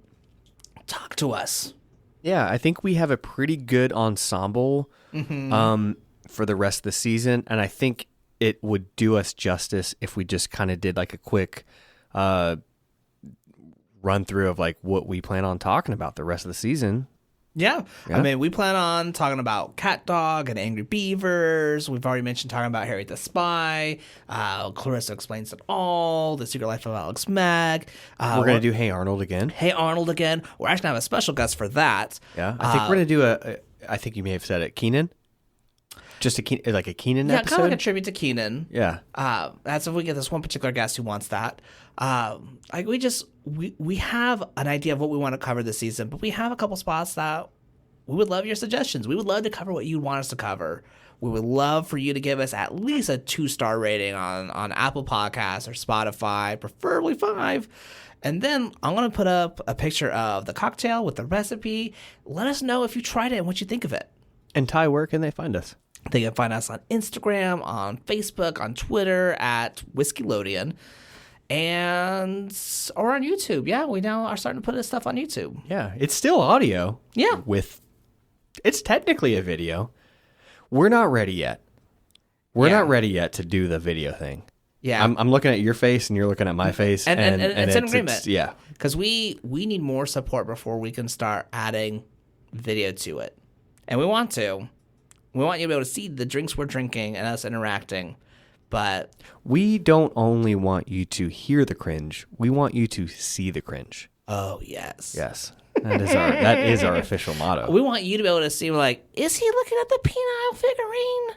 S1: talk to us.
S2: Yeah, I think we have a pretty good ensemble for the rest of the season, and I think it would do us justice if we just kind of did like a quick run through of like what we plan on talking about the rest of the season.
S1: Yeah. I mean, we plan on talking about Cat Dog and Angry Beavers. We've already mentioned talking about Harriet the Spy. Clarissa Explains It All. The Secret Life of Alex Mag.
S2: We're going to do Hey Arnold again.
S1: Hey Arnold again. We're actually going to have a special guest for that.
S2: Yeah. I think we're going to do I think you may have said it, Keenan. Just a Keenan episode?
S1: Yeah, kind of like a tribute to Keenan.
S2: Yeah.
S1: That's if we get this one particular guest who wants that. Like we have an idea of what we want to cover this season, but we have a couple spots that we would love your suggestions. We would love to cover what you want us to cover. We would love for you to give us at least a 2-star rating on Apple Podcasts or Spotify, preferably 5. And then I'm going to put up a picture of the cocktail with the recipe. Let us know if you tried it and what you think of it.
S2: And Ty, where can they find us?
S1: They can find us on Instagram, on Facebook, on Twitter at Whiskeylodeon, or on YouTube. Yeah, we now are starting to put this stuff on YouTube.
S2: Yeah, it's still audio.
S1: Yeah.
S2: It's technically a video. We're not ready yet. We're not ready yet to do the video thing.
S1: Yeah.
S2: I'm looking at your face and you're looking at my face.
S1: And it's an agreement.
S2: Yeah.
S1: Because we need more support before we can start adding video to it. And we want to. We want you to be able to see the drinks we're drinking and us interacting. But
S2: we don't only want you to hear the cringe. We want you to see the cringe.
S1: Oh, yes.
S2: Yes. That is our official motto.
S1: We want you to be able to see, like, is he looking at the penile figurine?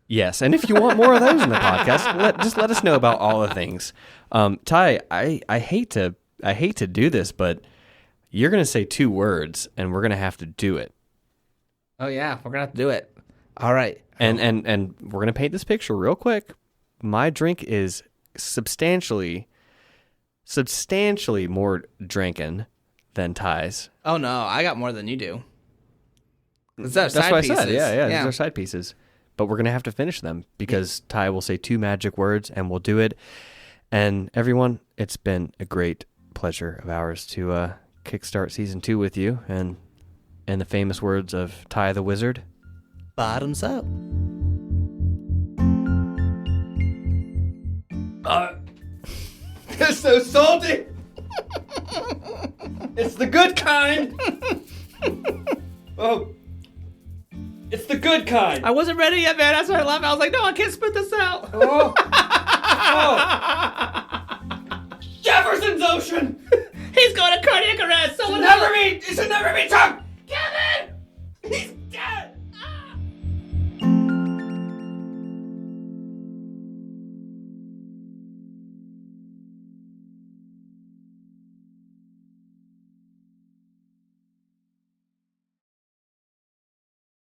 S2: Yes. And if you want more of those in the podcast, just let us know about all the things. Ty, I hate to do this, but you're going to say 2 words and we're going to have to do it.
S1: Oh, yeah. We're going to have to do it. All right.
S2: And we're going to paint this picture real quick. My drink is substantially more drinking than Ty's.
S1: Oh, no. I got more than you do.
S2: That's what I said. Yeah. These are side pieces. But we're going to have to finish them because Ty will say 2 magic words and we'll do it. And everyone, it's been a great pleasure of ours to kickstart season 2 with you. And in the famous words of Ty the Wizard,
S1: bottoms up.
S5: It's so salty. It's the good kind. Oh, it's the good kind.
S1: I wasn't ready yet, man. I started laughing. I was like, no, I can't spit this out.
S5: Oh. Jefferson's Ocean.
S1: He's going to cardiac arrest.
S5: It should never be tongue.